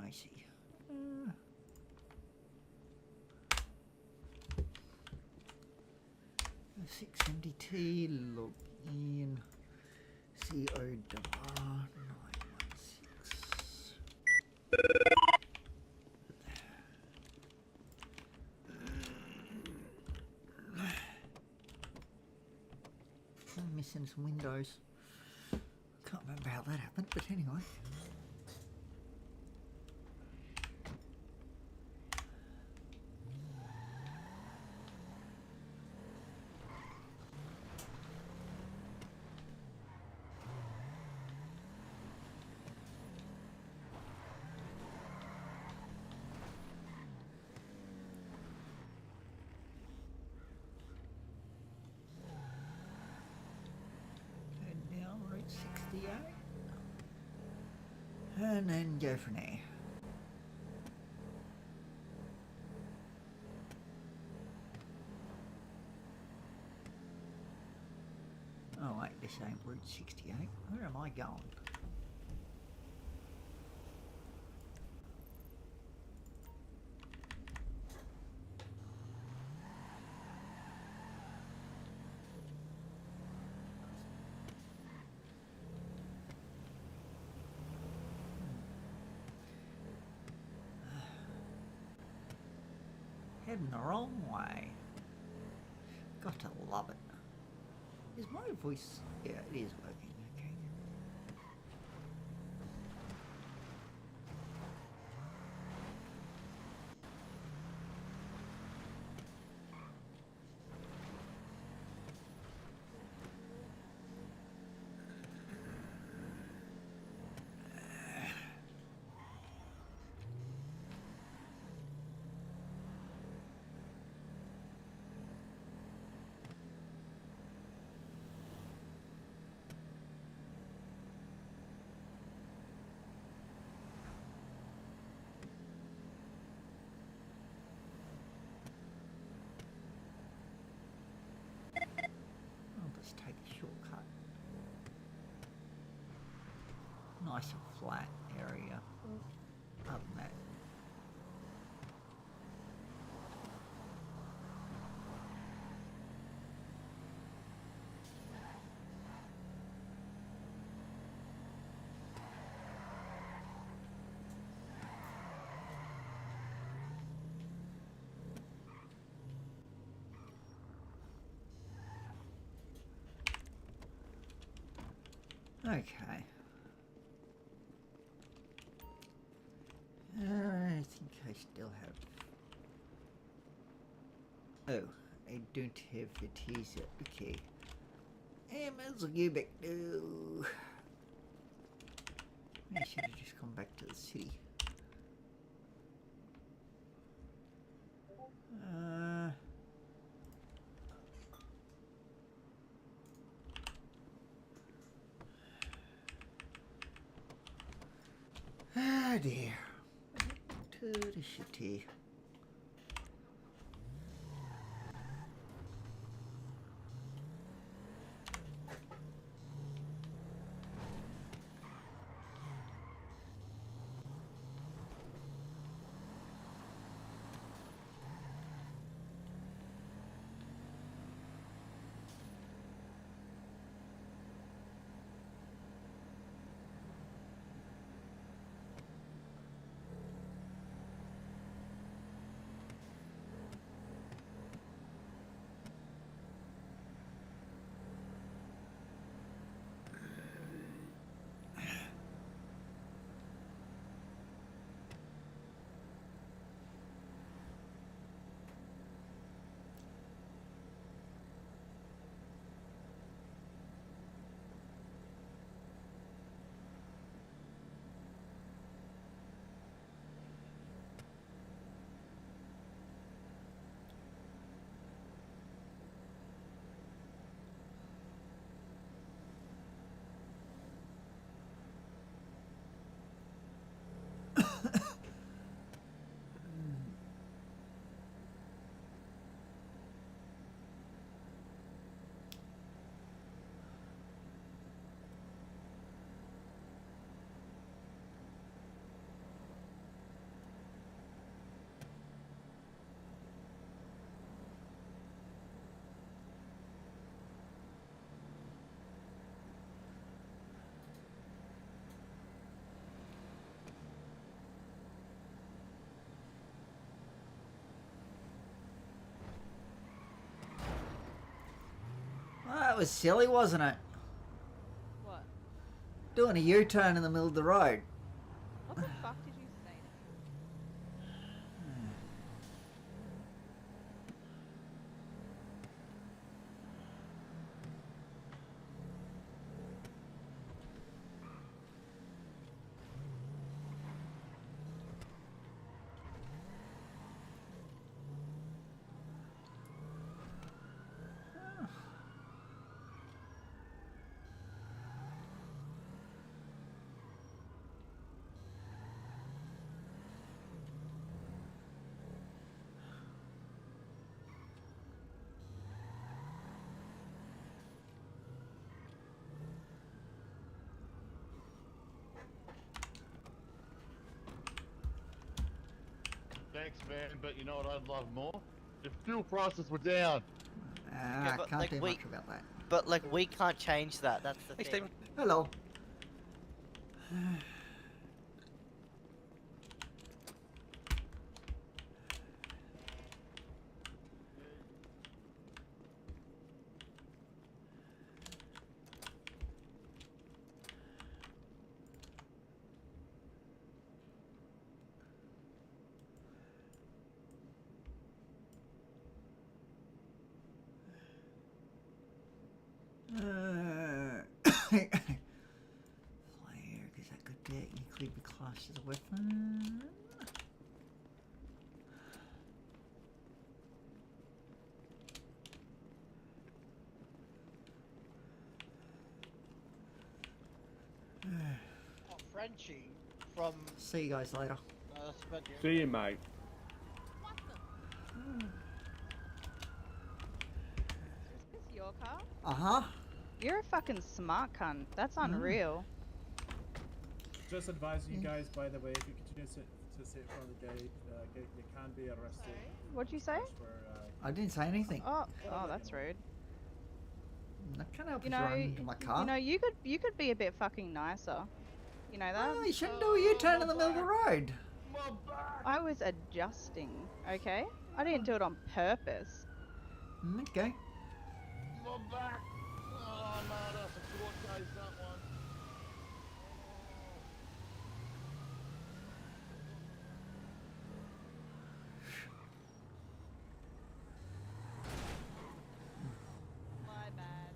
I see. 670T, log in, CO dollar 916. I'm missing some windows. Can't remember how that happened, but anyway. Route 68 and then go from there. Oh wait, this ain't Route 68. Where am I going? Heading the wrong way. Got to love it. Is my voice... yeah, it is working, okay. Take a shortcut. Nice and flat area. Other than that. Okay. I think I still have... oh, I don't have a teaser. Okay. I might as well go back to... I should have just come back to the city. Ah dear. To the city. was silly, wasn't it? What? Doing a U-turn in the middle of the road. What the fuck did you say to me? Thanks, man, but you know what I'd love more? If fuel prices were down. I but, can't like, do we- much about that. But like we can't change that. That's the Hey, thing. Stephen. Hello. Flare, is that good there? You clear the class as a weapon. Oh, Frenchie from. See you guys later. That's about you. See you, mate. Is this your car? Uh-huh. You're a fucking smart cunt. That's unreal. Just advising you guys, by the way, if you continue to sit in front of the gate, you can be arrested. What'd you say? That's where, I didn't say anything. Oh, that's rude. I can't help You you know, run into my car. you know, you could be a bit fucking nicer. You know that? Oh, you shouldn't do a U-turn in the middle of the road. My back! I was adjusting, okay? I didn't do it on purpose. Okay. My back! Oh no, that's a court case, that one. My bad.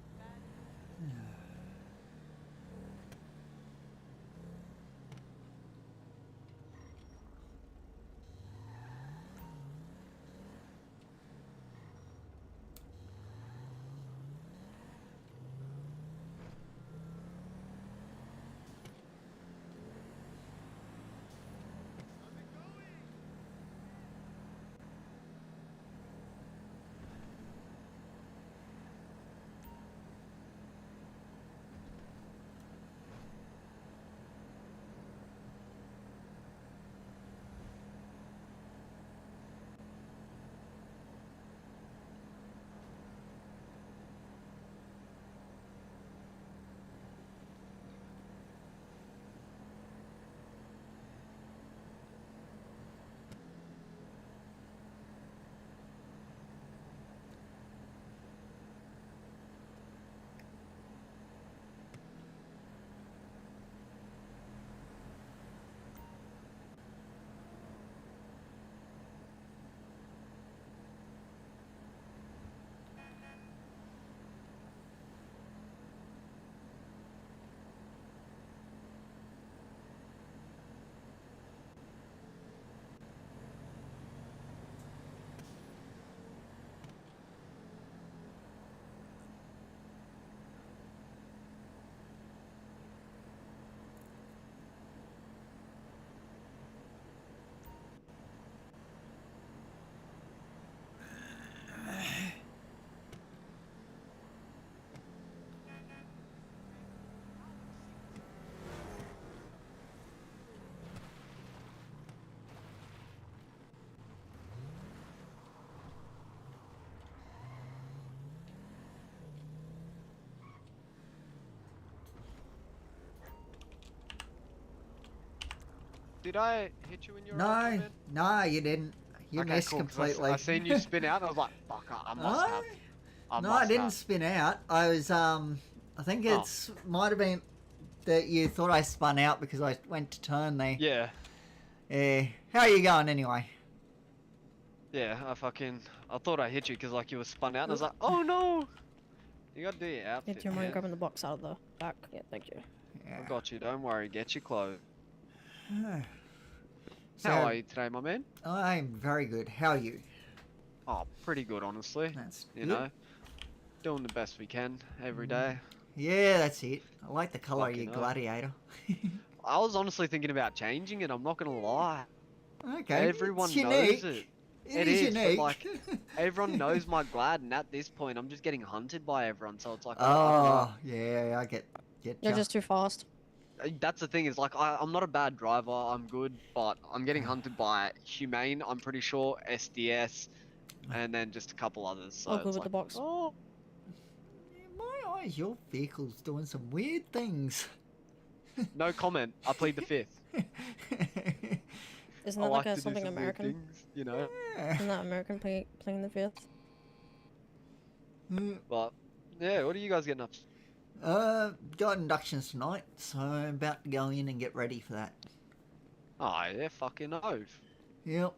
Did I hit you in your No, no, you didn't. You okay, missed cool, 'cause completely. I seen you spin out and I was like, fuck, I No, I didn't spin out. I was I think it's might have been that you thought I spun out because I went to turn the. Yeah. How are you going anyway? Yeah, I thought I hit you because like you were spun out and I was like, oh no! You gotta do your outfit, If you mind man. grabbing the box out of the back. Yeah, thank you. Yeah. I got you, don't worry, get your clothes. So, How are you today, my man? I'm very good. How are you? Oh, pretty good, honestly. That's You good. know, doing the best we can every day. Yeah, that's it. I like the colour of Fucking your hell. gladiator. I was honestly thinking about changing it, I'm not gonna lie. Okay. Everyone it's knows unique. it. It is, is but, unique. like, Everyone knows my glad, and at this point, I'm just getting hunted by everyone, so it's like, I don't know. Oh, yeah, I get You're ya. just too fast. That's the thing, is like, I'm not a bad driver, I'm good, but I'm getting hunted by Humane, I'm pretty sure, SDS, and then just a couple others, so I'll go it's with like, the box. oh, In my eyes, your vehicle's doing some weird things. no comment, I plead the fifth. Isn't I that like like to do something some weird American? things, you know, Yeah. Isn't that American playing the fifth? but, yeah, what are you guys getting up to? Got inductions tonight, so I'm about to go in and get ready for that. Oh, yeah, fucking oath. Yep.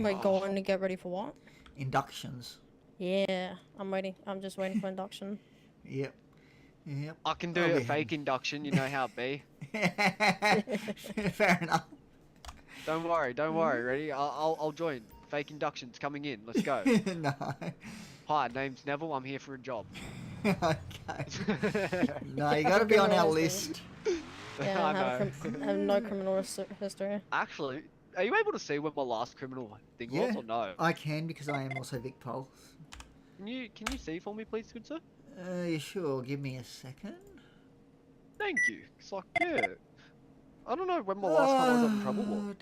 Wait, going to get ready for what? Inductions. Yeah, I'm waiting. I'm just waiting for induction. Yep. Yep. I can do I'll a be fake induction, you know how it be. Fair enough. Don't worry, ready? I'll join. Fake inductions coming in, let's go. No. Hi, name's Neville, I'm here for a job. Okay. No, you gotta be on our list. Yeah, I and know. have no criminal history. Actually, are you able to see what my last criminal thing was Yeah. or no? I can because I am also Vic Pulse. Can you see for me, please, good sir? You sure? Give me a second. Thank you. It's like, yeah. I don't know when my last time I got in trouble was.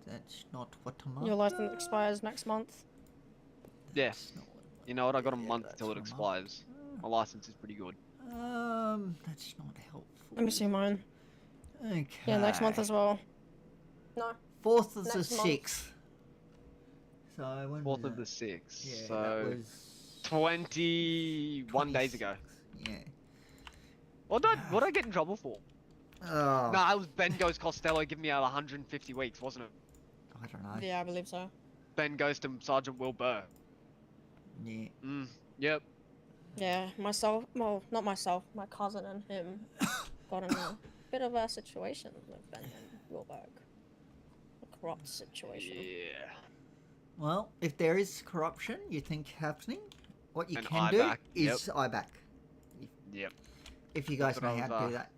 That's not what I'm Your after. license expires next month. Yeah. That's not what- You know what? I got a Yeah, month that's till it what I'm expires. after. My license is pretty good. That's not helpful. Let me see mine. Okay. Yeah, next month as well. No. 4th of the next month. 6th. So when was 4th of that? the 6th. Yeah, so that was 21 days 26. ago. Yeah. What did I get in trouble for? Oh, Nah, it was Ben Goes Costello giving me out 150 weeks, wasn't it? I don't know. Yeah, I believe so. Ben goes to Sergeant Will Burr. Yeah. Yep. Yeah, myself, well, not myself, my cousin and him got in a bit of a situation with Ben and Wilberg. A corrupt situation. Yeah. Well, if there is corruption you think happening, what you And can do IBAC, is IBAC. Yep. If you guys That's know what how to I've, do that.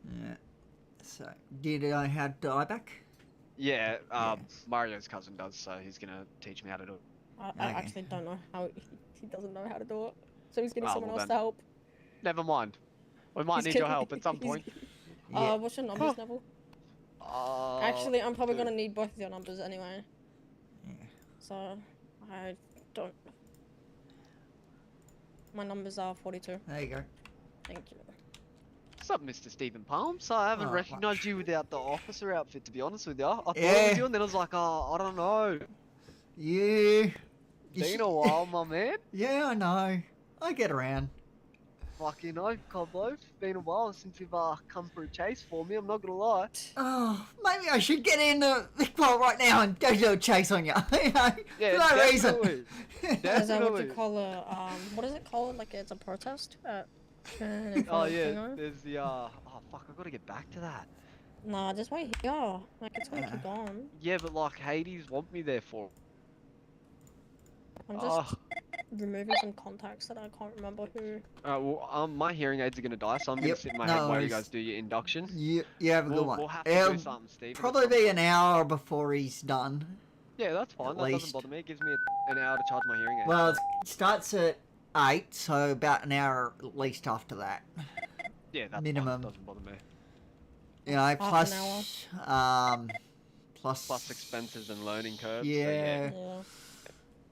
Yeah. So, did I have to IBAC? Yeah, Mario's cousin does, so he's gonna teach me how to do it. I Okay. actually don't know how, he doesn't know how to do it. So he's getting Oh, someone well else then. to help. Never mind. We might He's need your getting- help at some he's- point. Yeah. What's your numbers, Neville? Uh, Actually, I'm probably dude. gonna need both of your numbers anyway. Yeah. So, I don't... My numbers are 42. There you go. Thank you. What's up, Mr. Stephen Palms? I haven't Oh, recognised you without the officer outfit, to be honest with you. I thought it Yeah. was you, and then I was like, oh, I don't know. Yeah. Been a while, my man. Yeah, I know. I get around. Fucking know, Coblo. Been a while since you've come for a chase for me, I'm not gonna lie. Oh, maybe I should get in the Vic-Pol right now and go do a chase on you. You know, Yeah, for no reason. definitely. Is that what Definitely. you call a, what is it called? Like it's a protest? In front Oh of yeah, Tingo? there's the oh fuck, I gotta get back to that. Nah, just wait here. Like it's gonna keep going. Yeah, but like Hades want me there for. I'm just removing some contacts that I can't remember who. Well, my hearing aids are gonna die, so I'm gonna Yep, sit in my no head while you worries. guys do your induction. You have a good one. We'll have to It'll do something, Steve. probably be an hour before he's done. Yeah, that's fine. at That least. doesn't bother me. It gives me an hour to charge my hearing aids. Well, it starts at 8, so about an hour at least after that. yeah, that's minimum. Fine. Doesn't bother me. You know, an plus Plus expenses and learning curves. Yeah. So yeah. Yeah.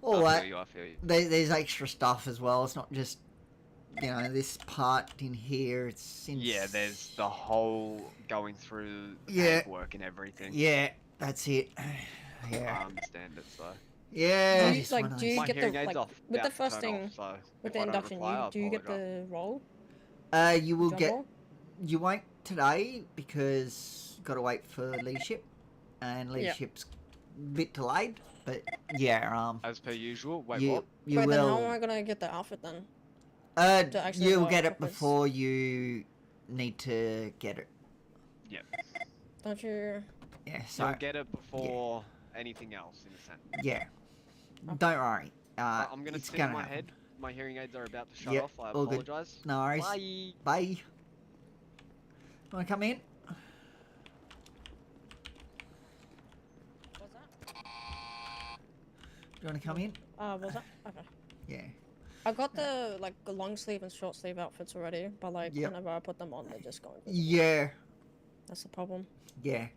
all I that. feel you. I feel you. There's extra stuff as well. It's not just, you know, this part in here. It's in Yeah, there's the whole going through Yeah. paperwork and everything. Yeah, that's it. Yeah. I understand it, so. Yeah. Do you, just one like, of do you My get hearing the aids like off, with the about to first turn thing off, so with if the I don't induction? reply, I Do you get apologise. the roll? You will Job get. roll? You won't today because got to wait for leadership, and Yeah. leadership's a bit delayed. But yeah, As per usual. Wait, you what? you Wait, then how am will. I gonna get the outfit then? To actually You'll go get it upwards? before you need to get it. Yep. Don't you? Yeah. So You'll get it before anything else, in a sense. yeah. Okay. Don't worry. I'm gonna it's tick gonna my happen. head. My hearing aids are about to shut Yep, off. I all good. apologise. No worries. Bye. Bye. Want to come in? What's that? Do you want to come in? Was that? Okay. Yeah. I got the like the long sleeve and short sleeve outfits already, but like Yep. whenever I put them on, they're just going. Yeah. That's the problem. Yeah.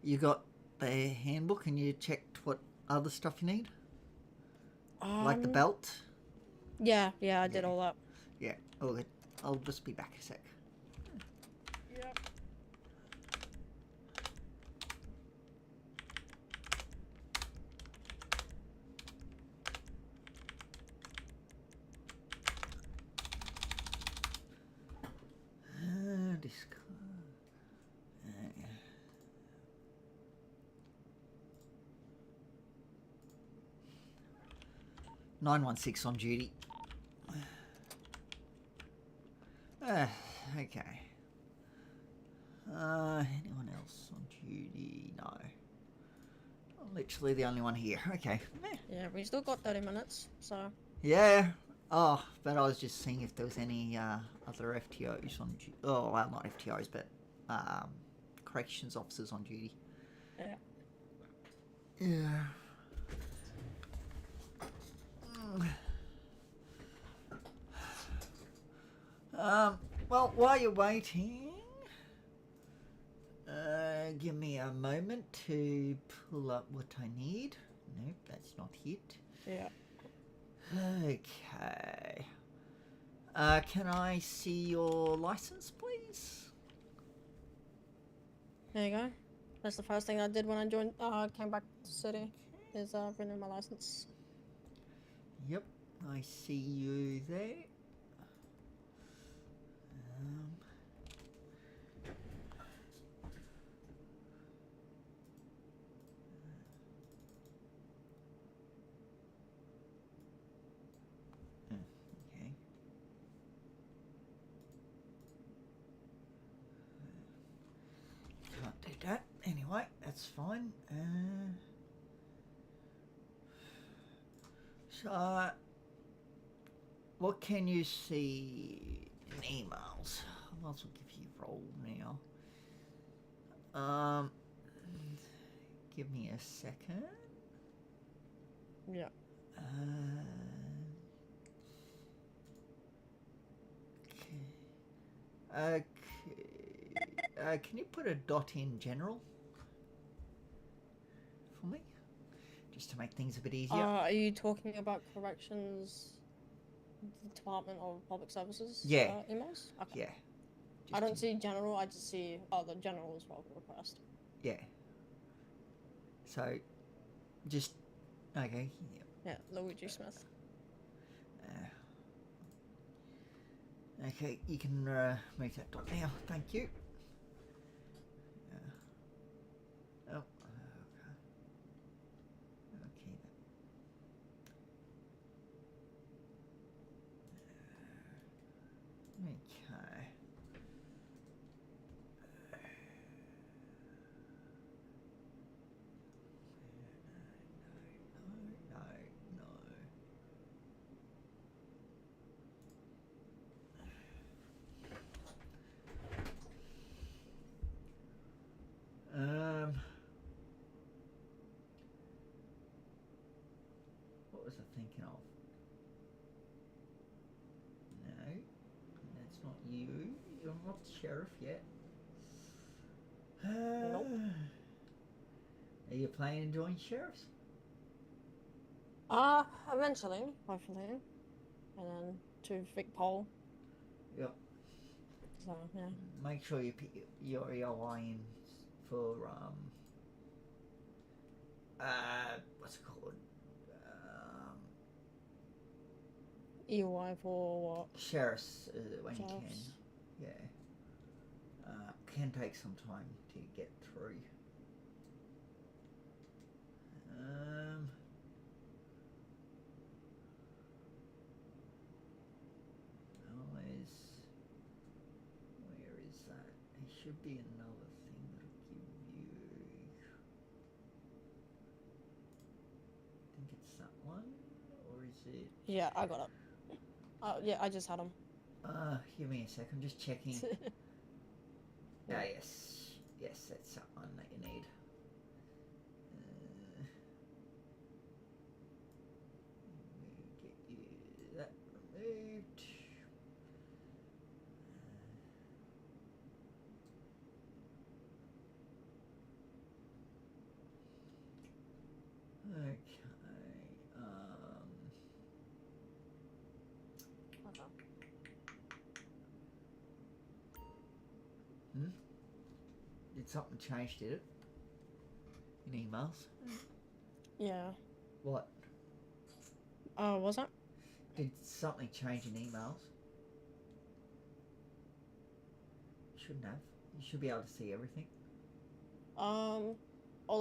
You got the handbook and you checked what other stuff you need? Like the belt? Yeah, I did Yeah. all that. Yeah. All good. I'll just be back a sec. Yep. Discard. 916 on duty. Okay. Anyone else on duty? No. I'm literally the only one here. Okay. Yeah, we still got 30 minutes, so. Yeah. Oh, but I was just seeing if there was any other FTOs on duty. Oh, well, not FTOs, but corrections officers on duty. Yeah. Yeah. Well, while you're waiting, give me a moment to pull up what I need. Nope, that's not it. Yeah. Okay. Can I see your license, please? There you go. That's the first thing I did when I joined. Came back to the city. Is renew my license. Yep, I see you there. Okay. Can't do that. Anyway, that's fine. So, what can you see in emails? I might as well give you roll now. Give me a second. Yeah. Okay. Can you put a dot in general for me? Just to make things a bit easier. Are you talking about corrections Department of Public Services? Yeah. Emails? Okay. Yeah. I don't see general, I just see the general as well request. Yeah. So, just okay. Yeah, Luigi Smith. Okay, you can move that dot now. Thank you. Oh, okay. Okay. Okay. What was I thinking of? No, that's not you. You're not the sheriff yet. Nope. Are you planning to join sheriffs? Eventually, hopefully. And then to Vic Pole. Yep. So, yeah. Make sure you put your EOI in for what's it called? EY for what? Sheriffs when you can. Sheriffs. Yeah. Can take some time to get through. Where is that? There should be another thing that'll give you. I think it's that one, or is it? Yeah, I got it. Yeah, I just had them. Give me a sec. I'm just checking. Ah, yes, that's that one that you need. Get you that removed. Okay. Did something change? Did it? In emails? Yeah. What? Was that? Did something change in emails? Shouldn't have. You should be able to see everything. All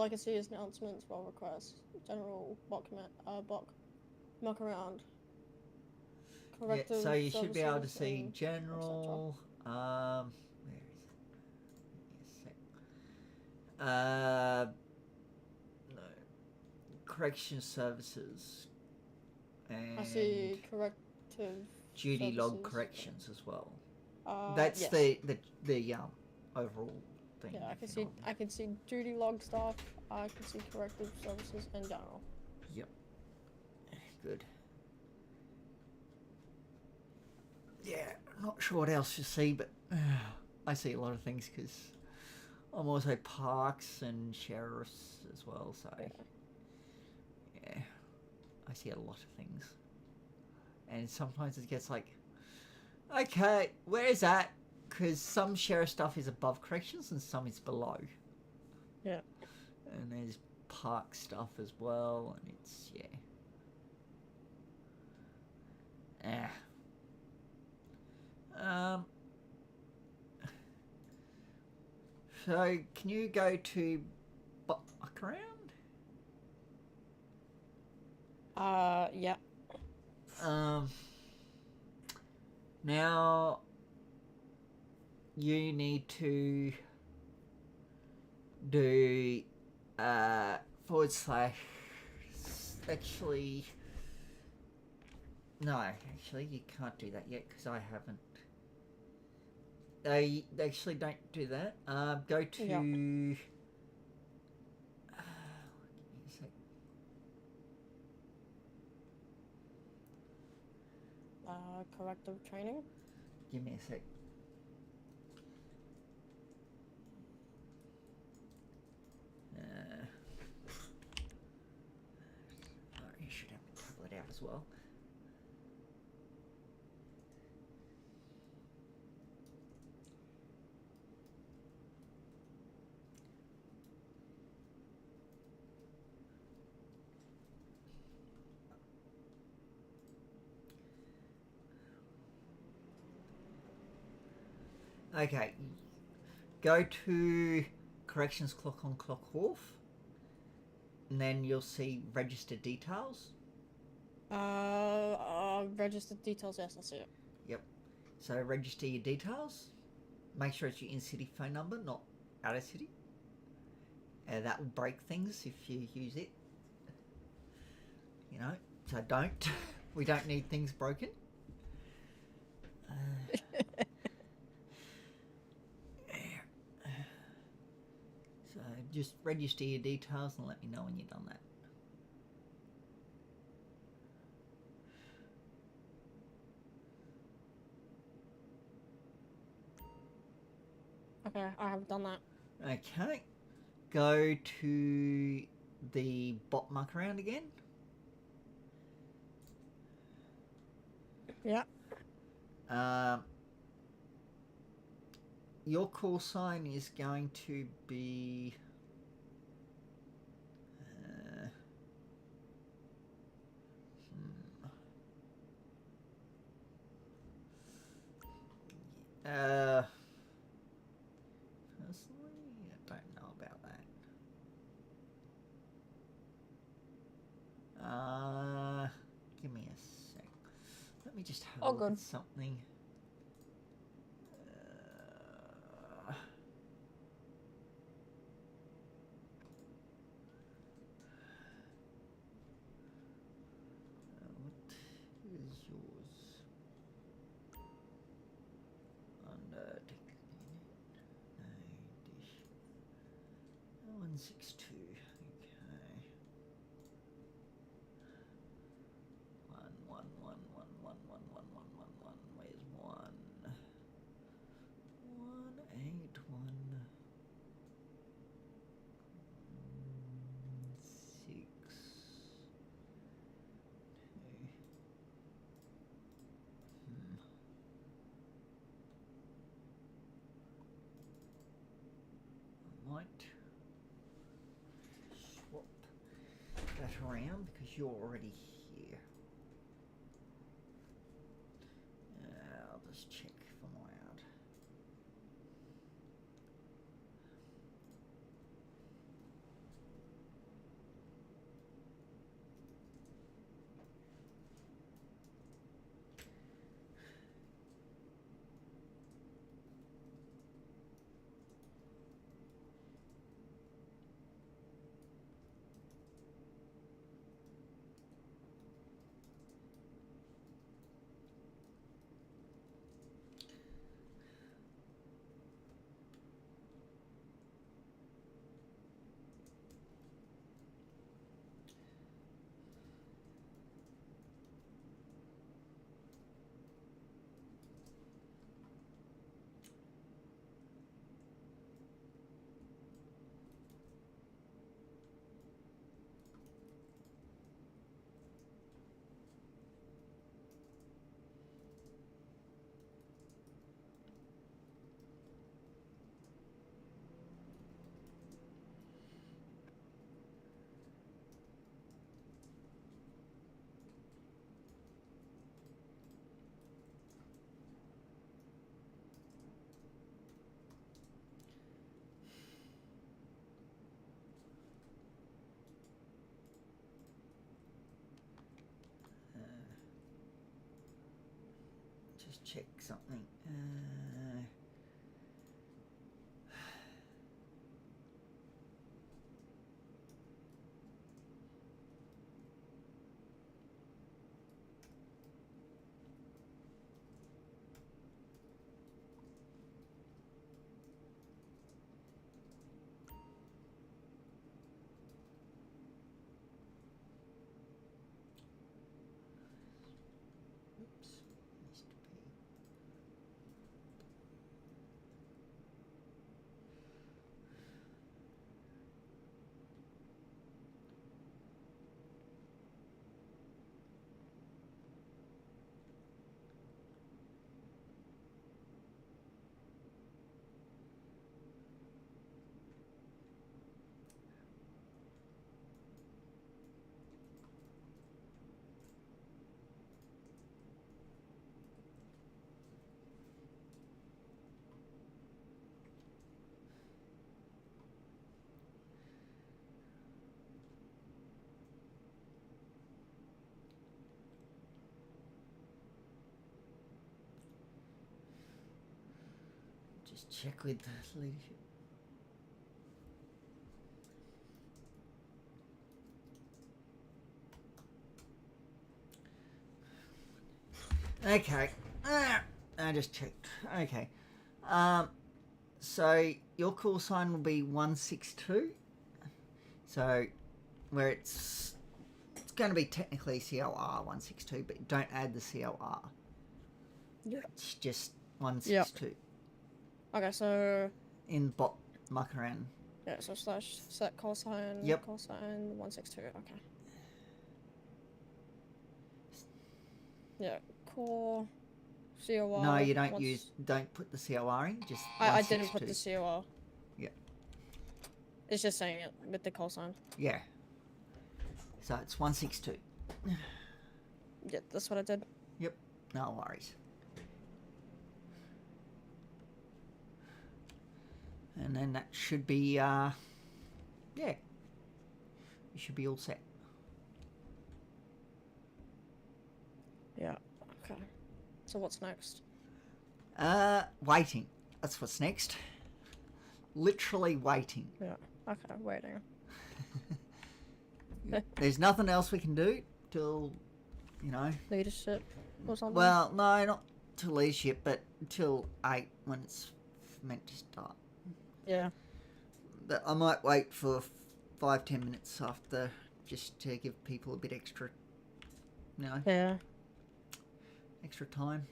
I can see is announcements, role requests, general bot commit, mock around. Yeah, Corrective so you should be able to services see and general. Where is it? Give me a sec. No. Correction services. And I see corrective duty log services. corrections as well. That's That's yes. the overall thing. Yeah, if you know what I can see duty log stuff. I can see corrective services and general. Yep. Good. Yeah, not sure what else you see, but I see a lot of things because I'm also parks and sheriffs as well, so yeah, I see a lot of things. And sometimes it gets like, okay, where is that? Because some sheriff stuff is above corrections and some is below. Yeah. And there's park stuff as well, and it's, yeah. So can you go to background? Yeah. Now you need to do / actually no, actually you can't do that yet because I haven't. They actually don't do that. Go to. Yeah. Give me a sec. Corrective training. Give me a sec. You should have the tablet out as well. Okay, go to corrections clock on, clock off, and then you'll see register details. Registered details. Yes, I see it. Yep. So register your details. Make sure it's your in-city phone number, not out-of-city. That will break things if you use it. You know, so don't. We don't need things broken. So just register your details and let me know when you've done that. Okay, I have done that. Okay. Go to the bot muck around again. Yeah. Your call sign is going to be just have All a look good. at something. What is yours? Under dish 162. Okay. 1. Where's 1? 181. 6. 2. I might swap that around because you're already here. I'll just check for my out. Just check something. Oops, needs to be. Just check with the leadership. Okay. I just checked. Okay. So your call sign will be 162. So where it's going to be technically CLR 162, but don't add the CLR. Yeah. It's just 162 Okay, so in bot muck around. yeah, so slash set call sign. Yep. Call sign 162. Okay. Yeah. Core. COR. No, you don't don't put the CLR in. Just I didn't put the 162. COR. Yeah. It's just saying it with the call sign. Yeah. So it's 162. Yeah, that's what I did. Yep. No worries. And then that should be, yeah. You should be all set. Yeah. Okay. So what's next? Waiting. That's what's next. Literally waiting. Yeah. Okay, waiting. There's nothing else we can do till, you know. Leadership or something? Well, no, not till leadership, but till 8 when it's meant to start. Yeah. But I might wait for 5-10 minutes after, just to give people a bit extra, you know, Yeah. extra time.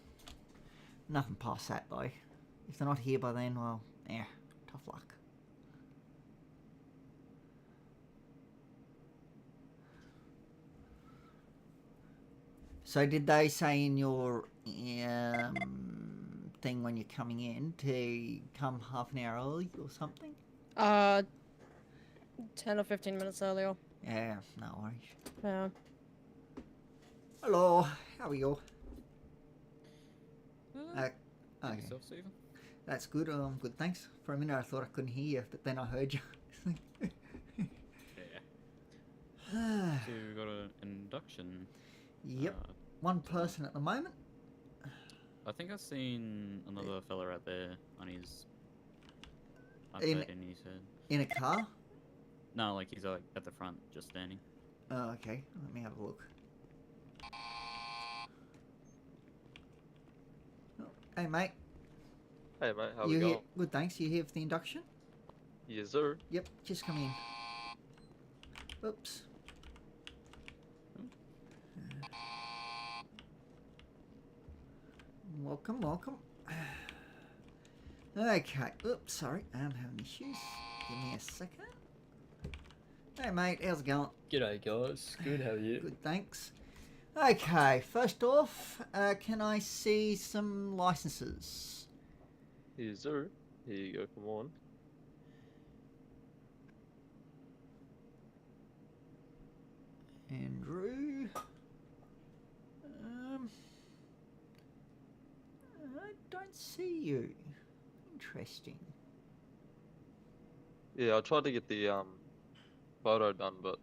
Nothing past that though. If they're not here by then, well, yeah, tough luck. So did they say in your thing when you're coming in to come half an hour early or something? 10 or 15 minutes earlier. Yeah, no worries. Yeah. Hello, how are you? Okay. Yourself, Stephen? That's good. Good, thanks. For a minute I thought I couldn't hear you, but then I heard you. Yeah. So we've got an induction. Yep. One person at the moment. I think I've seen another fella out there on his In- iPad in his head. In a car? No, like he's like at the front, just standing. Oh, okay. Let me have a look. Oh, hey, mate. Hey mate, how we You going? here? Good, thanks. You here for the induction? Yes sir. Yep, just come in. Oops. Welcome, welcome. Okay. Oops, sorry. I'm having issues. Give me a second. Hey, mate. How's it going? G'day guys, good, how are you? Good, thanks. Okay, first off, can I see some licenses? Yes sir. Here you go, come on. Andrew. I don't see you. Interesting. Yeah, I tried to get the photo done, but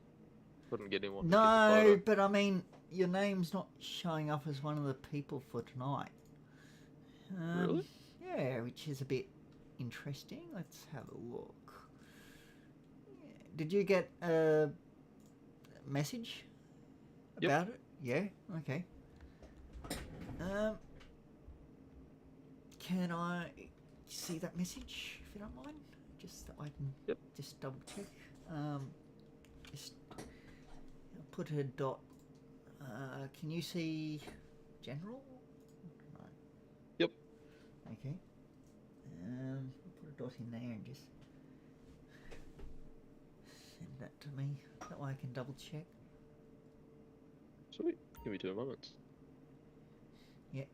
couldn't get anyone to get the No, photo. but I mean, your name's not showing up as one of the people for tonight. Really? Yeah, which is a bit interesting. Let's have a look. Yeah. Did you get a message Yep. about it? Yeah. Okay. Can I see that message if you don't mind? Just so I can just double check. Just I'll put a dot. Can you see general? No. Yep. Okay. I'll put a dot in there and just send that to me. That way I can double check. Sweet. Give me 2 moments. Yeah.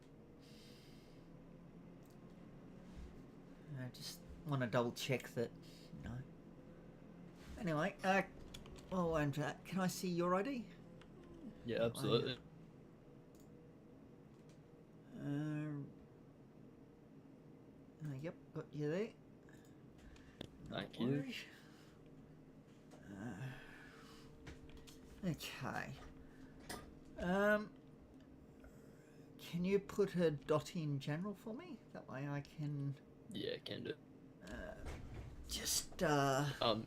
I just want to double check that, you know. Anyway, well, and can I see your ID? Yeah, absolutely. Yep, got you there. Thank No you. worries. Okay. Can you put a dot in general for me? That way I can Yeah, can do. just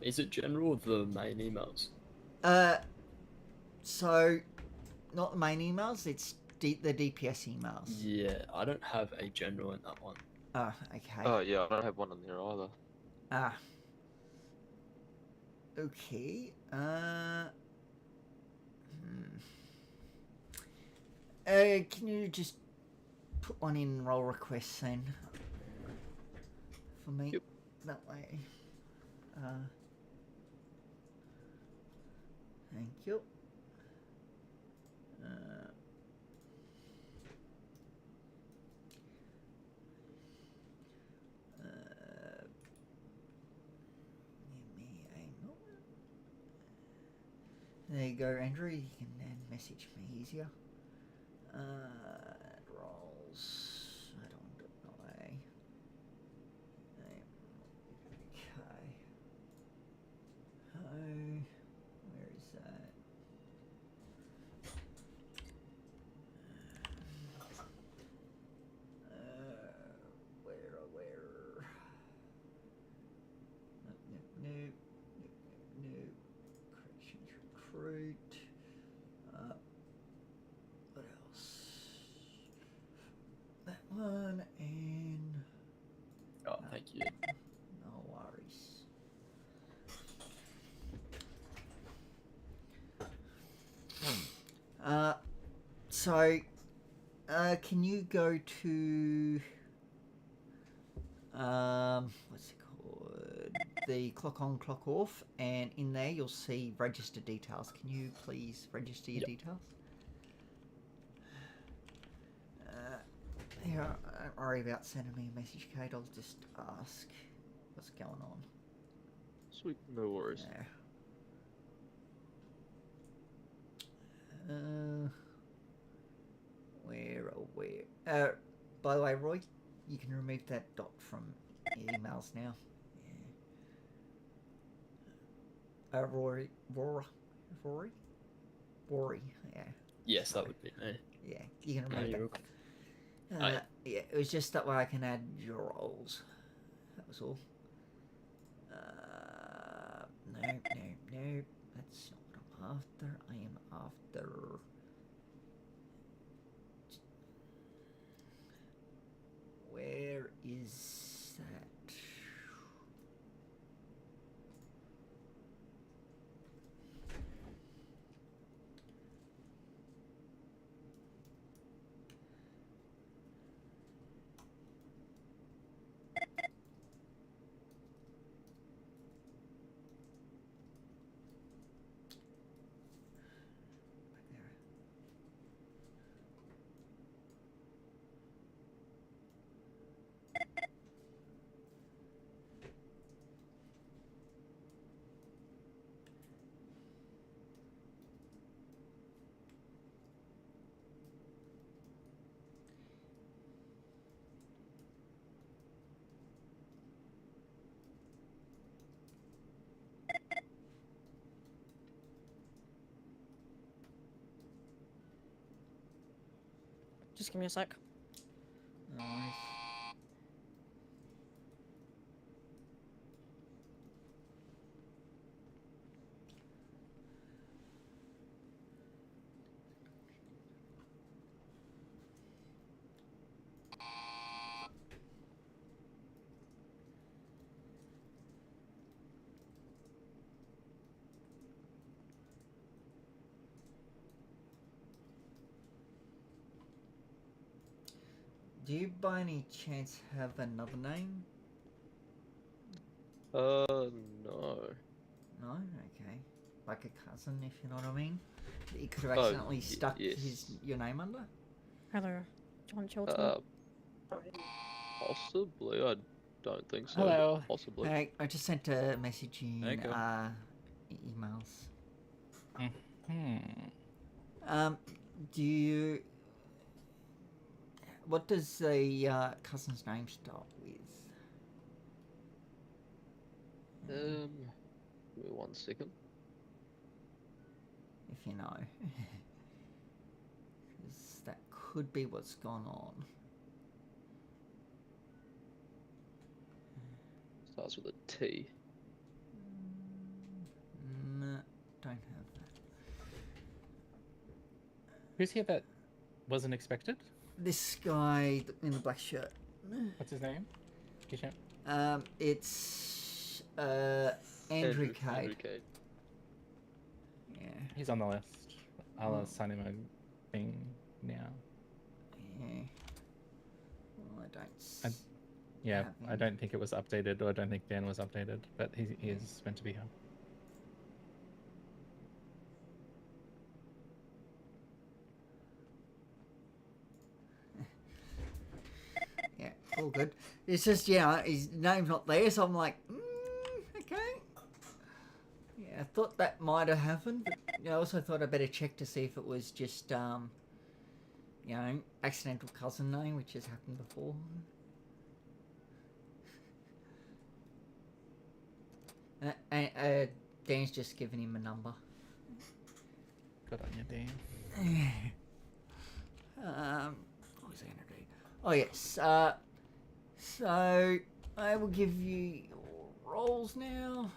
Is it general or the main emails? so not the main emails, it's the DPS emails. Yeah, I don't have a general in that one. Oh, okay. Oh yeah, I don't have one in there either. Ah. Okay. Can you just put one in role requests then for me? Yep. That way. Thank you. Give me a moment. There you go, Andrew. You can then message me easier. Roles. I don't want to do it that way. Okay. Where is that? So, can you go to what's it called? The clock on, clock off, and in there you'll see register details. Can you please register your details? Here, don't worry about sending me a message, Kate. I'll just ask what's going on. Sweet, no worries. Yeah. Where are we? By the way, Roy, you can remove that dot from emails now. Yeah. Rory, yeah. Yes, Sorry. that would be me. Yeah, you can No, remove you're that. okay. Yeah, it was just that way I can add your roles. That was all. No. That's not what I'm after. I am after. Where is that? Just give me a sec. No worries. Do you by any chance have another name? No. No? Okay. Like a cousin, if you know what I mean? That you could have Oh, accidentally stuck yes. your name under? Hello, John Chilton. Possibly. I don't think so. Hello. But possibly. Hey, I just sent a message in There you go. emails. Hmm. Do you... What does the cousin's name start with? Give me 1 second. If you know. Because that could be what's gone on. Starts with a T. No, don't have that. Who's here that wasn't expected? This guy in the black shirt. What's his name? Can you show? It's Andrew Cade. Andrew Cade. Yeah. He's on the list. I'll assign him a thing now. Yeah. Well, I don't. Yeah, have I him. don't think it was updated, or I don't think Dan was updated, but he is meant to be here. Yeah, all good. It's just, his name's not there, so I'm like, okay. Yeah, I thought that might have happened, but I also thought I'd better check to see if it was just, accidental cousin name, which has happened before. Dan's just given him a number. Good on you, Dan. What was I going to do? Oh, yes. So, I will give you your roles now.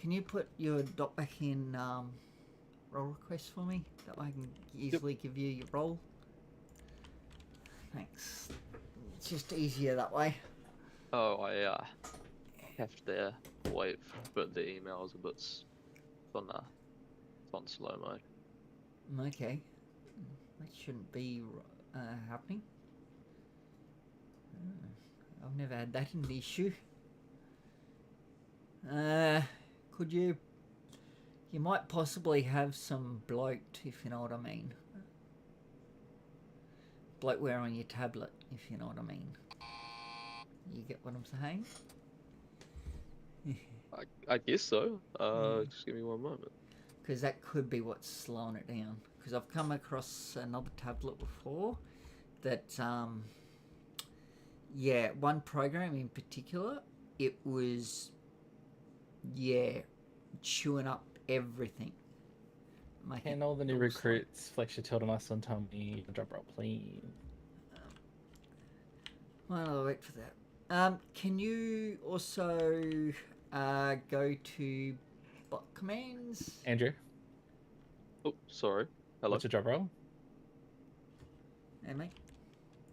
Can you put your dot back in role request for me? That way I can easily give you your role. Thanks. It's just easier that way. Oh, I have to wait, but the email is a bit on on slow mode. Okay. That shouldn't be happening. I've never had that in the issue. Could you... You might possibly have some bloat, if you know what I mean. Bloatware on your tablet, if you know what I mean. You get what I'm saying? I guess so. Just give me one moment. Because that could be what's slowing it down. Because I've come across another tablet before that, yeah, one program in particular, it was, yeah, chewing up everything. Can all the new recruits flex your tilde muscle and tell me drop roll, please? Well, I'll wait for that. Can you also go to bot commands? Andrew? Oh, sorry. Hello? What's your drop roll? Hey, mate.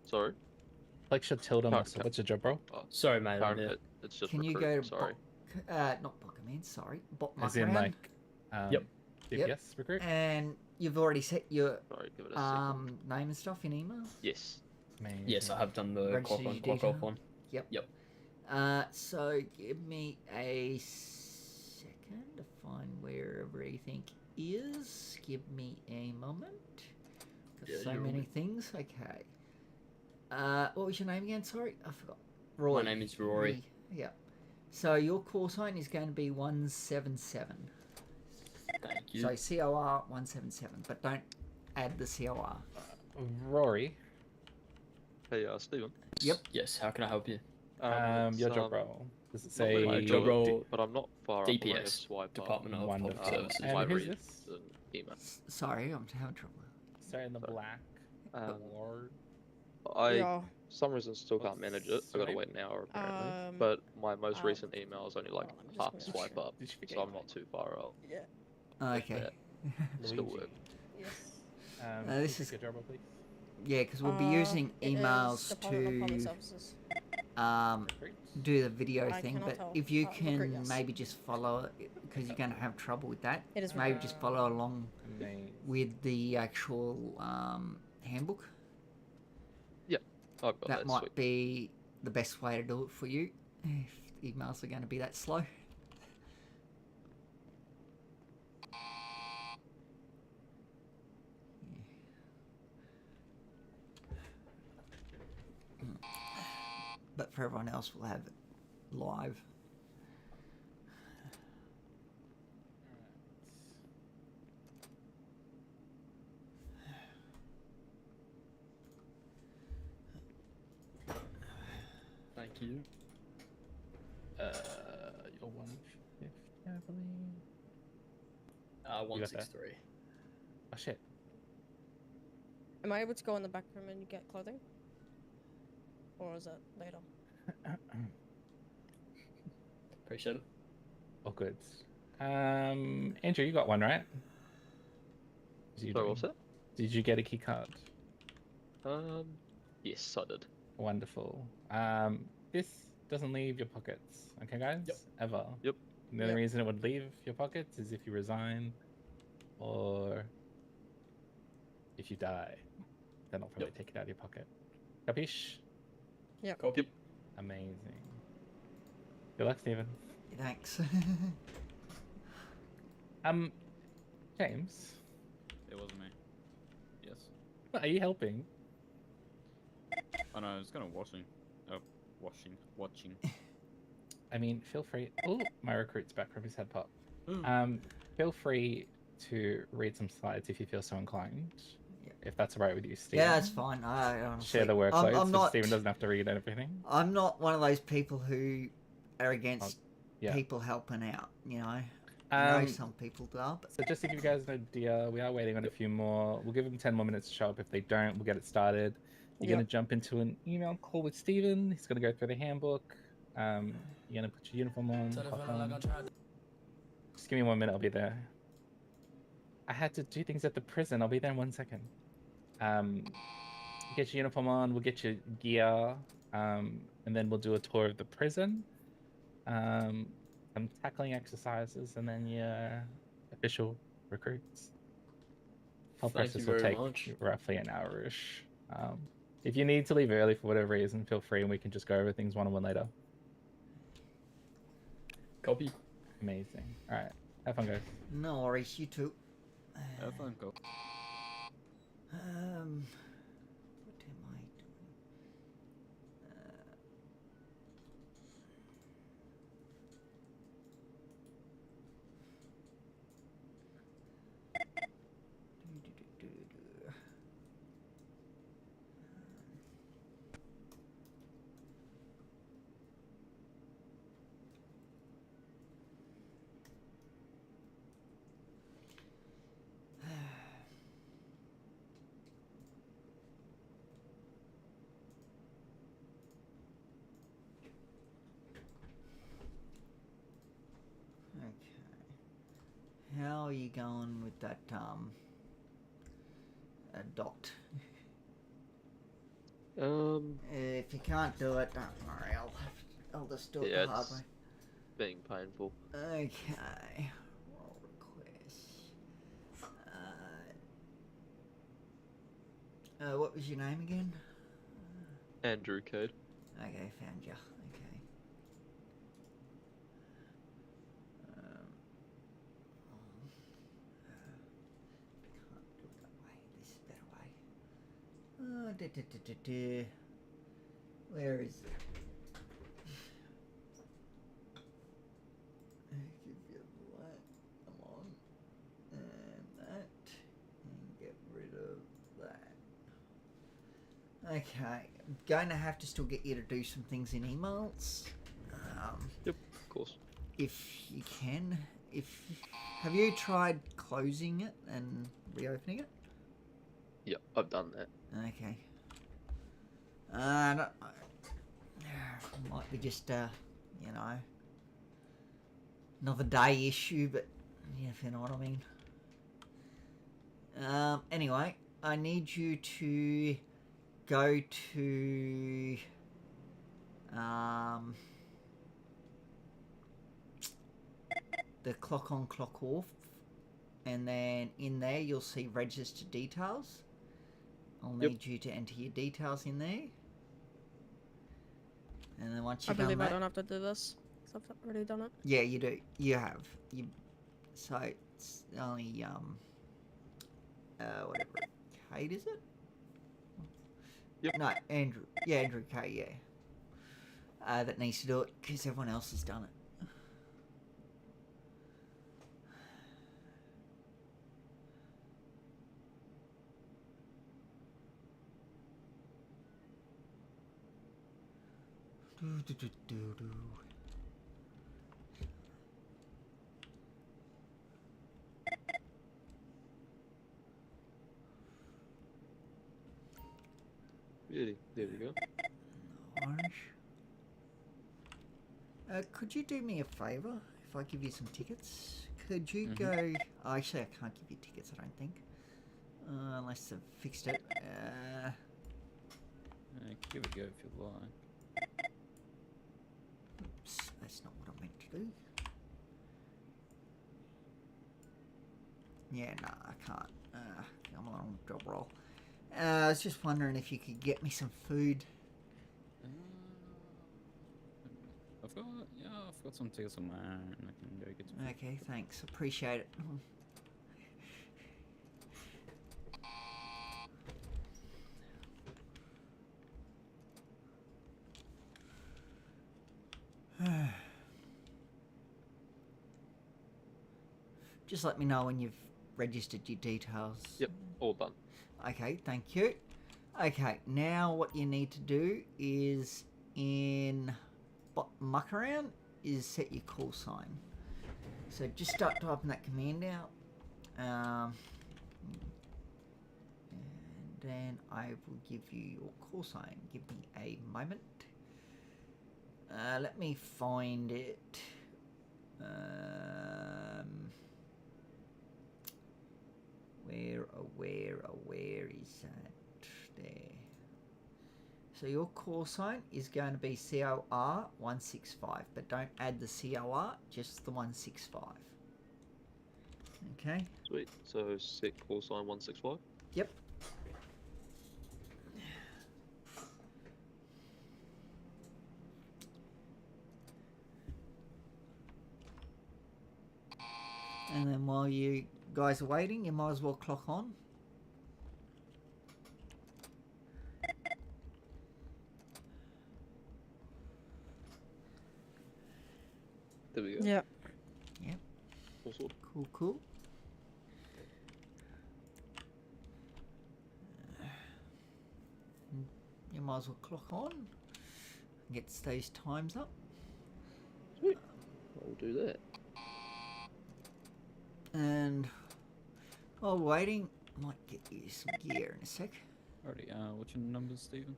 Sorry? Flex your tilde muscle. What's your drop roll? Oh, Sorry, mate. it's just Can you recruit, go to sorry. not bot commands, sorry. Bot As in, command. like, Yep. DPS recruit? And you've already set your Sorry, give it a second. name and stuff in email? Yes. Amazing. Yes, I have done the Register clock on, your clock off detail. one. Yep. Yep. So give me a second to find where everything is. Give me a moment. Got Yeah, so you're many right. things. Okay. What was your name again? Sorry, I forgot. Roy. My name is Rory. Yeah. So your call sign is going to be 177. Thank you. So COR 177, but don't add the COR. Rory? Hey, Stephen. Yep. Yes, how can I help you? Your job roll. Does it not say really job roll but I'm not far up. I DPS, just swipe Department up. of Wonderful. Public Services. And I who's read this? the email. Sorry, I'm having trouble. Sorry, in the black. Lord. I, Yeah. for some reason, still can't manage it. I gotta wait an hour apparently. But my most recent email is only like let me just half make swipe sure. up, Did you forget so I'm not too far out. Yeah. Okay. Still Luigi. work. Yes. This can you is- pick your job roll, please? Yeah, because we'll be using It is emails Department of Public to Services. do the video I thing, cannot but tell. if you Recruit, can yes. maybe just follow it, because you're going to have trouble with that. It is Maybe just follow along Amazing. with the actual handbook. I've got That that. might Sweet. be the best way to do it for you, if emails are going to be that slow. But for everyone else, we'll have it live. Thank you. You're 150, I believe. 163. Oh shit. Am I able to go in the back room and get clothing? Or is it later? Appreciate it. All good. Andrew, you got one, right? Sorry, what's that? Did you get a key card? Yes, I did. Wonderful. This doesn't leave your pockets, okay, guys? Yep. Ever. Yep. The only reason it would leave your pockets is if you resign, or if you die. Then I'll probably take it out of your pocket. Capiche? Yeah. Copy. Amazing. Good luck, Stephen. Thanks. James, It wasn't me. Yes. are you helping? Oh no, I was kind of watching. Watching. I mean, feel free. Oh, my recruit's back from his head pop. Feel free to read some slides if you feel so inclined. Yeah. If that's alright with you, Stephen. Yeah, that's fine. I honestly, Share the workload I'm so not. Stephen doesn't have to read everything. I'm not one of those people who are against Yeah. people helping out. You know, I know some people are, but So just to give you guys an idea, we are waiting on a few more. We'll give them 10 more minutes to show up. If they don't, we'll get it started. You're going to jump into an email call with Stephen. He's going to go through the handbook. You're going to put your uniform on. Hop on. Just give me 1 minute. I'll be there. I had to do things at the prison. I'll be there in 1 second. Get your uniform on. We'll get your gear. And then we'll do a tour of the prison. Some tackling exercises. And then your official recruits. Whole Thank you process will very take much. roughly an hour-ish. If you need to leave early for whatever reason, feel free and we can just go over things one-on-one later. Copy. Amazing. All right. Have fun, guys. No worries, you too. Have fun, go. What am I doing? How are you going with that dot? If you can't do it, don't worry. I'll just do it Yeah, the hard it's way. being painful. Okay. Roll request. What was your name again? Andrew Code. Okay, found you. Okay. Can't do it that way. This is a better way. Where is it? Give you that. Come on. And that. And get rid of that. Okay. I'm going to have to still get you to do some things in emails. Yep, of course. If you can. Have you tried closing it and reopening it? Yep, I've done that. Okay. Might be just you know, another day issue, but yeah, if you know what I mean. Anyway, I need you to go to the clock on, clock off, and then in there you'll see register details. I'll need you to enter your details in there. And then once I you've done believe that, I don't have to do this, because I've already done it. yeah, you do. You have. So it's only whatever. Kate, is it? Yep. No, Andrew. Yeah, Andrew K. Yeah. That needs to do it because everyone else has done it. Do. Really? There we go. Orange. Could you do me a favour if I give you some tickets? Could you go... Oh, actually, I can't give you tickets, I don't think. Unless they've fixed it. Give it a go if you like. Oops, that's not what I meant to do. Yeah, no, I can't. I'm on a job roll. I was just wondering if you could get me some food. I've got some tickets on my own. I can go get some. Okay, thanks. Appreciate it. Just let me know when you've registered your details. Yep, all done. Okay, thank you. Okay, now what you need to do is in muck around is set your call sign. So just start typing that command out. And then I will give you your call sign. Give me a moment. Let me find it. Where is that? There. So your call sign is going to be COR 165, but don't add the COR, just the 165. Okay. Sweet. So sick call sign 165. Yep. And then while you guys are waiting, you might as well clock on. There we go. Yeah. Yep. Awesome. Cool, cool. You might as well clock on. Gets those times up. Sweet. I'll do that. And while waiting, I might get you some gear in a sec. Alrighty, what's your numbers, Stephen?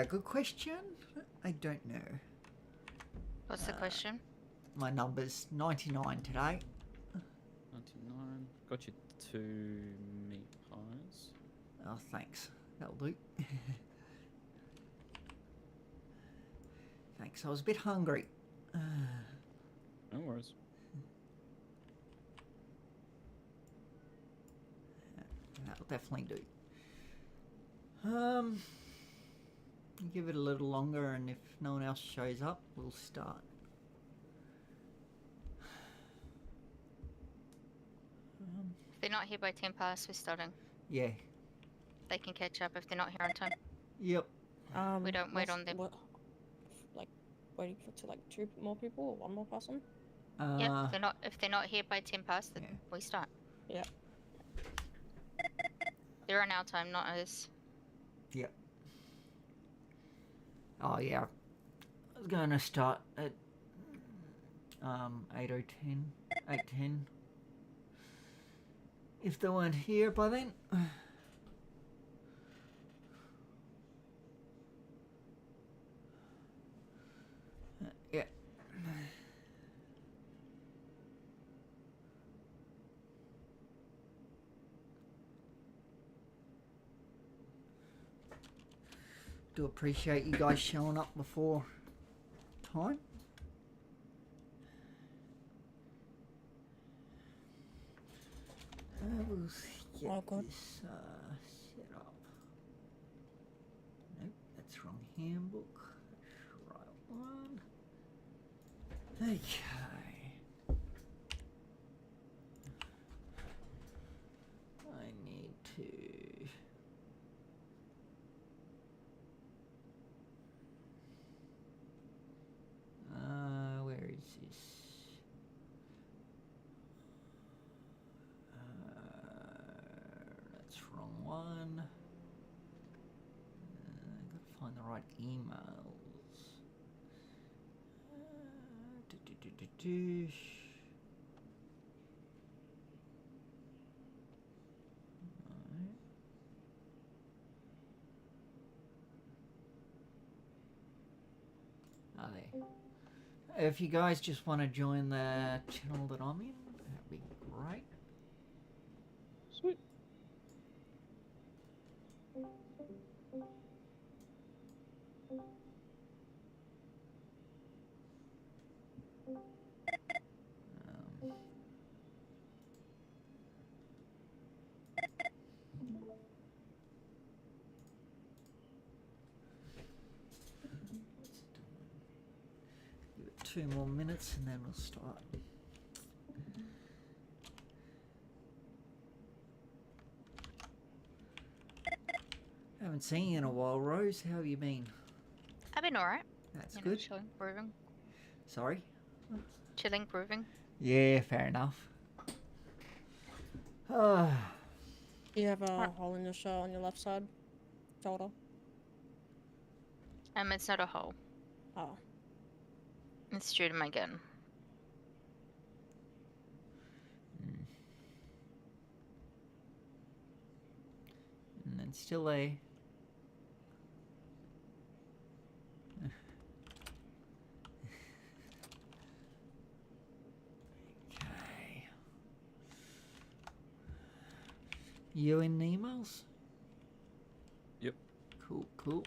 Good question. I don't know. What's the question? My number's 99 today. 99. Got you 2 meat pies. Oh, thanks. That'll do. Thanks. I was a bit hungry. No worries. That'll definitely do. Give it a little longer, and if no one else shows up, we'll start. If they're not here by 10 past, we're starting. Yeah. They can catch up if they're not here on time. Yep. We don't wait on them. Like waiting for to like 2 more people or 1 more person? Yeah, if they're not here by 10 past, then we start. Yeah. They're on our time, not ours. Yep. Oh yeah. I was going to start at 8:10. 8:10. If they weren't here by then. Yeah. Do appreciate you guys showing up before time. We'll get this set up. Nope, that's wrong handbook. That's right one. Okay. I need to. Where is this? That's wrong one. I gotta find the right emails. Are they? If you guys just want to join the channel that I'm in, that'd be great. Sweet. Give it 2 more minutes and then we'll start. Haven't seen you in a while, Rose. How have you been? I've been alright. That's You good. know, chilling, grooving. Sorry? Chilling, grooving. Yeah, fair enough. You have a hole in your shirt on your left side shoulder. It's not a hole. Oh. It's due to my gun. And then still there. Okay. You in the emails? Yep. Cool, cool.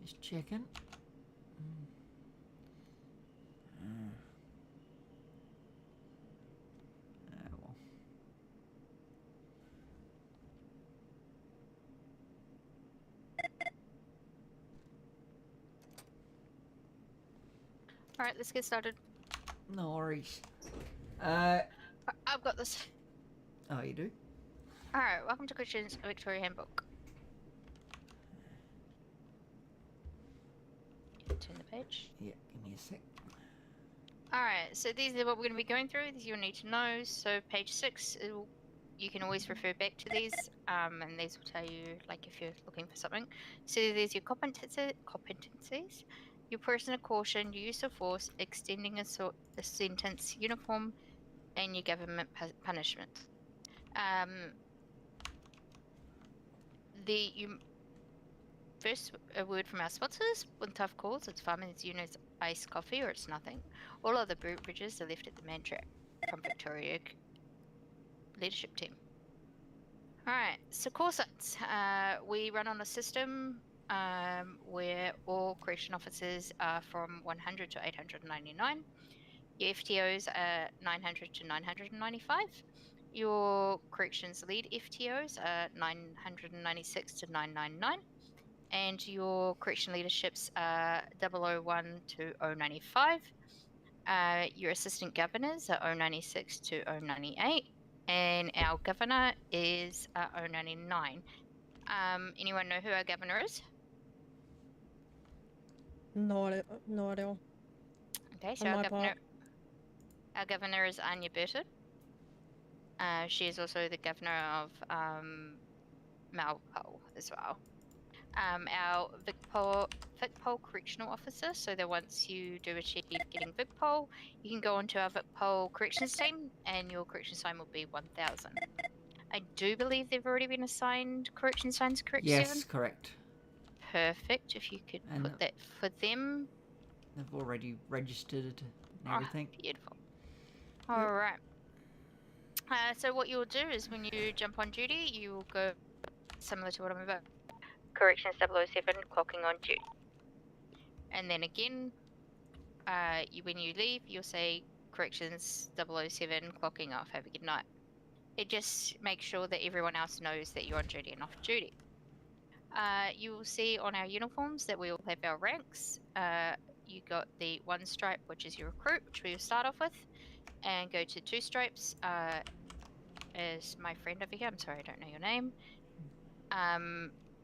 Just checking. Alright, let's get started. No worries. I've got this. Oh, you do? Alright, welcome to Christian's Victoria Handbook. Turn the page. Yeah, give me a sec. Alright, so these are what we're going to be going through. These you'll need to know. So page 6, you can always refer back to these, and these will tell you, like, if you're looking for something. So there's your competencies, your personal caution, your use of force, extending a sentence, uniform, and your government punishment. First, a word from our sponsors. When tough calls, it's 5 minutes units iced coffee or it's nothing. All other beverages are left at the man trap from Victoria leadership team. Alright, so courses. We run on a system where all correction officers are from 100 to 899. Your FTOs are 900 to 995. Your corrections lead FTOs are 996 to 999. And your correction leaderships are 001 to 095. Your assistant governors are 096 to 098. And our governor is 099. Anyone know who our governor is? No idea. Okay, so our governor is Anya Burton. She is also the governor of Malpole as well. Our VicPol Correctional Officer, so that once you do achieve getting VicPol, you can go onto our VicPol Corrections team and your correction sign will be 1000. I do believe they've already been assigned correction signs, correct, Yes, Stephen? correct. Perfect, if you could put that for them. They've already registered and everything. Beautiful. Alright. So what you'll do is when you jump on duty, you will go similar to what I'm about. Corrections 007, clocking on duty. And then again, when you leave, you'll say Corrections 007, clocking off. Have a good night. It just makes sure that everyone else knows that you're on duty and off duty. You will see on our uniforms that we all have our ranks. You got the 1 stripe, which is your recruit, which we will start off with, and go to 2 stripes. As my friend over here, I'm sorry, I don't know your name,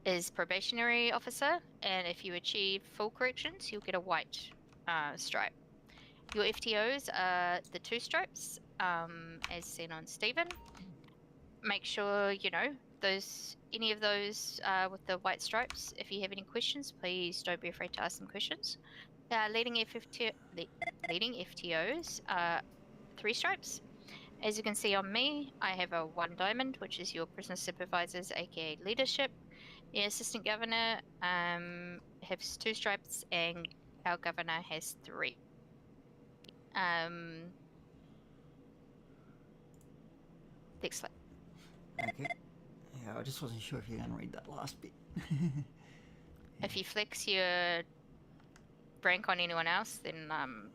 is probationary officer, and if you achieve full corrections, you'll get a white stripe. Your FTOs are the 2 stripes, as seen on Stephen. Make sure you know any of those with the white stripes. If you have any questions, please don't be afraid to ask them questions. Leading FTOs are 3 stripes. As you can see on me, I have a 1 diamond, which is your prisoner supervisors, aka leadership. The assistant governor has 2 stripes, and our governor has 3. Next slide. Okay. Yeah, I just wasn't sure if you're going to read that last bit. If you flex your rank on anyone else, then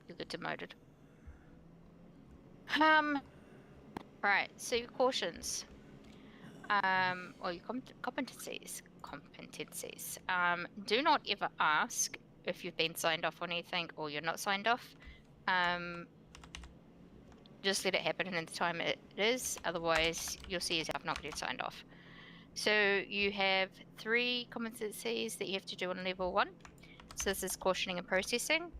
you'll get demoted. Right, so your cautions. Or your competencies. Do not ever ask if you've been signed off on anything or you're not signed off. Just let it happen in the time it is, otherwise you'll see yourself not getting signed off. So you have 3 competencies that you have to do on level 1. So this is cautioning and processing.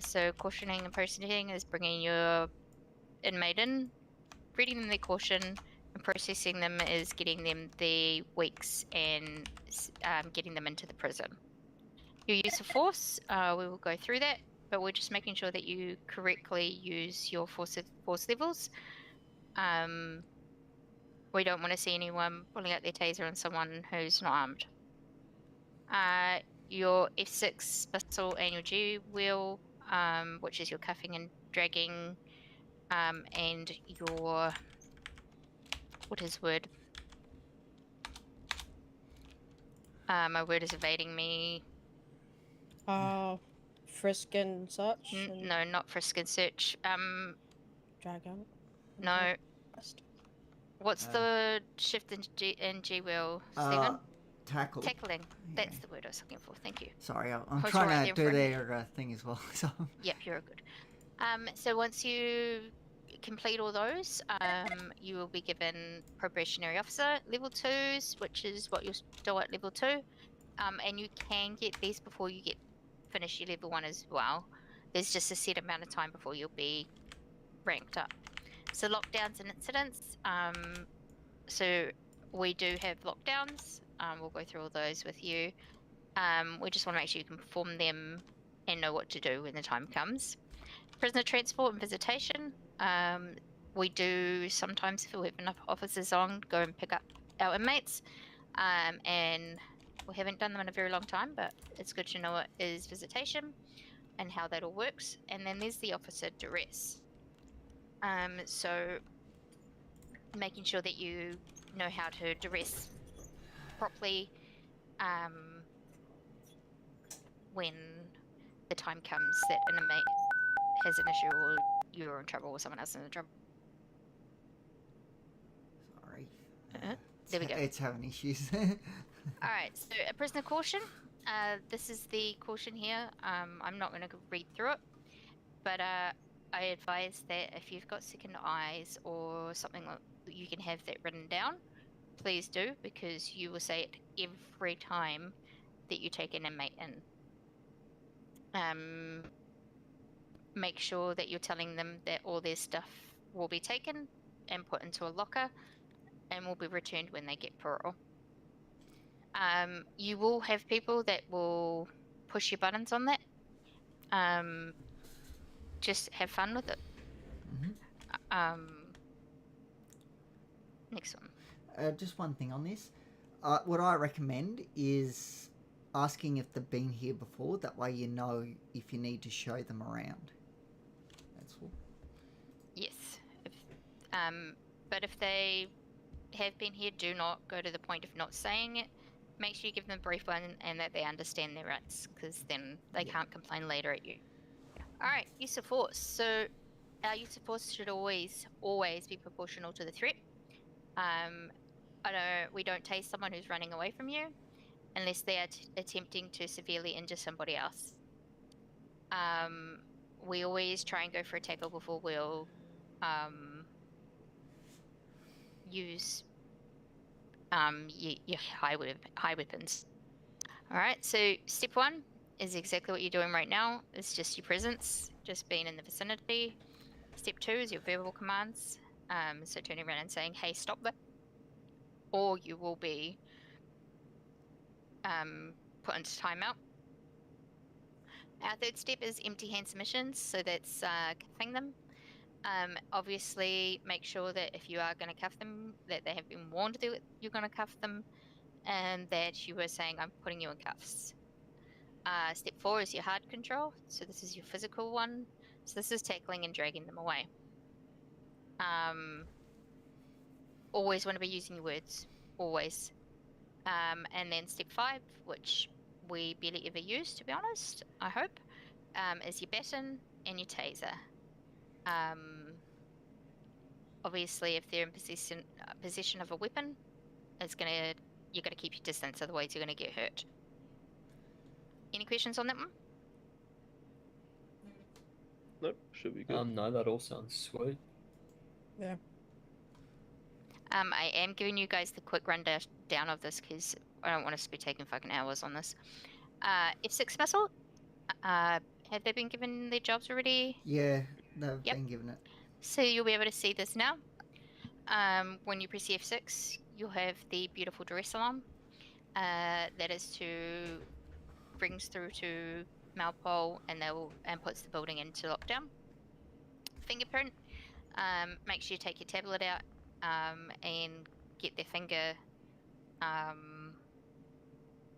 So cautioning and processing is bringing your inmate in, reading them their caution, and processing them is getting them the weeks and getting them into the prison. Your use of force, we will go through that, but we're just making sure that you correctly use your force levels. We don't want to see anyone pulling out their taser on someone who's not armed. Your F6 pistol and your G wheel, which is your cuffing and dragging, and your, what is word? My word is evading me. Frisk and such? No, not frisk and search. Drag out? No. What's the shift in G wheel, Stephen? tackle. Tackling. Yeah. That's the word I was looking for. Thank you. Sorry, I'm Post trying right to there do in front their thing as well. So. Yep, you're good. So once you complete all those, you will be given probationary officer level 2s, which is what you're still at level 2. And you can get these before you finish your level 1 as well. There's just a set amount of time before you'll be ranked up. So lockdowns and incidents. So we do have lockdowns. We'll go through all those with you. We just want to make sure you can perform them and know what to do when the time comes. Prisoner transport and visitation. We do sometimes, if we have enough officers on, go and pick up our inmates. And we haven't done them in a very long time, but it's good to know what is visitation and how that all works. And then there's the officer duress. So making sure that you know how to duress properly when the time comes that an inmate has an issue or you're in trouble or someone else is in trouble. Sorry. There we go. It's having issues. Alright, so a prisoner caution. This is the caution here. I'm not going to read through it, but I advise that if you've got second eyes or something like you can have that written down, please do, because you will say it every time that you take an inmate in. Make sure that you're telling them that all their stuff will be taken and put into a locker and will be returned when they get parole. You will have people that will push your buttons on that. Just have fun with it. Next one. Just one thing on this. What I recommend is asking if they've been here before. That way you know if you need to show them around. That's all. Yes. But if they have been here, do not go to the point of not saying it. Make sure you give them a brief one and that they understand their rights, because then they can't complain later at you. Alright, use of force. So our use of force should always be proportional to the threat. We don't tase someone who's running away from you unless they are attempting to severely injure somebody else. We always try and go for a tackle before we'll use your high weapons. Alright, so step 1 is exactly what you're doing right now. It's just your presence, just being in the vicinity. Step 2 is your verbal commands. So turning around and saying, hey, stop that. Or you will be put into timeout. Our third step is empty hand submissions, so that's cuffing them. Obviously, make sure that if you are going to cuff them, that they have been warned that you're going to cuff them, and that you are saying, I'm putting you in cuffs. Step 4 is your hard control, so this is your physical one. So this is tackling and dragging them away. Always want to be using your words, always. And then step 5, which we barely ever use, to be honest, I hope, is your baton and your taser. Obviously, if they're in possession of a weapon, you're gonna keep your distance, otherwise you're gonna get hurt. Any questions on that one? Nope, should be good. No, that all sounds sweet. Yeah. I am giving you guys the quick rundown of this because I don't want us to be taking fucking hours on this. F6 missile. Have they been given their jobs already? Yeah, they've been given it. So you'll be able to see this now. When you press F6, you'll have the beautiful duress alarm. That is brings through to Malpole and puts the building into lockdown. Fingerprint. Make sure you take your tablet out and get their finger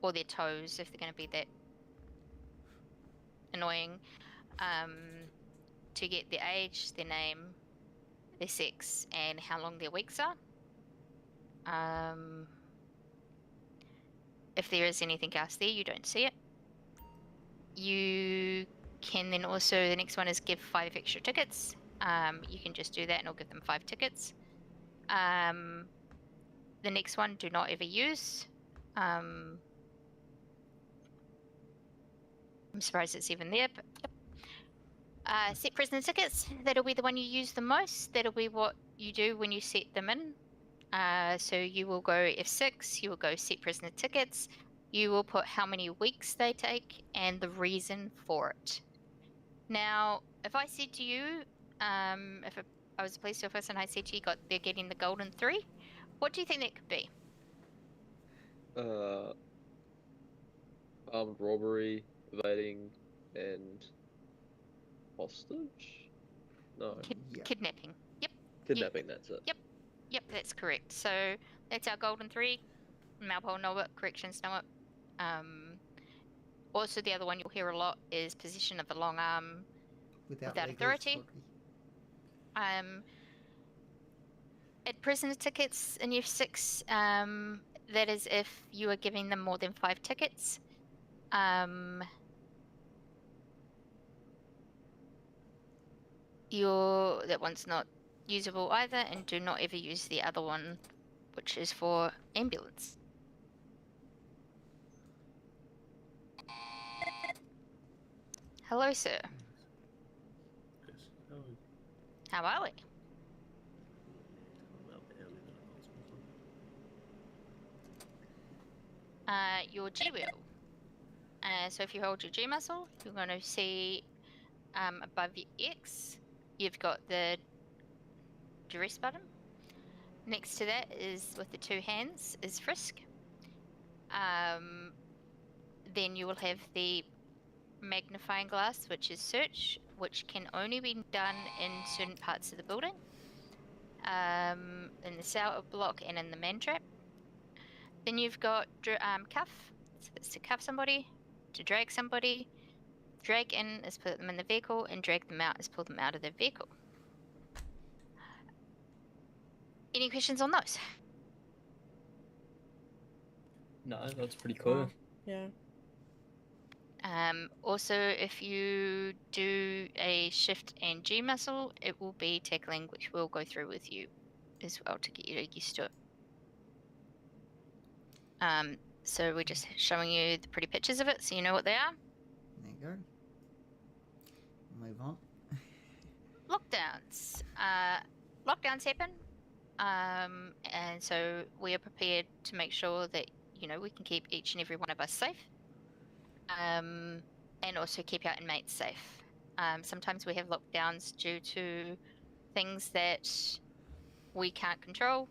or their toes if they're going to be that annoying, to get their age, their name, their sex, and how long their weeks are. If there is anything else there, you don't see it. You can then also, the next one is give 5 extra tickets. You can just do that and it'll give them 5 tickets. The next one, do not ever use. I'm surprised it's even there, but yep. Set prisoner tickets. That'll be the one you use the most. That'll be what you do when you set them in. So you will go F6, you will go set prisoner tickets, you will put how many weeks they take and the reason for it. Now, if I said to you, if I was a police officer and I said to you they're getting the golden 3, what do you think that could be? Armed robbery, evading, and hostage? No. Kidnapping. Yep. Kidnapping, that's it. Yep, that's correct. So that's our golden 3. Malpole know it, corrections know it. Also, the other one you'll hear a lot is possession of the long arm without authority. At prisoner tickets in F6, that is if you are giving them more than 5 tickets. That one's not usable either, and do not ever use the other one, which is for ambulance. Hello, sir. How are we? Your G wheel. So if you hold your G muscle, you're going to see above your X, you've got the duress button. Next to that is, with the 2 hands, is frisk. Then you will have the magnifying glass, which is search, which can only be done in certain parts of the building. In the cell block and in the man trap. Then you've got cuff, so that's to cuff somebody, to drag somebody. Drag in is put them in the vehicle, and drag them out is pull them out of the vehicle. Any questions on those? No, that's pretty clear. Yeah. Also, if you do a shift and G muscle, it will be tackling, which we'll go through with you as well to get you used to it. So we're just showing you the pretty pictures of it so you know what they are. There you go. Move on. Lockdowns. Lockdowns happen. And so we are prepared to make sure that, we can keep each and every one of us safe. And also keep our inmates safe. Sometimes we have lockdowns due to things that we can't control,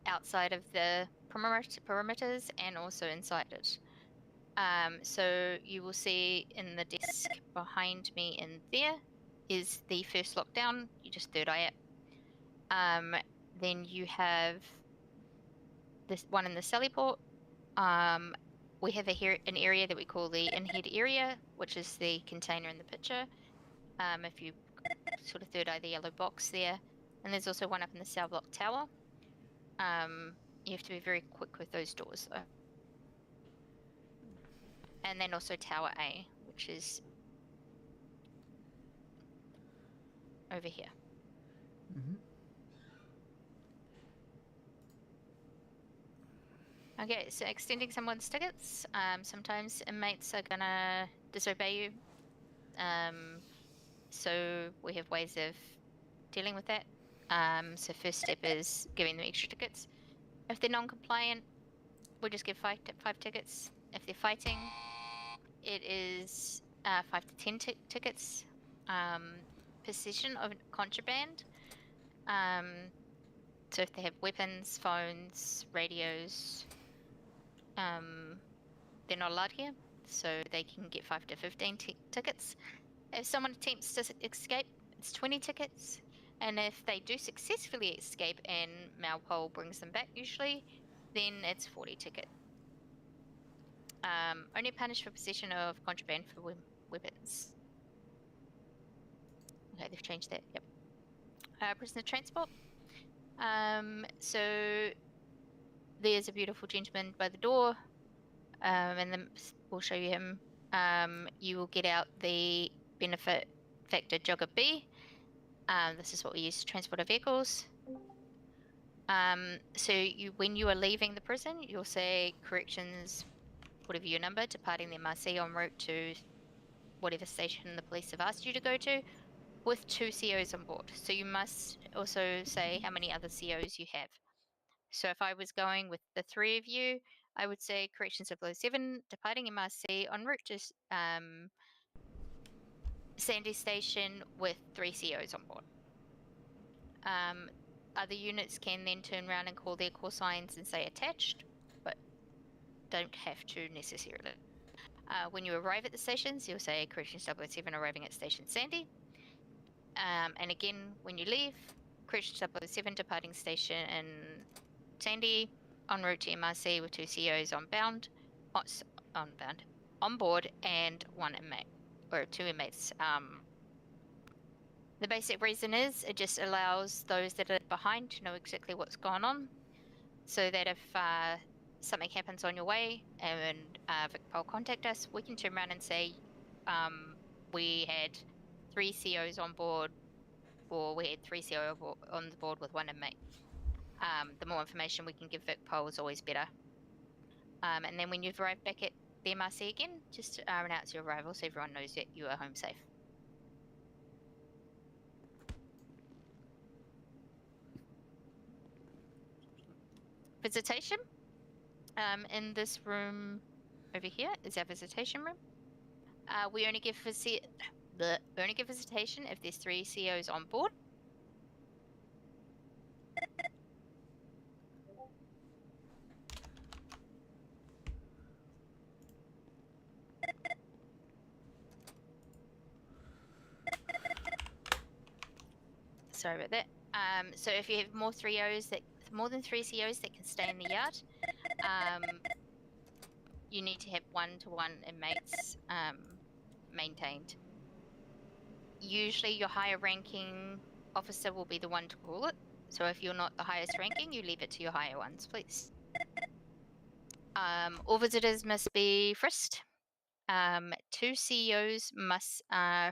outside of the perimeters and also inside it. So you will see in the desk behind me in there is the first lockdown. You just third eye it. Then you have this one in the Sally port. We have an area that we call the in-head area, which is the container in the picture. If you sort of third eye the yellow box there. And there's also one up in the cell block tower. You have to be very quick with those doors, though. And then also Tower A, which is over here. Okay, so extending someone's tickets. Sometimes inmates are gonna disobey you. So we have ways of dealing with that. So first step is giving them extra tickets. If they're non-compliant, we just give 5 tickets. If they're fighting, it is 5 to 10 tickets. Possession of contraband. So if they have weapons, phones, radios, they're not allowed here. So they can get 5 to 15 tickets. If someone attempts to escape, it's 20 tickets. And if they do successfully escape and Malpole brings them back usually, then it's 40 ticket. Only punished for possession of contraband for weapons. Okay, they've changed that, yep. Prisoner transport. So there's a beautiful gentleman by the door, and then we'll show you him. You will get out the benefit factor jogger B. This is what we use to transport our vehicles. So when you are leaving the prison, you'll say corrections, whatever your number, departing the MRC en route to whatever station the police have asked you to go to, with 2 COs on board. So you must also say how many other COs you have. So if I was going with the 3 of you, I would say corrections 007, departing MRC en route to Sandy Station with 3 COs on board. Other units can then turn around and call their call signs and say attached, but don't have to necessarily. When you arrive at the stations, you'll say corrections 007 arriving at Station Sandy. And again, when you leave, corrections 007 departing station in Sandy, en route to MRC with 2 COs on board, and 1 inmate, or 2 inmates. The basic reason is it just allows those that are behind to know exactly what's going on, so that if something happens on your way and VicPol contact us, we can turn around and say we had 3 COs on board, or we had 3 CO on board with 1 inmate. The more information we can give VicPol is always better. And then when you've arrived back at the MRC again, just announce your arrival so everyone knows that you are home safe. Visitation. In this room over here is our visitation room. We only give visitation if there's 3 COs on board. Sorry about that. So if you have more than 3 COs that can stay in the yard, you need to have 1-to-1 inmates maintained. Usually your higher ranking officer will be the one to call it. So if you're not the highest ranking, you leave it to your higher ones, please. All visitors must be frisked. 2 CEOs must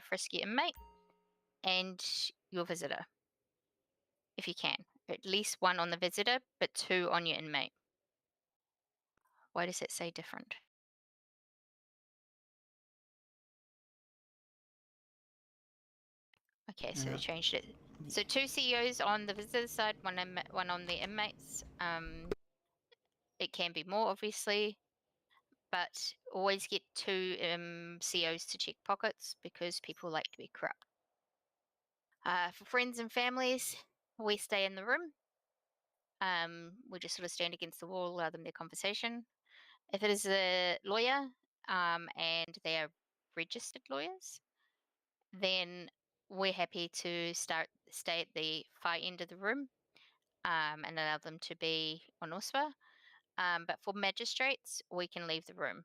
frisk your inmate and your visitor, if you can. At least 1 on the visitor, but 2 on your inmate. Why does it say different? Okay, so they changed it. So 2 CEOs on the visitor side, 1 on the inmates. It can be more, obviously, but always get 2 COs to check pockets because people like to be corrupt. For friends and families, we stay in the room. We just sort of stand against the wall, allow them their conversation. If it is a lawyer and they are registered lawyers, then we're happy to stay at the far end of the room and allow them to be on OSPA. But for magistrates, we can leave the room.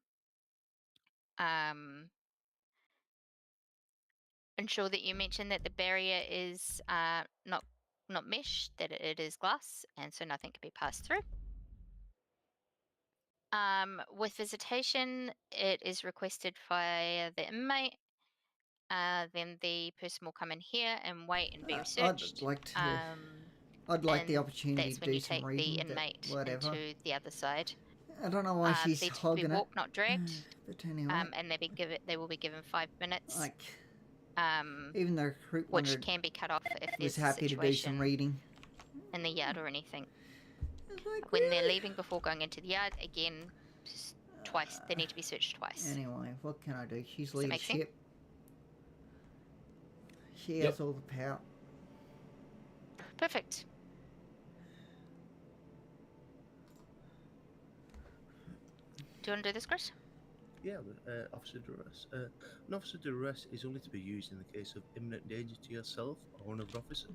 Ensure that you mention that the barrier is not mesh, that it is glass, and so nothing can be passed through. With visitation, it is requested by the inmate. Then the person will come in here and wait and be researched. I'd like the opportunity That's to when do you some take reading. the inmate Whatever. into the other side. I don't know why she's They're to be hogging walked, not dragged. But anyway. And they will be given 5 minutes. Like, even the recruit which can be cut off if was there's a happy to do some situation reading in the yard or anything. Like, when they're leaving before going into the yard, again, twice. They need to be searched twice. Anyway, what can I do? She's Does that make sense? leadership. She has all the power. Perfect. Do you want to do this, Chris? Yeah, officer duress. An officer duress is only to be used in the case of imminent danger to yourself or another officer.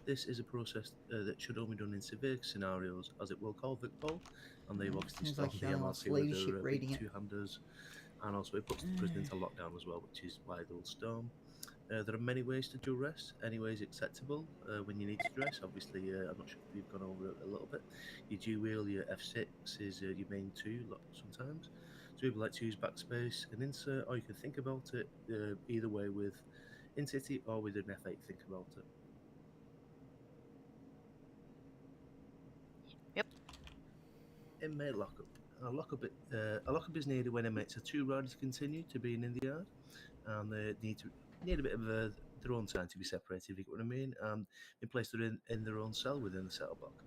This is a process that should only be done in severe scenarios, as it will call VicPol, and they've obviously Seems stopped like the she wants MRC with leadership their reading big it. 2-handers, and also it puts the prison into lockdown as well, which is why they'll storm. There are many ways to duress. Any way is acceptable when you need to duress. Obviously, I'm not sure if you've gone over it a little bit. Your dual wheel, your F6 is your main 2 sometimes. So people like to use backspace and insert, or you can think about it either way with Entity or with an F8, think about it. inmate lockup. A lockup is needed when inmates are too rowdy to continue to being in the yard, and they need a bit of their own time to be separated, if you get what I mean, and be placed in their own cell within the cell block.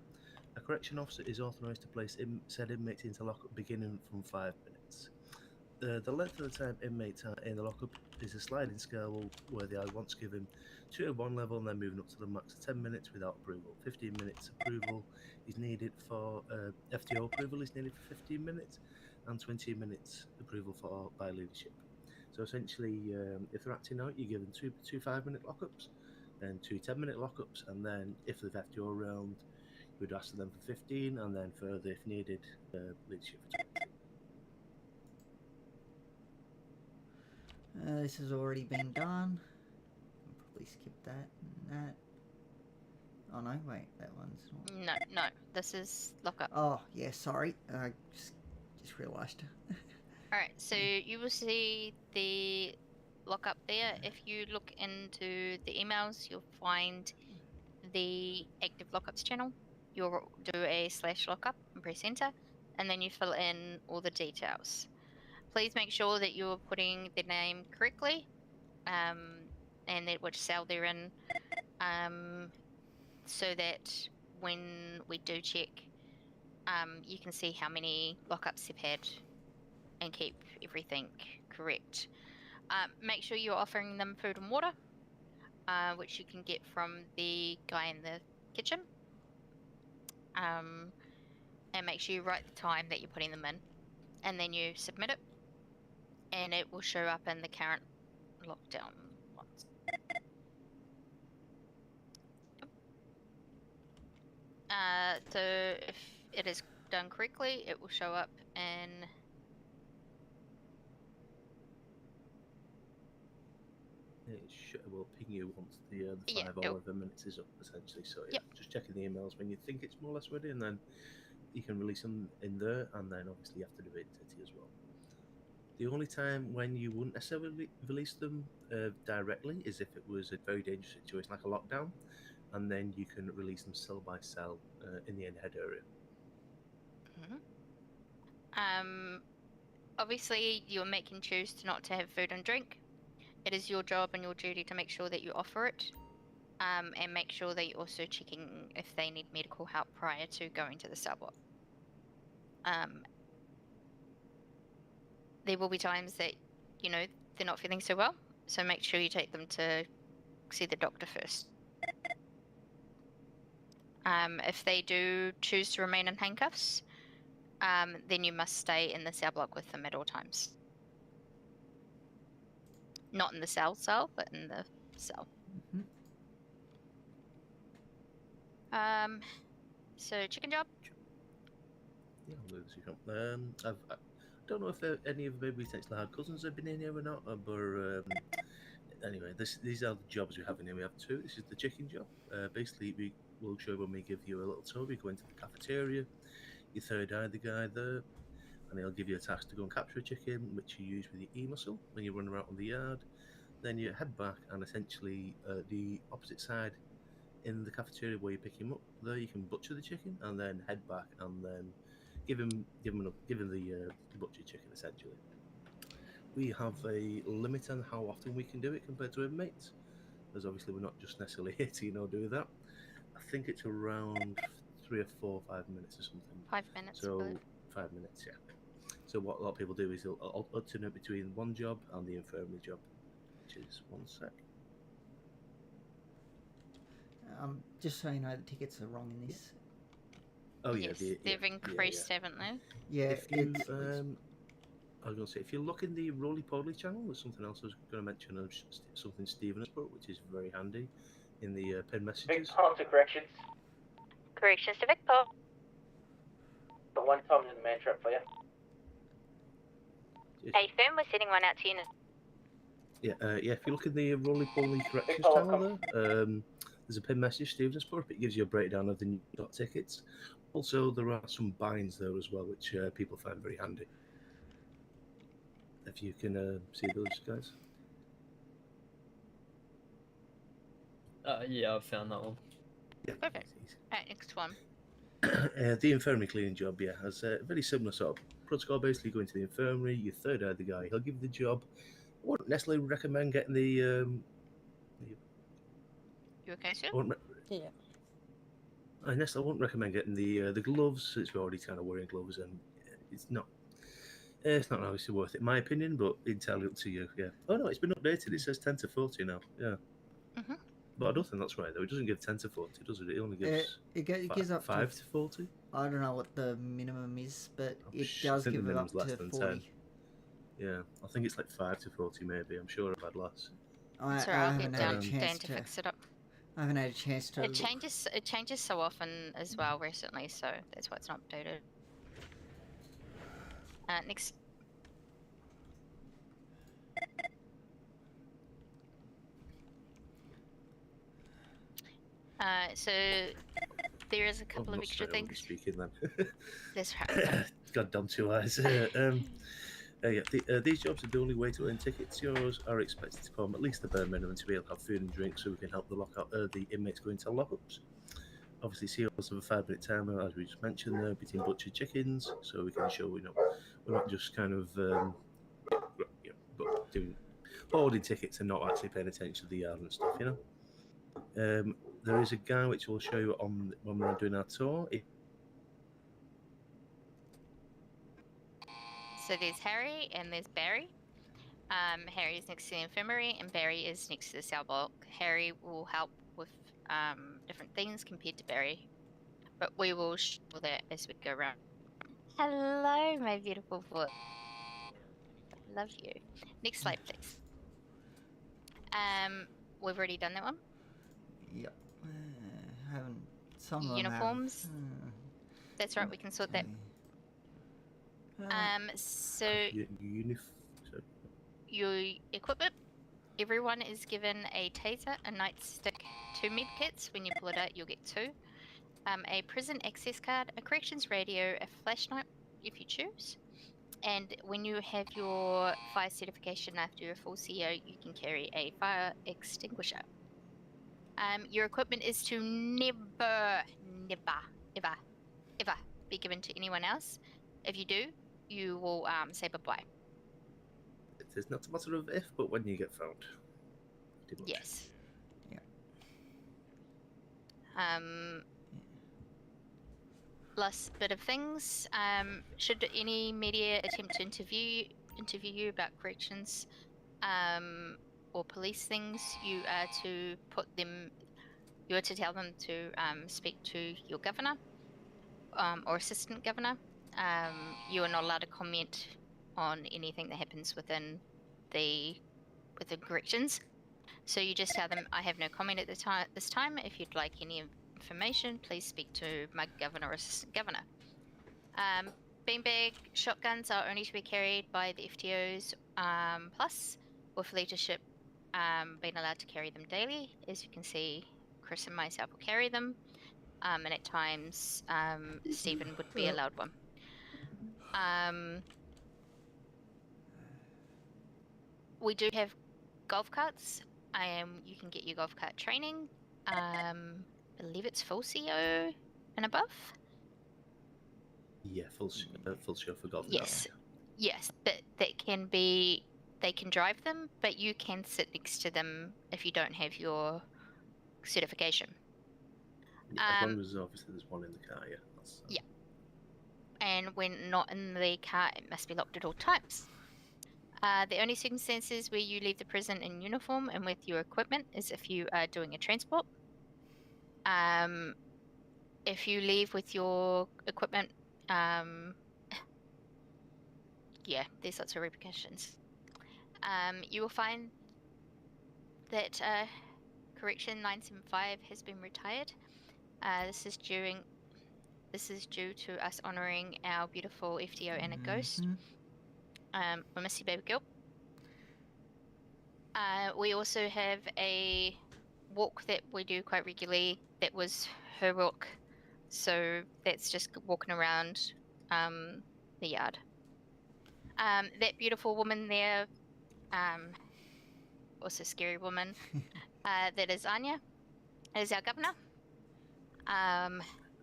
A correction officer is authorised to place said inmates into lockup beginning from 5 minutes. The length of the time inmates are in the lockup is a sliding scale where they are once given 2 at one level and then moving up to the max of 10 minutes without approval. 15 minutes approval is needed for FTO approval is needed for 15 minutes, and 20 minutes approval by leadership. So essentially, if they're acting out, you're given two 5-minute lockups, then 2 10-minute lockups, and then if they've FTO around, you would ask them for 15, and then further if needed, leadership for 20. This has already been done. I'll probably skip that and that. Oh no, wait, that one's not... No, this is lockup. Oh, yeah, sorry. I just realised. Alright, so you will see the lockup there. If you look into the emails, you'll find the active lockups channel. You'll do a /lockup and press enter, and then you fill in all the details. Please make sure that you're putting the name correctly, and that which cell they're in, so that when we do check, you can see how many lockups they've had and keep everything correct. Make sure you're offering them food and water, which you can get from the guy in the kitchen. And make sure you write the time that you're putting them in, and then you submit it, and it will show up in the current lockdown ones. So if it is done correctly, it will show up in It will ping you once the 5 or whatever minutes is up, essentially. So yeah, just checking the emails when you think it's more or less ready, and then you can release them in there, and then obviously you have to do it in TT as well. The only time when you wouldn't necessarily release them directly is if it was a very dangerous situation like a lockdown, and then you can release them cell by cell in the in-head area. Obviously you're making choose to not to have food and drink. It is your job and your duty to make sure that you offer it, and make sure that you're also checking if they need medical help prior to going to the cell block. There will be times that, you know, they're not feeling so well, so make sure you take them to see the doctor first. If they do choose to remain in handcuffs, then you must stay in the cell block with them at all times. Not in the cell, but in the cell. So chicken job? Yeah, I'll do this. I don't know if any of maybe potentially had cousins have been in here or not, but anyway, these are the jobs we have in here. We have 2. This is the chicken job. Basically, we'll show when we give you a little tour. We go into the cafeteria, you third eye the guy there, and he'll give you a task to go and capture a chicken, which you use with your e-muscle when you run around on the yard. Then you head back, and essentially the opposite side in the cafeteria where you pick him up, there you can butcher the chicken, and then head back and then give him the butchered chicken essentially. We have a limit on how often we can do it compared to inmates, as obviously we're not just necessarily here to do that. I think it's around 3 or 4 or 5 minutes or something. 5 minutes. So 5 minutes, yeah. So what a lot of people do is they'll alternate between one job and the infirmary job, which is 1 sec. Just so you know, the tickets are wrong in this. Oh yeah, yes, they've increased, haven't they? Yeah, if you, I was going to say, if you look in the roly-poly channel, there's something else I was going to mention, something Stephen has put, which is very handy in the pin messages. Victor to corrections. Corrections to Victor. Got 1 Tom in the man trap for you. Hey, firm, we're sending one out to unit. Yeah, if you look in the roly-poly corrections channel there, there's a pin message Stephen has put up. It gives you a breakdown of the new tickets. Also, there are some binds there as well, which people find very handy. If you can see those, guys. Yeah, I've found that one. Yeah. Perfect. Alright, next one. The infirmary cleaning job, yeah, has a very similar sort of protocol. Basically, you go into the infirmary, you third eye the guy, he'll give you the job. I wouldn't necessarily recommend getting the. You okay, sir? Yeah. I wouldn't recommend getting the gloves. Since we're already kind of wearing gloves, and it's not obviously worth it, in my opinion. But entirely up to you. Yeah. Oh no, it's been updated. It says 10 to 40 now. Yeah. Mhm. But I don't think that's right though. It doesn't give 10 to 40, does it? It only gives. It gives up 5 to 40. I don't know what the minimum is, but it I does think give the it up minimum's less to than 40. 10. Yeah, I think it's like 5 to 40 maybe. I'm sure I've had less. I I'll get haven't had a Dan chance to fix it up. I haven't had a chance to. It changes so often as well recently, so that's why it's not updated. Next. So there is a couple of extra things. Speaking then. That's right. Goddamn 2 eyes. These jobs are the only way to earn tickets. Yours are expected to perform at least the bare minimum to be able to have food and drink, so we can help the inmates go into lockups. Obviously, COs have a 5-minute timer, as we just mentioned there, between butchered chickens, so we can ensure we're not just kind of doing holding tickets and not actually paying attention to the yard and stuff. There is a guy which we'll show you on when we're doing our tour. So there's Harry and there's Barry. Harry is next to the infirmary and Barry is next to the cell block. Harry will help with different things compared to Barry, but we will show that as we go around. Hello, my beautiful boy. Love you. Next slide, please. We've already done that one. Yep. Haven't some of them Uniforms. have. That's right. We can sort that. So your equipment. Everyone is given a taser, a nightstick, 2 medkits. When you pull it out, you'll get 2. A prison access card, a corrections radio, a flashlight if you choose. And when you have your fire certification after you're a full CO, you can carry a fire extinguisher. Your equipment is to never be given to anyone else. If you do, you will say bye-bye. It's not a matter of if, but when you get found. Yes. Yeah. Last bit of things. Should any media attempt to interview you about corrections or police things, you are to tell them to speak to your governor or assistant governor. You are not allowed to comment on anything that happens within corrections. So you just tell them, I have no comment at this time. If you'd like any information, please speak to my governor or assistant governor. Beanbag shotguns are only to be carried by the FTOs, plus with leadership being allowed to carry them daily. As you can see, Chris and myself will carry them, and at times Stephen would be allowed one. We do have golf carts. You can get your golf cart training. I believe it's full CO and above. Yeah, full show for golf. Yes, yes, but they can drive them, but you can sit next to them if you don't have your certification. Yeah, as long as obviously there's one in the car, yeah. Yeah. And when not in the car, it must be locked at all times. The only circumstances where you leave the prison in uniform and with your equipment is if you are doing a transport. If you leave with your equipment, yeah, there's lots of repercussions. You will find that Correction 975 has been retired. This is due to us honouring our beautiful FTO and a ghost. We miss you, baby girl. We also have a walk that we do quite regularly. That was her walk, so that's just walking around the yard. That beautiful woman there, also scary woman, that is Anya, is our governor.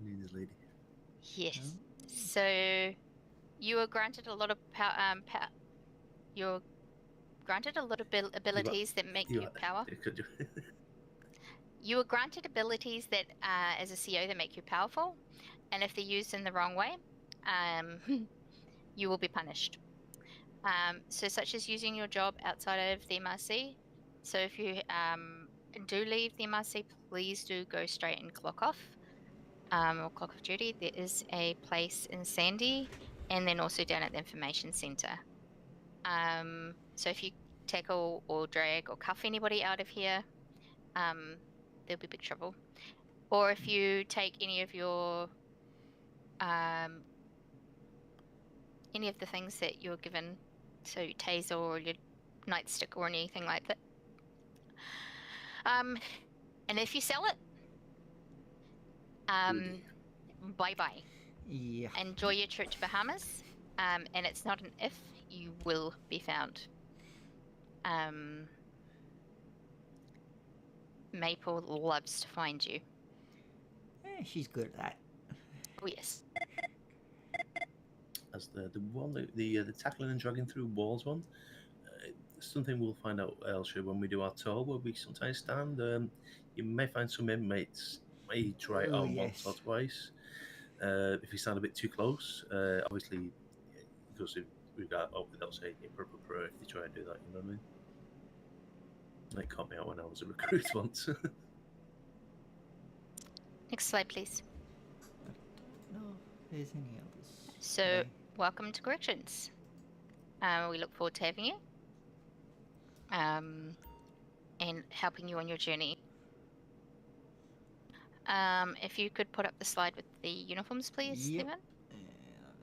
Nina's lady. Yes. So you were granted a lot of you're granted a lot of abilities that make you power. You were granted abilities that, as a CO, that make you powerful, and if they're used in the wrong way, you will be punished. So such as using your job outside of the MRC. So if you do leave the MRC, please do go straight and clock off, or clock off duty. There is a place in Sandy, and then also down at the information center. So if you tackle or drag or cuff anybody out of here, there'll be big trouble. Or if you take any of your any of the things that you're given, so taser or your nightstick or anything like that. And if you sell it, bye bye. Yeah. Enjoy your trip to Bahamas. And it's not an if, you will be found. Maple loves to find you. Yeah, she's good at that. Oh yes. As the one, the tackling and dragging through walls one, something we'll find out, Elsha, when we do our tour, where we sometimes stand. You may find some inmates may try it on once or twice. If you stand a bit too close, obviously, it goes without saying you're proper pro if you try and do that, you know what I mean? That caught me out when I was a recruit once. Next slide, please. No, there's any others. So, welcome to Corrections. We look forward to having you. And helping you on your journey. If you could put up the slide with the uniforms, please, Stephen. Let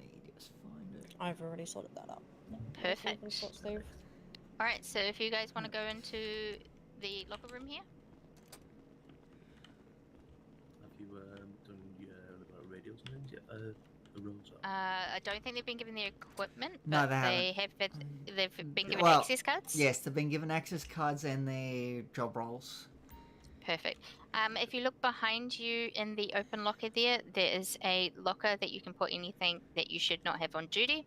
me just find it. I've already sorted that out. Perfect. Steve. Alright, so if you guys want to go into the locker room here. Have you done your radios and things yet? The roles are. I don't think they've been given the equipment, No, but they they've been given well, access cards. Yes, they've been given access cards and their job roles. Perfect. If you look behind you in the open locker there is a locker that you can put anything that you should not have on duty.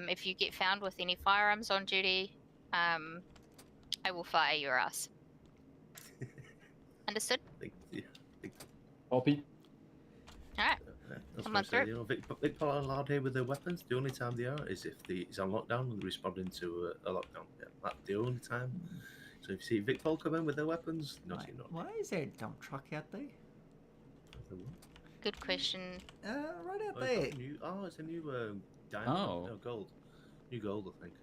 If you get found with any firearms on duty, I will fire your ass. Understood? Copy. Alright. That's Come what on I said, through. you know, Vic people are allowed here with their weapons. The only time they are is if it's on lockdown and responding to a lockdown. Yeah, that's the only time. So if you see Vic Paul come in with their weapons, no, you're not. Why is there a dump truck out there? Good question. Right out Oh, there. it's a new diamond. Oh. No, gold. New gold, I think.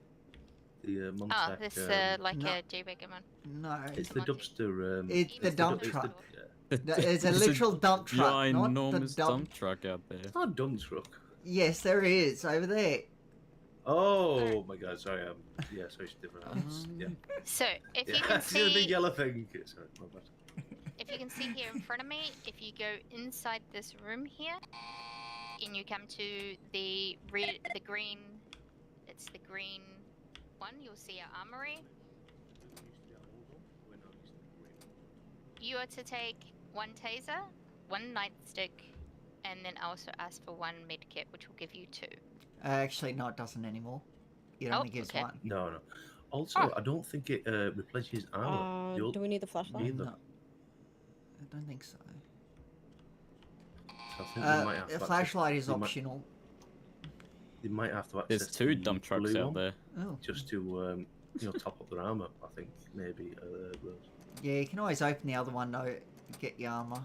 The Oh, Montec, this like no. a J-Wagon one. No, it's the dumpster. it's the dump truck. Yeah. It's a literal dump truck, not the ginormous dump truck out there. It's not a dump truck. Yes, there is over there. Oh my god, sorry. Yeah, sorry, it's different. Yeah. So if you Yeah, can it's the see, yellow thing. Sorry, my bad. if you can see here in front of me, if you go inside this room here, and you come to the green, it's the green one. You'll see our armory. You are to take one taser, one nightstick, and then also ask for one medkit, which will give you 2. Actually, no, it doesn't anymore. It only gives okay. one. No. Also, I don't think it replenishes armor. Do we need the flashlight? Neither. No. I don't think so. So I think we might have The to flashlight is we might- optional. They might have to access There's 2 the dump trucks blue out one there. Oh. just to top up their armor. I think maybe. Rose. Yeah, you can always open the other one though. Get your armor.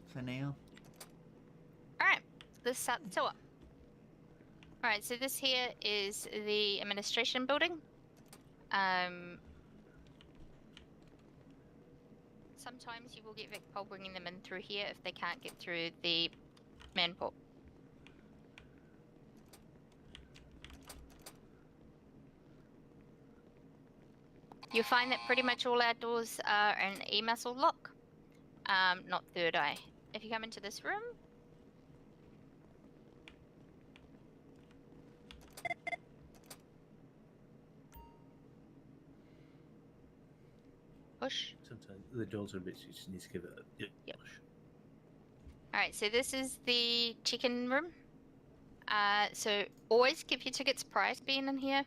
For now. Alright, let's start the tour. Alright, so this here is the administration building. Sometimes you will get Vic Pol bringing them in through here if they can't get through the manport. You'll find that pretty much all our doors are an E-muscle lock, not third eye. If you come into this room, push. Sometimes the doors are a bit. You just need to give it a push. Alright, so this is the check-in room. So always keep your tickets prior to being in here.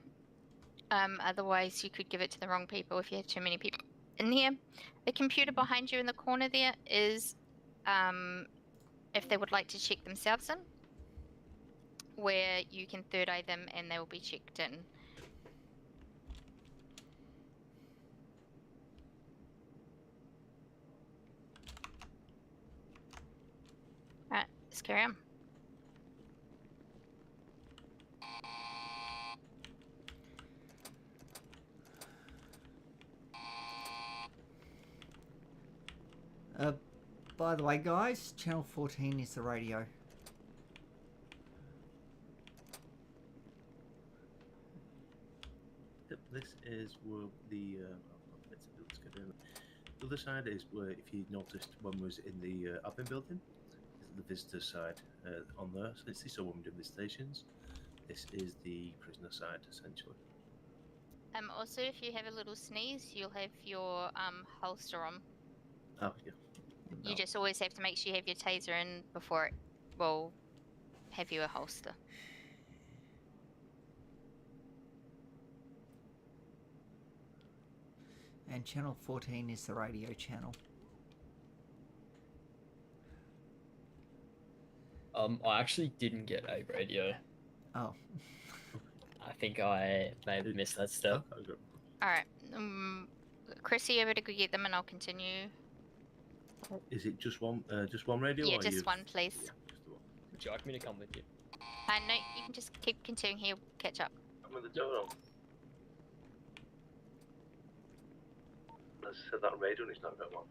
Otherwise you could give it to the wrong people if you have too many people in here. The computer behind you in the corner there is if they would like to check themselves in, where you can third eye them and they will be checked in. Alright, let's carry on. By the way, guys, channel 14 is the radio. Yep, this is where the let's get in. The other side is where, if you noticed, one was in the admin building. This is the visitor side on there. So this is when we're doing the stations. This is the prisoner side, essentially. Also, if you have a little sneeze, you'll have your holster on. Oh yeah. You just always have to make sure you have your taser in before it will have you a holster. And channel 14 is the radio channel. I actually didn't get a radio. Oh. I think I may have missed that step. Alright, Chrissy, over to go get them and I'll continue. Is it just one radio? Yeah, or just you've- one, please. Yeah, just the one. Would you like me to come with you? No, you can just keep continuing here, catch up. I'm with the door. Let's set that radio and it's not going on.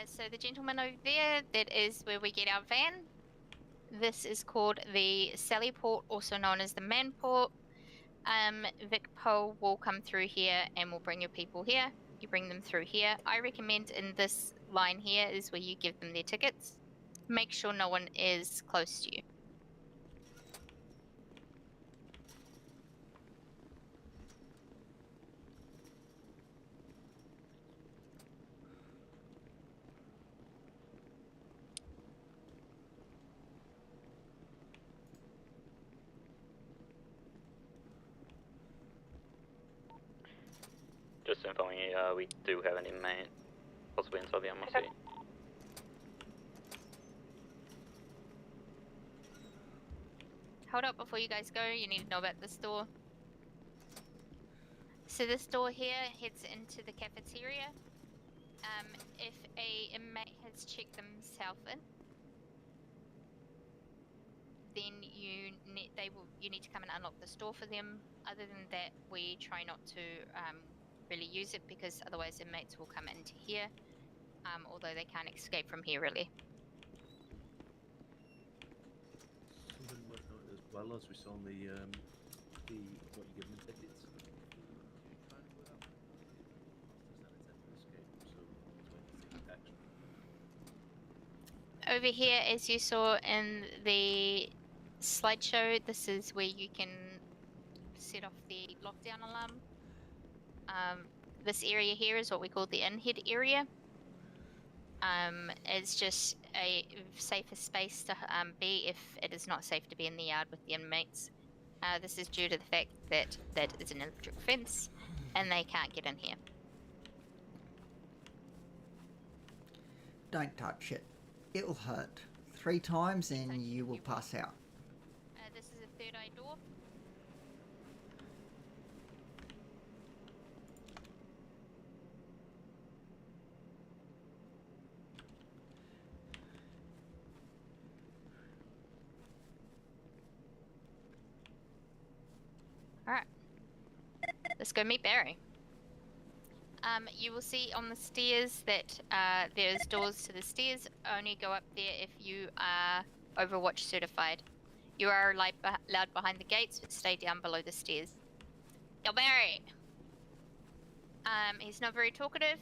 So the gentleman over there, that is where we get our van. This is called the Sally Port, also known as the Manport. Vic Poe will come through here and will bring your people here. You bring them through here. I recommend in this line here is where you give them their tickets. Make sure no one is close to you. Just informing you, we do have an inmate possibly inside the MRC. Hold up before you guys go, you need to know about this door. So this door here heads into the cafeteria. If a inmate has checked themselves in, then you need to come and unlock this door for them. Other than that, we try not to really use it because otherwise inmates will come into here, although they can't escape from here really. Something worth noting as well, as we saw in the what you give them tickets. Over here, as you saw in the slideshow, this is where you can set off the lockdown alarm. This area here is what we call the in-head area. It's just a safer space to be if it is not safe to be in the yard with the inmates. This is due to the fact that that is an electric fence and they can't get in here. Don't touch it. It'll hurt. 3 times and you will pass out. This is a third eye door. Alright. Let's go meet Barry. You will see on the stairs that there's doors to the stairs. Only go up there if you are Overwatch certified. You are allowed behind the gates, but stay down below the stairs. Yo, Barry! He's not very talkative,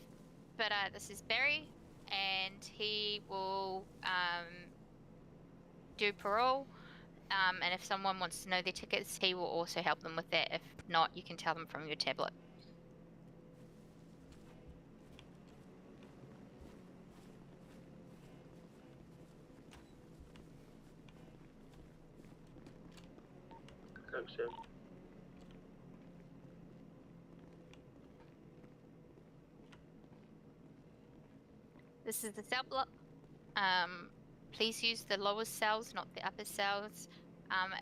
but this is Barry, and he will do parole. And if someone wants to know their tickets, he will also help them with that. If not, you can tell them from your tablet. Talk soon. This is the cell block. Please use the lowest cells, not the upper cells.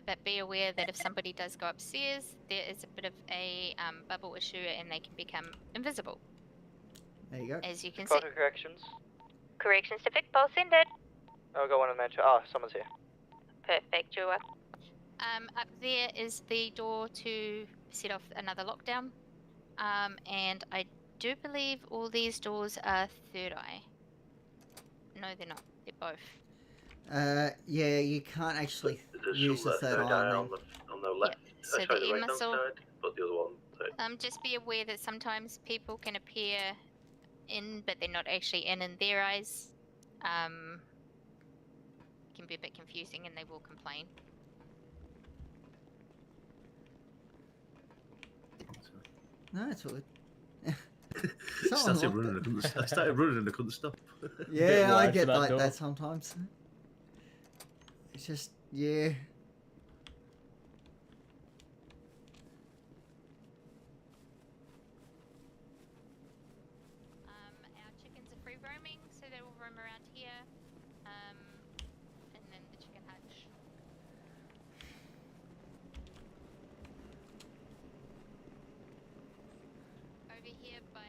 But be aware that if somebody does go upstairs, there is a bit of a bubble issue and they can become invisible. There you go. As you can see. Photo corrections. Corrections to Vic, Paul, send it. I'll go on and mention. Oh, someone's here. Perfect, you're welcome. Up there is the door to set off another lockdown. And I do believe all these doors are third eye. No, they're not. They're both. Yeah, you can't actually There's use the some third eye. on the left. So Sorry, the the E right hand muscle. side, but the other one. Sorry. Just be aware that sometimes people can appear in, but they're not actually in their eyes. Can be a bit confusing, and they will complain. No, it's all good. I started running and I couldn't stop. Yeah, I get like that sometimes. It's just, yeah. Our chickens are free roaming, so they will roam around here. And then the chicken hutch. Over here by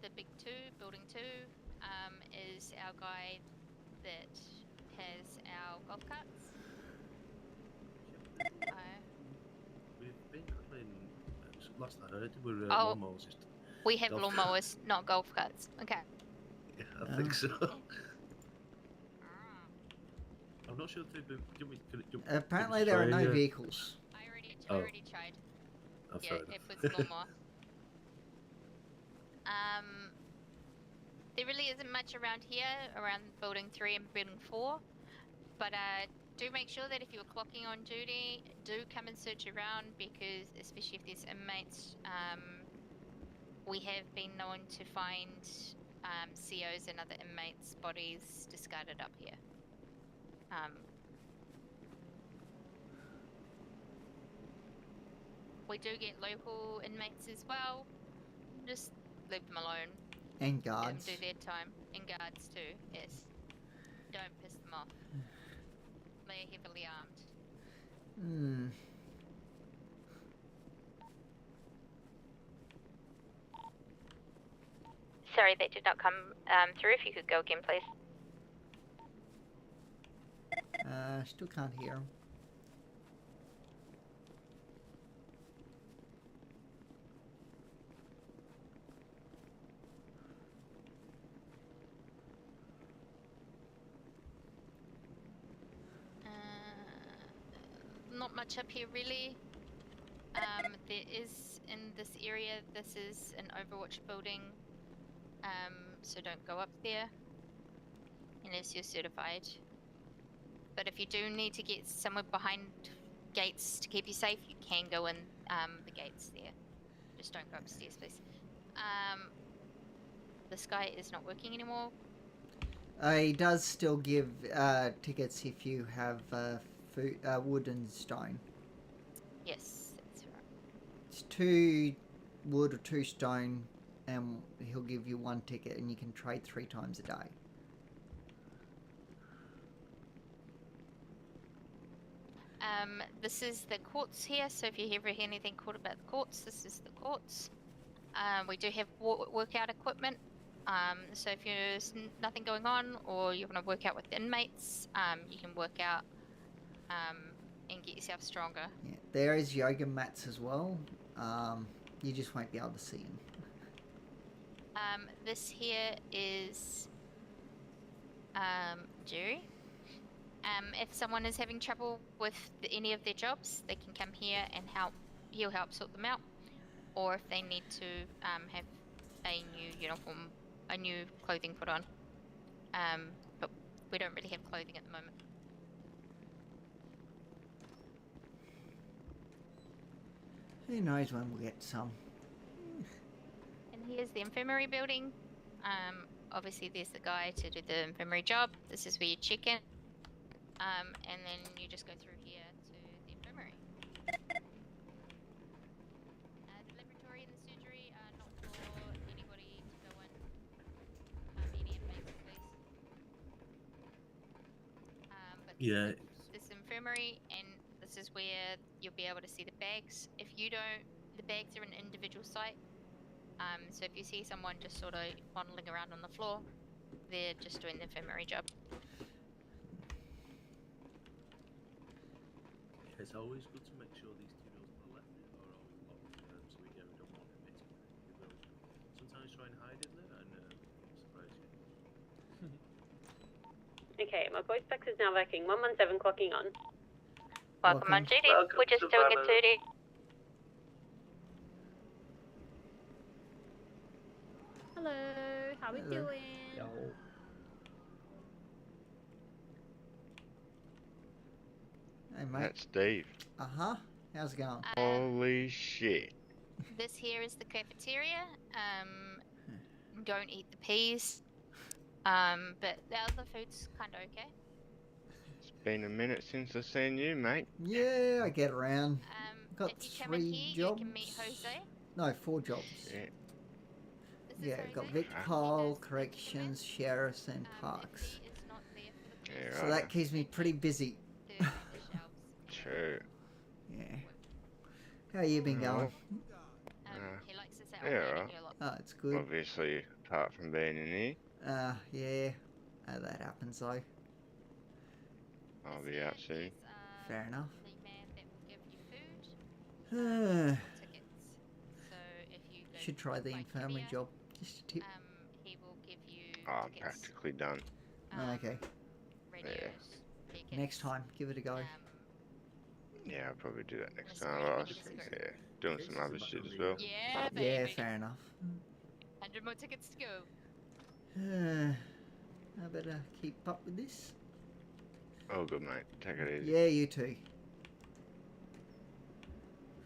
the big two, building 2, is our guy that has our golf carts. We've been having, last I heard, we're lawnmowers. We have Golf lawnmowers, not golf carts. Okay. Yeah, I think so. I'm not sure if they've been. Apparently there are no vehicles. I already tried. Oh, Yeah, fair it enough. was lawnmower. There really isn't much around here, around building 3 and building 4. But do make sure that if you're clocking on duty, do come and search around, because especially if there's inmates, we have been known to find COs and other inmates' bodies discarded up here. We do get local inmates as well. Just leave them alone. And Let guards. them do their time. And guards too, yes. Don't piss them off. They're heavily armed. Hmm. Sorry, that did not come through. If you could go again, please. Still can't hear 'em. Not much up here, really. There is in this area. This is an Overwatch building, so don't go up there unless you're certified. But if you do need to get somewhere behind gates to keep you safe, you can go in the gates there. Just don't go upstairs, please. This guy is not working anymore. He does still give tickets if you have food, wood and stone. Yes, that's right. It's 2 wood or 2 stone, and he'll give you 1 ticket, and you can trade 3 times a day. This is the courts here, so if you ever hear anything called about the courts, this is the courts. We do have workout equipment, so if there's nothing going on or you want to work out with the inmates, you can work out and get yourself stronger. Yeah, there is yoga mats as well. You just won't be able to see them. This here is Jerry. If someone is having trouble with any of their jobs, they can come here and he'll help sort them out. Or if they need to have a new uniform, a new clothing put on. But we don't really have clothing at the moment. Who knows when we'll get some. And here's the infirmary building. Obviously there's the guy to do the infirmary job. This is where you check in. and then you just go through here to the infirmary. The laboratory and the surgery are not for anybody to go in. Any inmates, please. But Yeah. this infirmary, and this is where you'll be able to see the bags. If you don't, the bags are an individual site. So if you see someone just sort of waddling around on the floor, they're just doing the infirmary job. It's always good to make sure these two doors on the left are always locked, so we get rid of one admitting. We will sometimes try and hide in there and surprise you. Okay, my voice box is now working. 117 clocking on. Welcome on duty. We're just doing a duty. Hello, how we doing? Hey, mate. That's Dave. Uh-huh. How's it going? Holy shit. This here is the cafeteria. Don't eat the peas. But the other food's kind of okay. It's been a minute since I've seen you, mate. Yeah, I get around. Got If you come in 3 here, jobs. you can meet Jose. No, 4 jobs. Yeah. Yeah, got Vic, Paul, Corrections, Sheriffs, and Parks. Yeah, So right. that keeps me pretty busy. True. Yeah. How you been going? He likes to say, Yeah, right. Oh, it's good. Obviously, apart from being in here, Yeah. That happens though. I'll be out soon. Fair enough. The man that will give you food. Tickets. So if you go Should try the by infirmary Kibia, job. Just a tip. He will give you I'm tickets, practically done. Okay. radios, beacons. Next time, give it a go. Yeah, I'll probably do that next time. I was, yeah, doing some other shit as well. Yeah, Yeah, baby. fair enough. 100 more tickets to go. I better keep up with this. Oh, good, mate. Take it easy. Yeah, you too.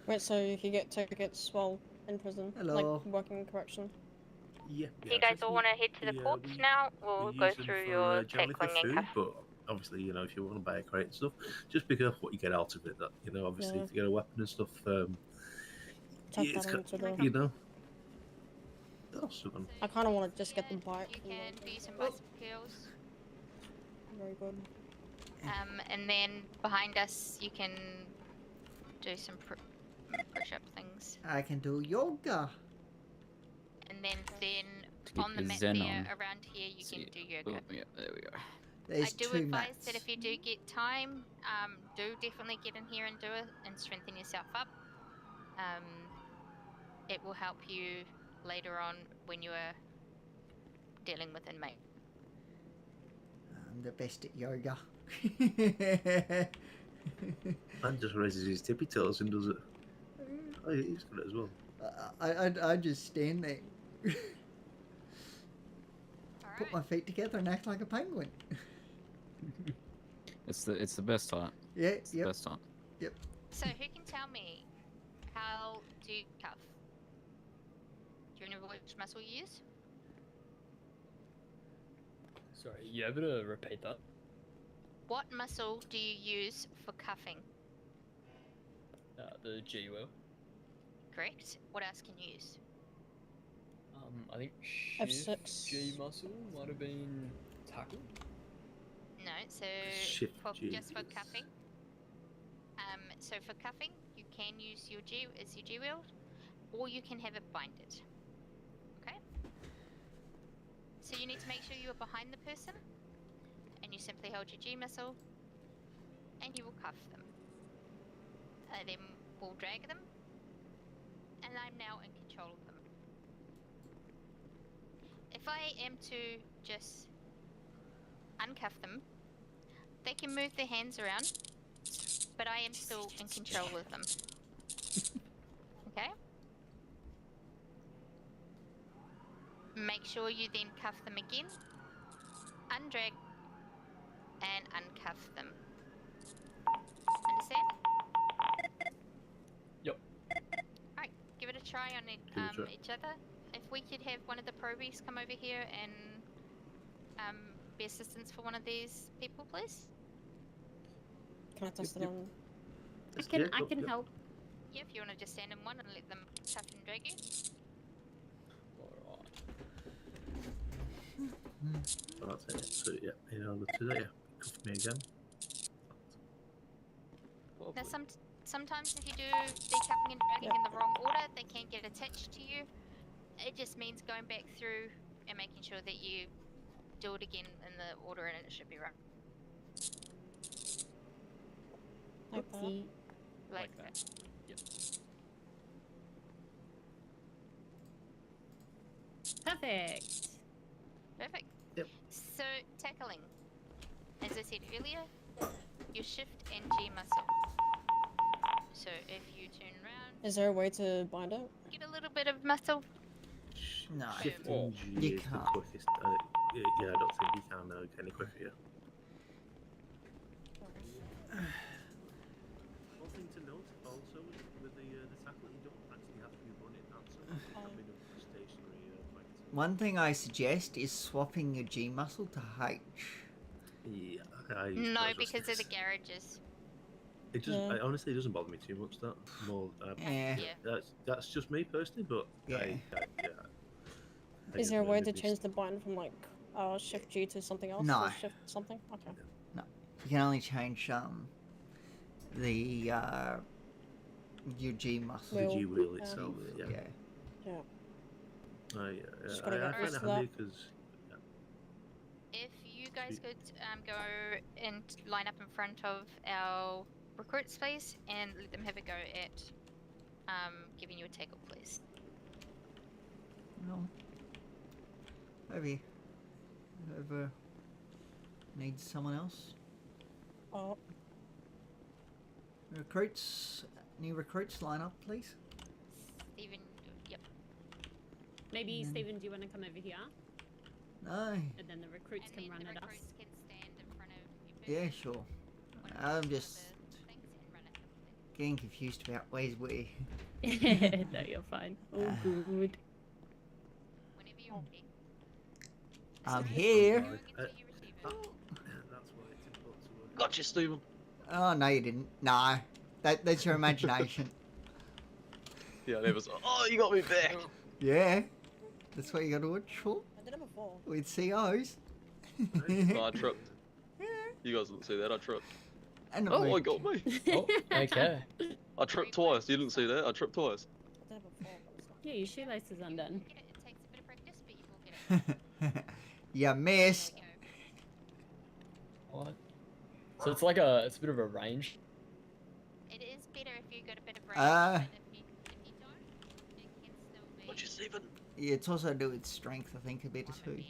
Wait, so you can get tickets while in prison? Hello. Like working in correction? Yeah. You guys all want to head to the courts now? We'll go through your generally for tackling and food, cuff. but obviously, you know, if you want to buy a crate and stuff, just be careful what you get out of it. That, you know, obviously, Yeah. if you get a weapon and stuff, Take it's that into the... you know. Awesome. I kind of want to just get the bike. You can do some bicycle curls. Very good. And then behind us, you can do some push-up things. I can do yoga. And then keep on the your mat zen there, on. around here, you can do yoga. Oh, yeah, there we go. There's I do 2 advise mats. that if you do get time, do definitely get in here and do it and strengthen yourself up. It will help you later on when you are dealing with inmate. I'm the best at yoga. Man just raises his tippy toes and does it. Oh, yeah, he's good as well. I just stand there. Put my feet together and act like a penguin. It's the best type. Yeah, It's the best type. Yep. So who can tell me how do you cuff? Do you remember which muscle you use? Sorry, you able to repeat that? What muscle do you use for cuffing? The G wheel. Correct. What else can you use? I think F6. G muscle might have been tackle. No, so Shift G. just for cuffing. So for cuffing, you can use your G as your G wheel, or you can have it binded. Okay. So you need to make sure you are behind the person, and you simply hold your G muscle, and you will cuff them. Then we'll drag them, and I'm now in control of them. If I am to just uncuff them, they can move their hands around, but I am still in control of them. Okay? Make sure you then cuff them again, undrag, and uncuff them. Understand? Yep. Alright, give it a try on each other. If we could have one of the probies come over here and be assistance for one of these people, please. Can I test it on? I can help. Yeah, if you want to just stand in one and let them tough and drag you. Oh, that's it. So yeah, in order to do it, yeah, cuff me again. Now, sometimes if you do decupping and dragging in the wrong order, they can get attached to you. It just means going back through and making sure that you do it again in the order and it should be right. Oopsie. Like that. Yep. Perfect. Perfect. Yep. So, tackling. As I said earlier, your shift and G muscle. So, if you turn around, Is there a way to bind it? get a little bit of muscle. No. Shifting G You is the can't. quickest. Yeah, I don't think you can get any quicker. Yeah. One thing to note also with the tackle, you don't actually have to be running that, so you can be a stationary point. One thing I suggest is swapping your G muscle to H. Yeah, No, because of the garages. It just honestly, it doesn't bother me too much. That more. Yeah. That's just me personally, but Yeah. Is there a way to change the bind from like shift G to something else? No. Or shift something? Okay. No, you can only change the your G muscle. The G wheel itself. Yeah. Yeah. Just I gotta get find used it to handy that. because. If you guys could go and line up in front of our recruit space and let them have a go at giving you a tackle, please. No. Maybe. Whoever needs someone else. Oh. Recruits. New recruits, line up, please. Stephen, yep. Maybe, And then- Stephen, do you want to come over here? No. And then the recruits can run at us. Can stand in front of you. Yeah, sure. I'm just getting confused about where's where. No, you're fine. All good. Whenever you're ready. I'm here. That's why it's important to work. Gotcha, Stephen. Oh no, you didn't. No, that's your imagination. Yeah, I never saw. Oh, you got me back. Yeah, that's what you got to watch for I did it before. with COs. No, I tripped. You guys didn't see that. I tripped. And Oh, I got me. Oh, okay. I tripped twice. You didn't see that. I tripped twice. I did it before, but it's not. Yeah, your shoelace is undone. It takes a bit of practice, but you will get it. You missed. There you go. What? So it's like it's a bit of a range. It is better if you got a bit of range, Uh, but if you don't, it can still be. What'd you, Stephen? Yeah, it's also to do with strength, I think, a bit too.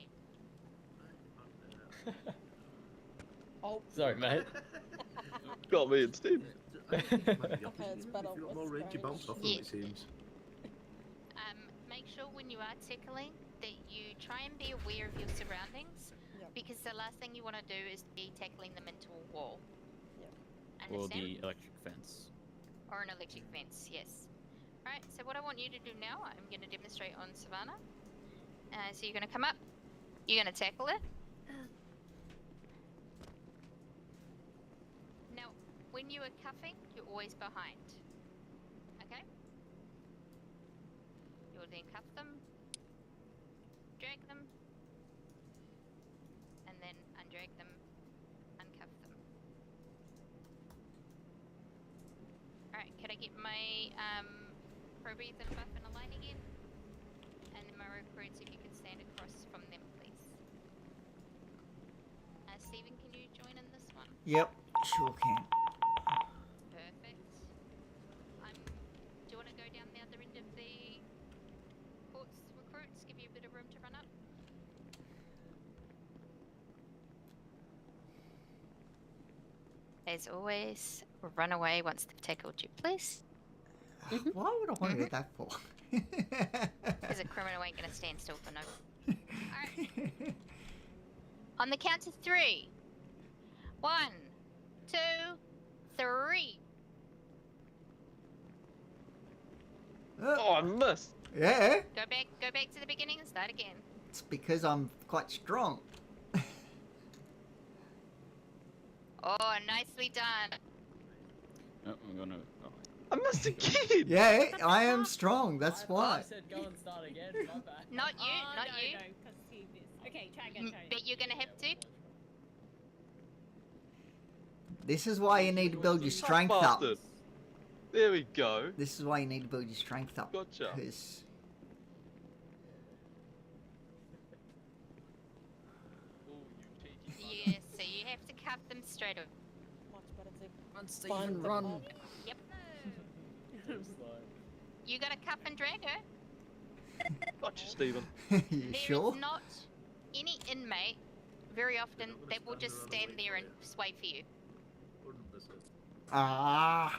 Oh. Sorry, mate. Got me and Stephen. Okay, it's better. If you've got more range, you bounce off them, Yeah. it seems. Make sure when you are tickling that you try and be aware of your surroundings, Yep. because the last thing you want to do is be tackling them into a wall. Or Understand? the electric fence. Or an electric fence, yes. Alright, so what I want you to do now, I'm going to demonstrate on Savannah. So you're going to come up, you're going to tackle it. Now, when you are cuffing, you're always behind. Okay? You'll then cuff them, drag them, and then undrag them, uncuff them. Alright, could I get my pro breathe and buff and align again? And then my recruits, if you could stand across from them, please. Stephen, can you join in this one? Yep, sure can. Perfect. Do you want to go down the other end of the courts, recruits? Give you a bit of room to run up? As always, run away once they've tackled you, please. Why would I want to do that for? Because a criminal ain't gonna stand still for no. Alright. On the count of 3. 1, 2, 3. Oh, I missed. Yeah, Go back to the beginning and start again. it's because I'm quite strong. Oh, nicely done. Oh, I'm gonna. Oh. I'm Mr. Kid! Yeah, I am strong. That's I why. said go and start again. My bad. Not you, not no, you. No, because he missed. Okay, try again, try again. But you're gonna have to. This is why you need to build your strength up. Bastard. There we go. This is why you need to build your strength up. Gotcha. Because Yeah, so you have to cut them straight up. Much better to Run, find Stephen, the run. ball. Yep. Too slow. You gotta cup and drag her. Gotcha, Stephen. you There sure? is not any inmate very often that will just stand there and sway for you. Ah.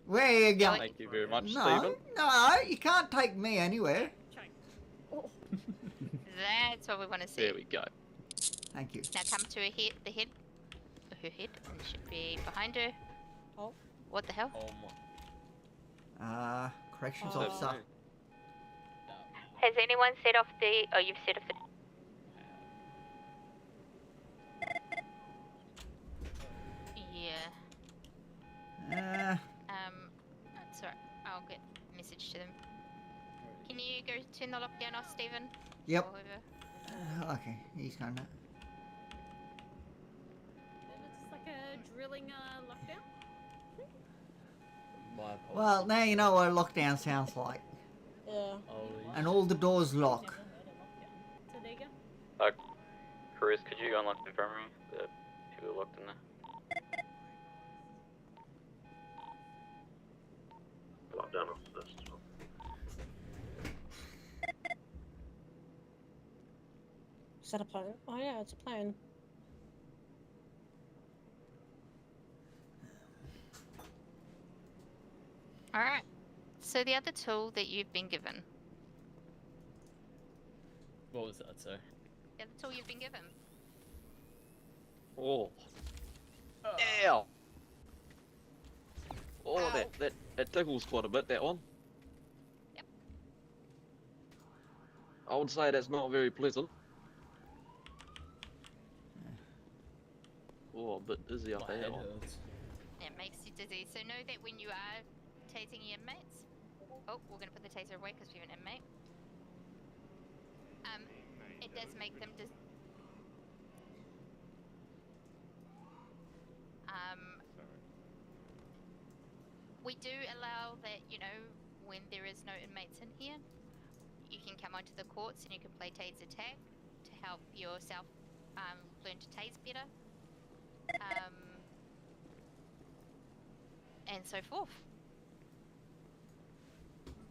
Where you going? Thank you very much, No, Stephen. no, you can't take me anywhere. That's what we want to see. There we go. Thank you. Now come to her head, her head, and it should be behind her. Oh. What the hell? Oh my. Corrections Oh. officer. Has anyone set off the? Oh, you've set off the. Yeah. That's alright. I'll get a message to them. Can you go turn the lockdown off, Stephen? Yep. Or whoever? Okay, he's going to. It's like a drilling lockdown. My apologies. Well, now you know what a lockdown sounds like. Yeah. And all the doors lock. So there you go. Chris, could you unlock the infirmary? The people are locked in there. Lockdown off first as well. Is that a plane? Oh yeah, it's a plane. Alright. So the other tool that you've been given. What was that, sir? The other tool you've been given. Oh. Ow. Oh, that tickles quite a bit, that one. Yep. I would say that's not very pleasant. Oh, a bit dizzy up My there. head hurts. It makes you dizzy. So know that when you are tasing your inmates. Oh, we're gonna put the taser away because we have an inmate. It does make them dizzy. We do allow that, you know, when there is no inmates in here, you can come onto the courts and you can play taser tag to help yourself learn to tase better. And so forth.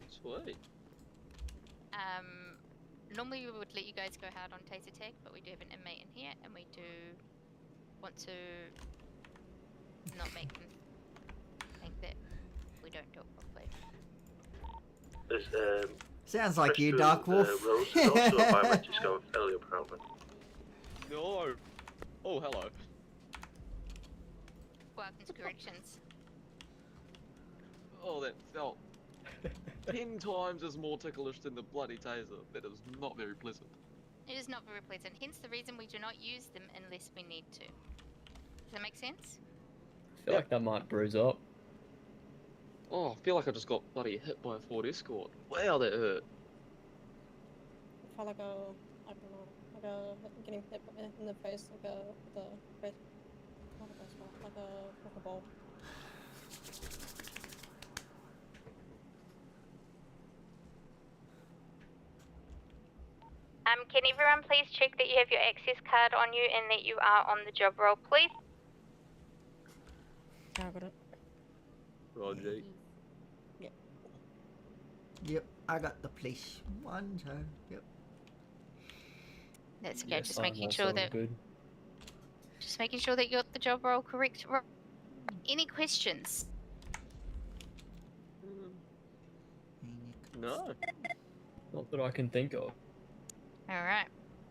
Sweet. Normally we would let you guys go hard on taser tag, but we do have an inmate in here and we do want to not make them think that we don't do it properly. Sounds like you, Dark Wolf. Rose is also a biometrics going fairly apparently. No. Oh, hello. Welcome to corrections. Oh, that felt 10 times as more ticklish than the bloody taser. That is not very pleasant. It is not very pleasant, hence the reason we do not use them unless we need to. Does that make sense? I feel like that might bruise up. Oh, I feel like I just got bloody hit by a Ford Escort. Wow, that hurt. I felt like I don't know, like getting hit in the face, like not a baseball, like a ball. Can everyone please check that you have your access card on you and that you are on the job role, please? I got it. Roger. Yep, I got the police one, so yep. That's okay, Yes, just I'm making sure also that good. just making sure that you got the job role correct. Any questions? No. Not that I can think of. Alright.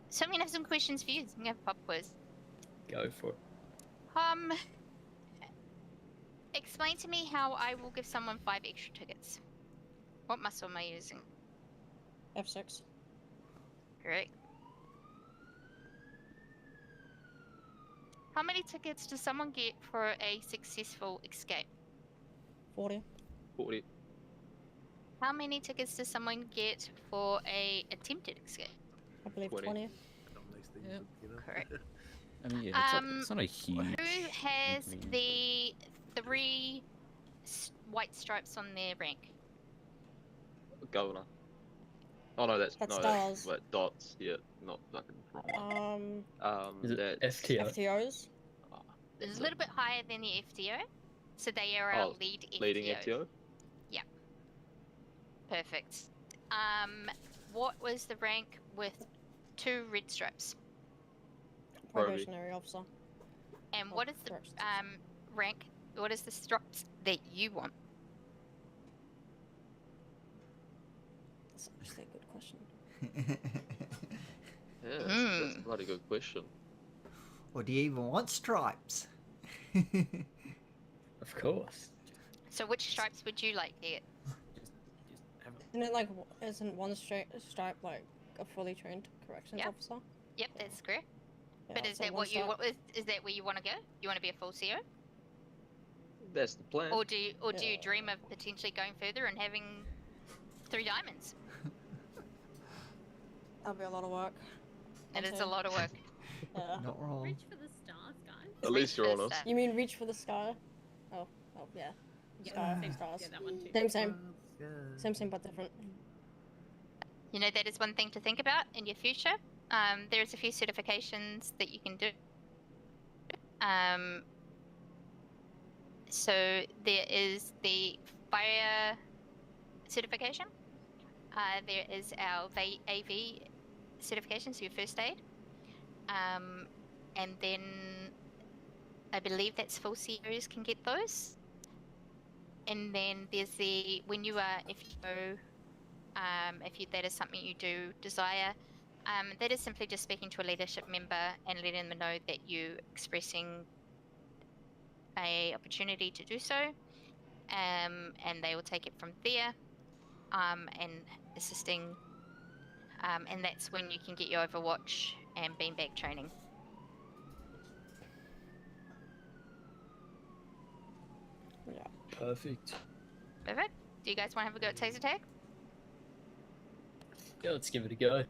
So I'm gonna have some questions for you. I'm gonna have a pop quiz. Go for it. Explain to me how I will give someone 5 extra tickets. What muscle am I using? F6. Correct. How many tickets does someone get for a successful escape? 40. 40. How many tickets does someone get for a attempted escape? I believe 20. 20. Yep. Correct. I mean, yeah, it's not a huge. Who has inconvenience, the 3 white stripes on their rank? Governor. Oh no, that's That's no, stars. that's dots. Yeah, not fucking wrong one. Is it That's FTO? FTOs? It's a little bit higher than the FTO, so they are our lead FTO. leading FTO. Yeah. Perfect. What was the rank with 2 red stripes? Probationary officer. And what is the rank? What is the stripes that you want? That's actually a good question. Yeah, that's a bloody good question. Or do you even want stripes? Of course. So which stripes would you like to get? Isn't it like, isn't one stripe like a fully trained corrections officer? Yep, that's correct. Yeah, But is so that one what you stripe. is that where you want to go? You want to be a full CO? That's the plan. Or do you dream of potentially going further and having 3 diamonds? That'll be a lot of work. It is a lot of work. Yeah. Not wrong. Reach for the stars, guys. At least you're honest. You mean reach for the sky? Oh yeah. Sky, Yeah, stars. yeah, that one too. Same but different. You know, that is one thing to think about in your future. There's a few certifications that you can do. So there is the fire certification. There is our AV certification, so your first aid. And then I believe that's full COs can get those. And then there's the when you are if that is something you do desire, that is simply just speaking to a leadership member and letting them know that you're expressing a opportunity to do so, and they will take it from there, and assisting, and that's when you can get your Overwatch and beanbag training. Yeah. Perfect. Perfect. Do you guys want to have a go at taser tag? Yeah, let's give it a go.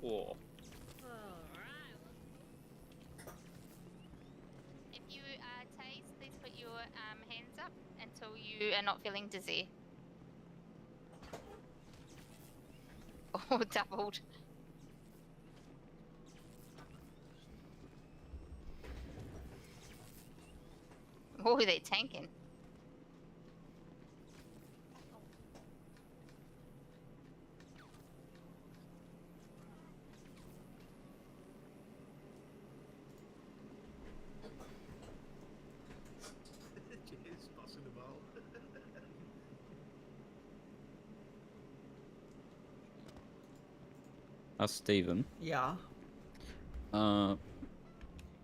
Whoa. If you tase, please put your hands up until you are not feeling dizzy. Oh, doubled. Oh, they're tanking. Cheers, passing the ball. Stephen. Yeah. I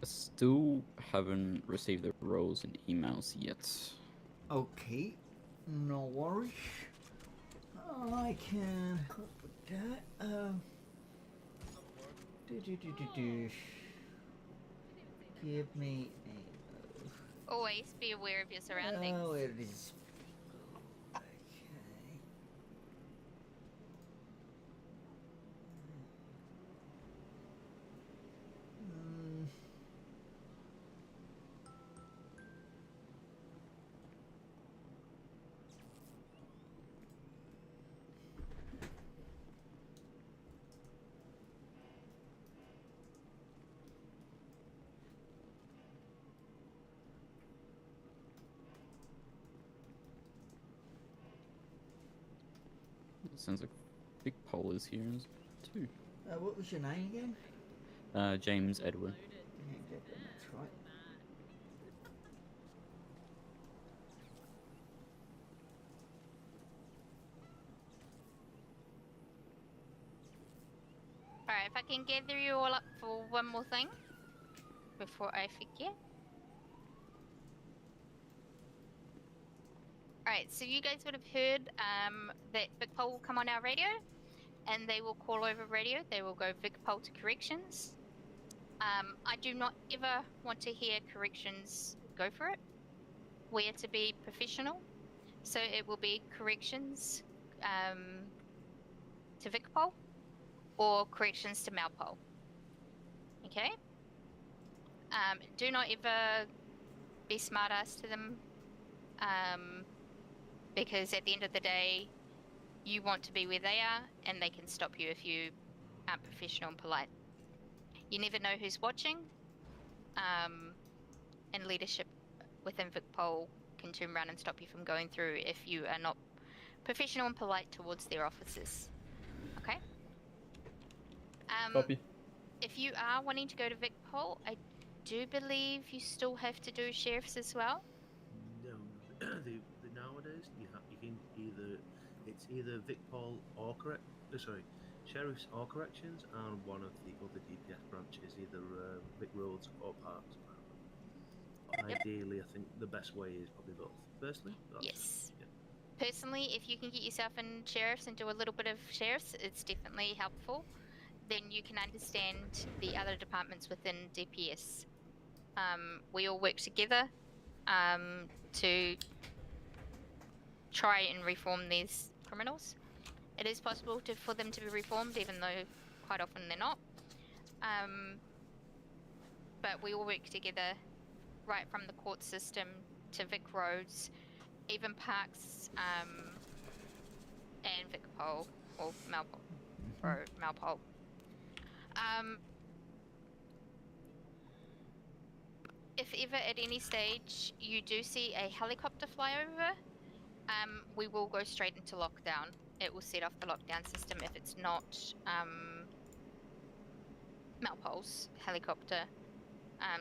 still haven't received the roles and emails yet. Okay. No worries. I can help with that. Give me a. Always be aware of your surroundings. Oh, it is. Sounds like big poll is here too. What was your name again? James Edward. Yeah, that's right. Alright, if I can gather you all up for one more thing before I forget. Alright, so you guys would have heard that big poll will come on our radio. and they will call over radio. They will go Vicpol to corrections. I do not ever want to hear corrections go for it. We are to be professional, so it will be corrections to Vicpol or corrections to Malpol. Okay? Do not ever be smartass to them, because at the end of the day, you want to be where they are, and they can stop you if you aren't professional and polite. You never know who's watching, and leadership within Vicpol can turn around and stop you from going through if you are not professional and polite towards their officers. Okay? Copy. If you are wanting to go to Vicpol, I do believe you still have to do sheriffs as well. No, the nowadays you can it's either Vicpol or sheriffs or corrections, and one of the other DPS branches, either Vic Roads or Parks. Ideally, I think the best way is probably both. Personally, Yes. Personally, if you can get yourself in sheriffs and do a little bit of sheriffs, it's definitely helpful. Then you can understand the other departments within DPS. We all work together to try and reform these criminals. It is possible for them to be reformed, even though quite often they're not. But we all work together, right from the court system to Vic Roads, even Parks, and Vicpol or Malpol. If ever at any stage you do see a helicopter fly over, we will go straight into lockdown. It will set off the lockdown system if it's not Malpol's helicopter.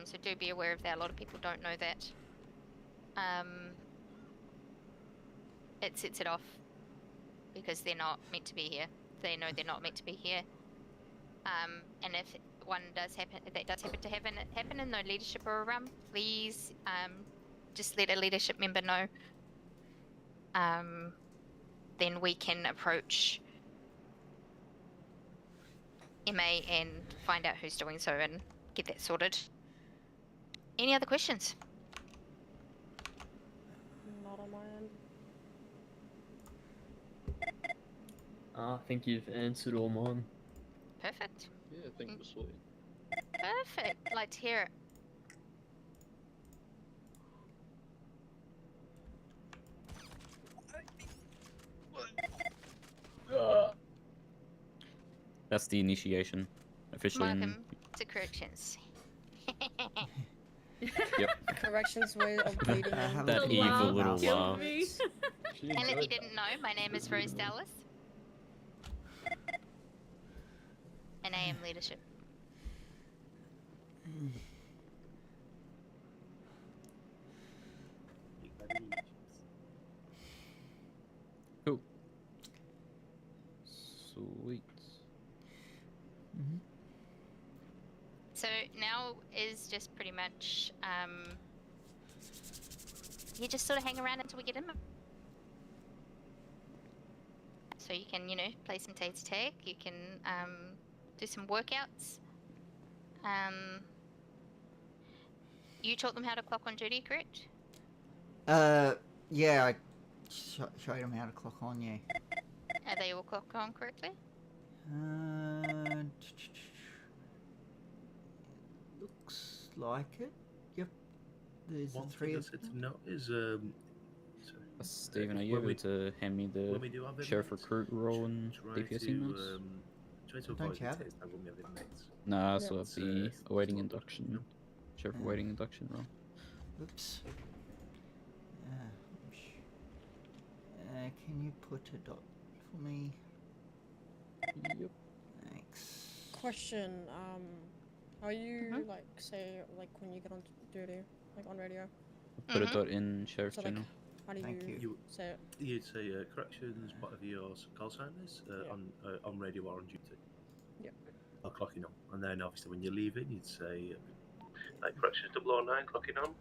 So do be aware of that. A lot of people don't know that. It sets it off because they're not meant to be here. They know they're not meant to be here. And if one does happen to happen and no leadership are around, please just let a leadership member know. Then we can approach MA and find out who's doing so and get that sorted. Any other questions? Not on my end. I think you've answered all mine. Perfect. Yeah, I think we're sweet. Perfect. Like to hear it. That's the initiation. Officially. Welcome to corrections. Yep. Corrections way of bleeding. That evil little laugh. And if you didn't know, my name is Rose Dallas. And I am leadership. Cool. Sweet. So now is just pretty much, you just sort of hang around until we get in. So you can, play some taser tag, you can do some workouts. You taught them how to clock on duty, correct? Yeah, I showed them how to clock on, yeah. Are they all clocked on correctly? Looks like it. Yep. There's One three thing I of said them. to note is Stephen, are you able to hand me when we the do have sheriff inmates, recruit role and try DPS to emails? try to Don't avoid you have the it? taste tag when we have inmates. No, I also have It's, the it's awaiting not good, induction. Sheriff awaiting induction role. Oops. Can you put a dot for me? Yep. Thanks. Question. Are you like when you get on duty, like on radio? Put a dot in sheriff's So, like, channel. how do you say it? You'd say corrections, whatever your call sign is, on radio or on duty. Yep. Or clocking on. And then obviously when you're leaving, you'd say like corrections 009 clocking on,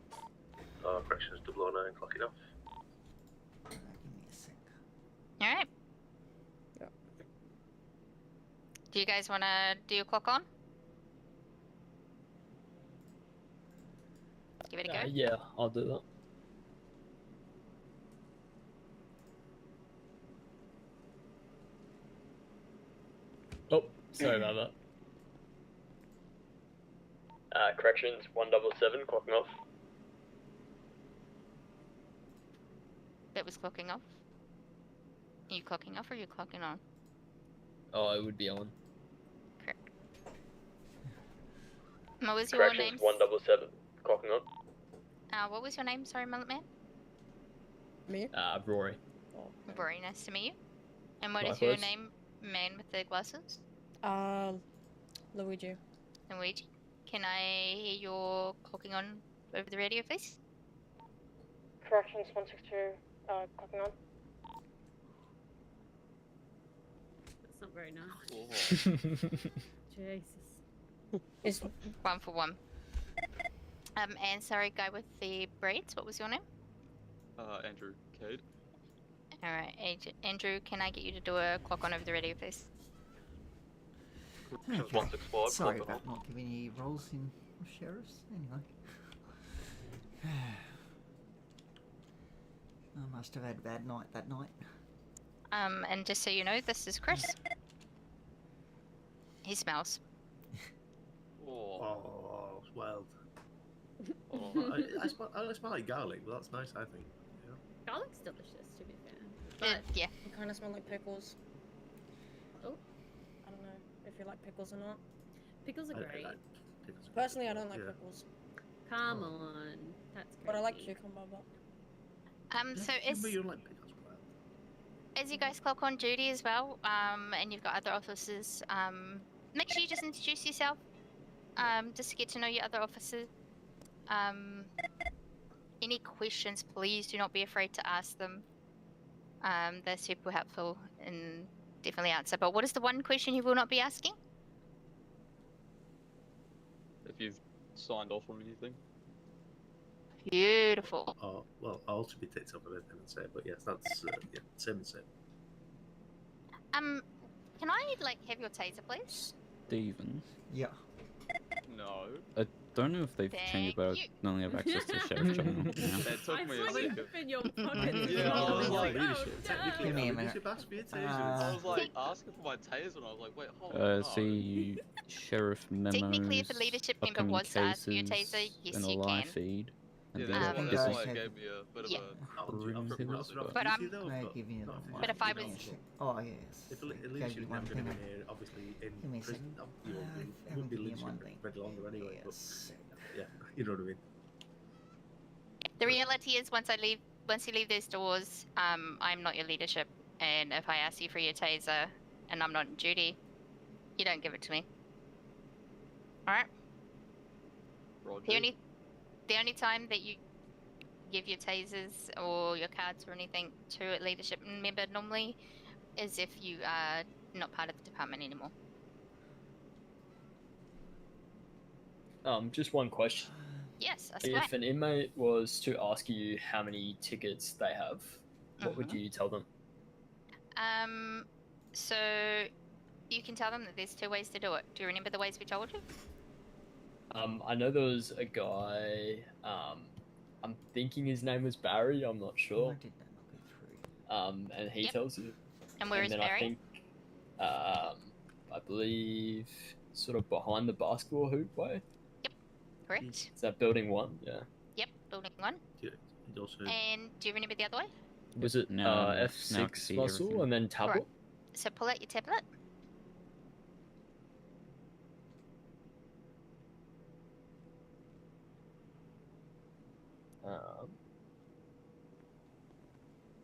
or corrections 009 clocking off. Give me a sec. Alright. Do you guys want to do your clock on? Give it a go. Yeah, I'll do that. Oh, sorry about that. Corrections, 177, clocking off. That was clocking off. Are you clocking off or are you clocking on? Oh, it would be on. Correct. What was your Corrections, name? 177, clocking on. What was your name? Sorry, Mullet Man. Me? Rory. Very nice to meet you. And what is your Likewise. name, man with the glasses? Luigi. Luigi. Can I hear your clocking on over the radio, please? Corrections 162, clocking on. That's not very nice. Jesus. It's 1 for 1. And sorry, guy with the braids, what was your name? Andrew Cade. Alright, Andrew, can I get you to do a clock on over the radio, please? Corrections 165, Sorry clocking about not giving you roles in sheriffs. Anyway. I must have had a bad night that night. And just so you know, this is Chris. He smells. Oh, it's wild. Oh, I smell like garlic, but that's nice, I think. Yeah. Garlic's delicious, to be fair. Yeah. You kind of smell like pickles. Oh. I don't know if you like pickles or not. Pickles are great. Personally, I don't like Yeah. pickles. Come on. That's great. But I like cucumber, but... So But you don't like pickles, wild. as you guys clock on duty as well, and you've got other officers, make sure you just introduce yourself, just to get to know your other officers. Any questions, please do not be afraid to ask them. They're super helpful and definitely answer. But what is the one question you will not be asking? If you've signed off on anything. Beautiful. Oh, well, I'll also be ticked up a bit and say, but yes, that's yeah, same and same. Can I have your taser, please? Steven. Yeah. No. I don't know if they've changed, but I only have access to Sheriff General now. It took me a second. in your pocket. Yeah, I was like, Give me a minute. I was like asking for my taser, and I was like, wait, hold on. See Sheriff memos, Technically, if a leadership member upcoming was to ask for your cases, taser, yes, and a you live can. feed. And Yeah, then that's this why is it gave me a bit Yeah. of a... But I give you the one. But if I was... Oh yes. If at Gave least you you're one never going thing. to be here, obviously Give me in a prison, second. you I won't be haven't given you leadership one for thing. very longer anyway. Yes. But yeah, you know what I mean. The reality is, once you leave those doors, I'm not your leadership, and if I ask you for your taser, and I'm not on duty, you don't give it to me. All right. The only time that you give your tasers or your cards or anything to a leadership member normally is if you are not part of the department anymore. Just one question. Yes, ask away. If an inmate was to ask you how many tickets they have, what would you tell them? So you can tell them that there's 2 ways to do it. Do you remember the ways we told you? I know there was a guy, I'm thinking his name was Barry, I'm not sure. And he Yep. tells you. And where is then Barry? I think, I believe, sort of behind the basketball hoop way. Correct. Is that building 1? Yeah. Yep, building 1. And do you remember the other way? Was it No, now I can F6 see muscle everything. and then tablet? Correct. So pull out your tablet.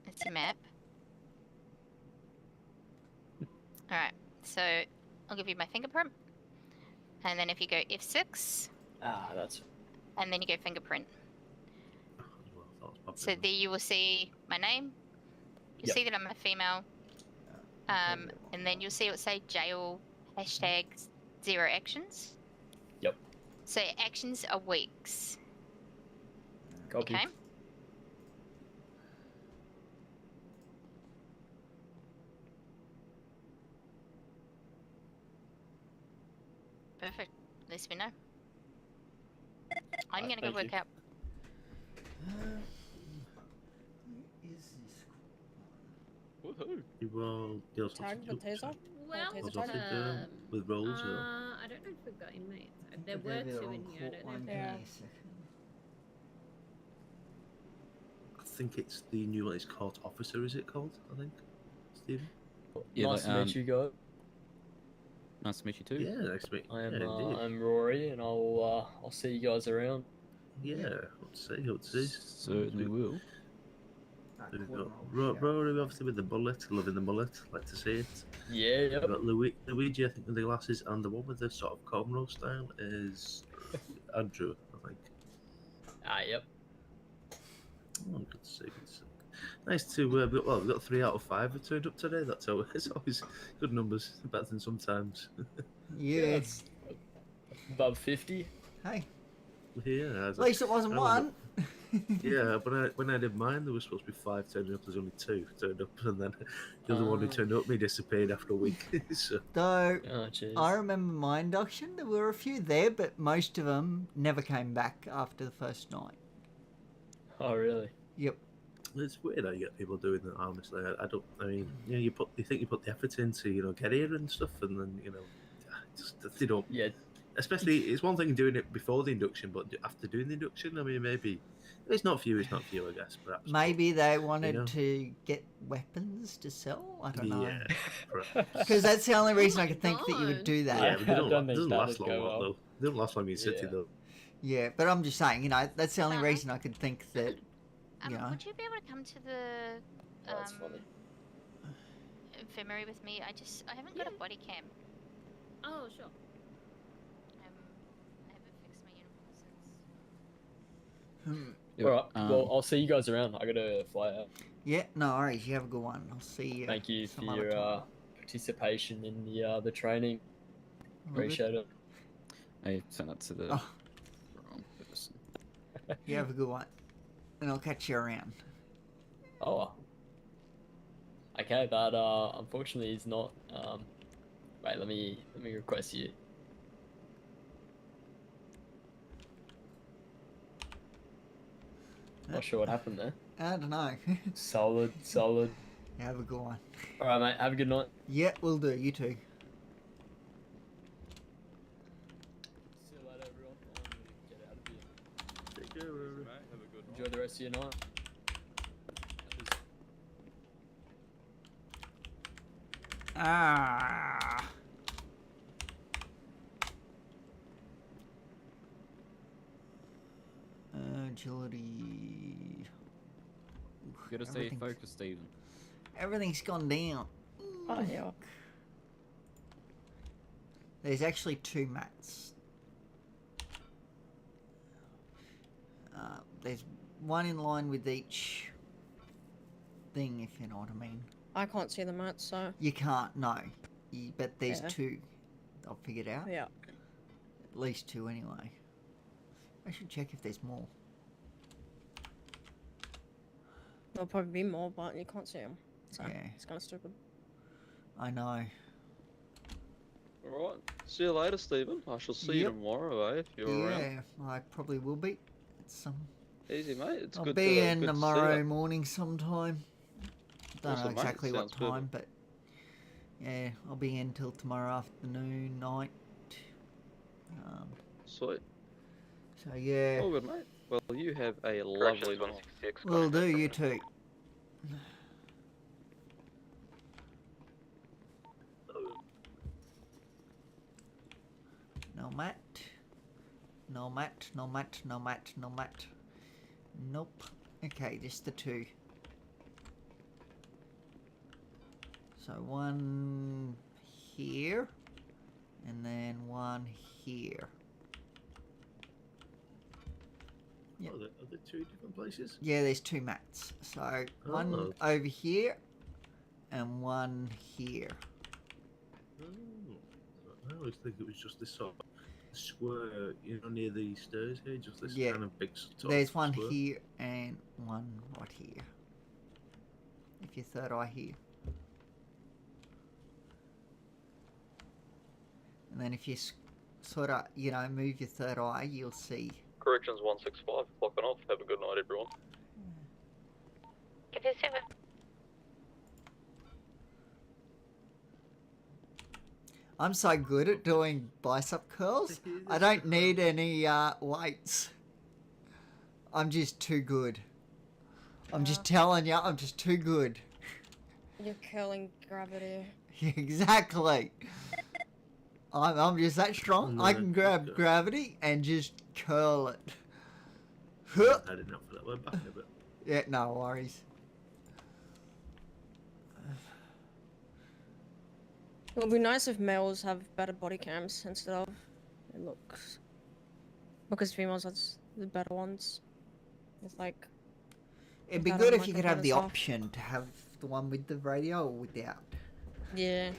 It's a map. Alright, so I'll give you my fingerprint. And then if you go F6, that's... and then you go fingerprint. So there you will see my name. You'll Yep. see that I'm a female. And then you'll see it will say jail hashtag 0 actions. Yep. So actions are weeks. Copy. Okay. Perfect. At least we know. I'm gonna go thank work you. out. Woohoo! You also Tag the taser? Well, Was offered with rolls or? I don't know if we've got inmates. There I've were got it two on in here. I court don't know one, if give me Yeah. a second. I think it's the new one. It's court officer. Is it called? I think. Stephen. Yeah, Nice to meet you guys. Nice to meet you too. Yeah, nice to meet you. I am, Yeah, indeed. I'm Rory, and I'll see you guys around. Yeah, hope to see. Hope to see. Certainly will. We've got Rory, obviously with the mullet, loving the mullet. Like to see it. Yeah, yep. We've got Luigi, I think, with the glasses, and the one with the sort of cornrow style is Andrew, I think. Yep. Oh, good to see. Good to see. Nice to. We've got 3 out of 5 who turned up today. That's always good numbers. Better than sometimes. Yeah. It's above 50. Hey. Yeah. At least it wasn't one. Yeah, but when I did mine, there was supposed to be 5 turning up. There's only 2 turned up, and then the other one who turned up, he disappeared after a week. So. Though, Oh, jeez. I remember my induction, there were a few there, but most of them never came back after the first night. Oh, really? Yep. It's weird how you get people doing that. Honestly, I don't. I mean, you think you put the effort into get here and stuff, and then just they don't. Yeah. Especially, it's one thing doing it before the induction, but after doing the induction, I mean, maybe it's not for you. It's not for you, I guess. Perhaps. Maybe they wanted to get weapons to sell. I don't know. Yeah. Because that's the only reason I could think that you would do that. Yeah, but they don't think doesn't that last would long, go well. though. They don't last long in city, Yeah. though. Yeah, but I'm just saying, that's the only reason I could think that. Would you be able to come to the That's funny. infirmary with me? I haven't got a body cam. Oh, sure. I haven't fixed my uniform since. Alright, well, I'll see you guys around. I gotta fly out. Yeah, no worries. You have a good one. I'll see you. Thank you for some other your time. participation in the training. All good. Appreciate it. I sent that to the Oh. wrong person. You have a good one. And I'll catch you around. Oh. Okay, that unfortunately is not. Wait, let me request you. Not sure what happened there. I don't know. Solid. You have a good one. All right, mate. Have a good night. Yeah, we'll do. You too. See you later, everyone. I'm gonna get out of here. Take care, Rory. Have a good night. Enjoy the rest of your night. Ah. Agility. You gotta stay focused, Stephen. Everything's gone down. Oh, yuck. There's actually 2 mats. There's one in line with each thing, if you know what I mean. I can't see the mats, so. You can't, no. But there's Yeah. 2. I've figured out. Yeah. At least 2 anyway. I should check if there's more. There'll probably be more, but you can't see them. So Yeah. it's kind of stupid. I know. Alright, see you later, Stephen. I shall see you Yep. tomorrow, if you're around. Yeah, I probably will be. It's Easy, mate. It's I'll good be to, in good to see tomorrow ya. morning sometime. Don't Awesome, know mate. exactly what Sounds good. time, but yeah, I'll be in till tomorrow afternoon, night. Sweet. So yeah, All good, mate. Well, you have a lovely night. will do. You too. No mat. No mat. No mat. No mat. No mat. Nope. Okay, just the 2. So one here, and then one here. Yep. Are there 2 different places? Yeah, there's 2 mats. So one Oh. over here, and one here. Oh, I always think it was just this sort of square, near the stairs here, just this Yeah. kind of big top There's one square. here and one right here. If your third eye here. And then if you sort of, you know, move your third eye, you'll see. Corrections 165, clocking off. Have a good night, everyone. Give us a I'm so good at doing bicep curls. I don't need any weights. I'm just too good. I'm just telling you, I'm just too good. You're killing gravity. Exactly. I'm just that strong. I can grab gravity and just curl it. I didn't know for that. We're back in a bit. Yeah, no worries. It would be nice if males have better body cams instead of looks. Because females have the better ones. It's like... It'd be good if you could have the option to have the one with the radio or without. Yeah.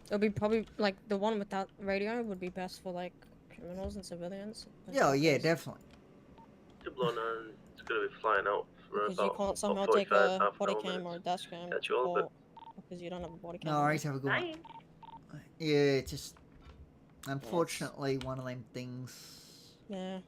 It'll be probably, like, the one without radio would be best for, like, criminals and civilians. Yeah, yeah, definitely. 009 is going to be flying out for Because you about can't somehow 45, take a half an body hour cam minutes. or a dash cam Catch to you all a bit. court because you don't have a body cam. No worries, have a good one. Yeah, it's just... Unfortunately, one of them things... Yeah.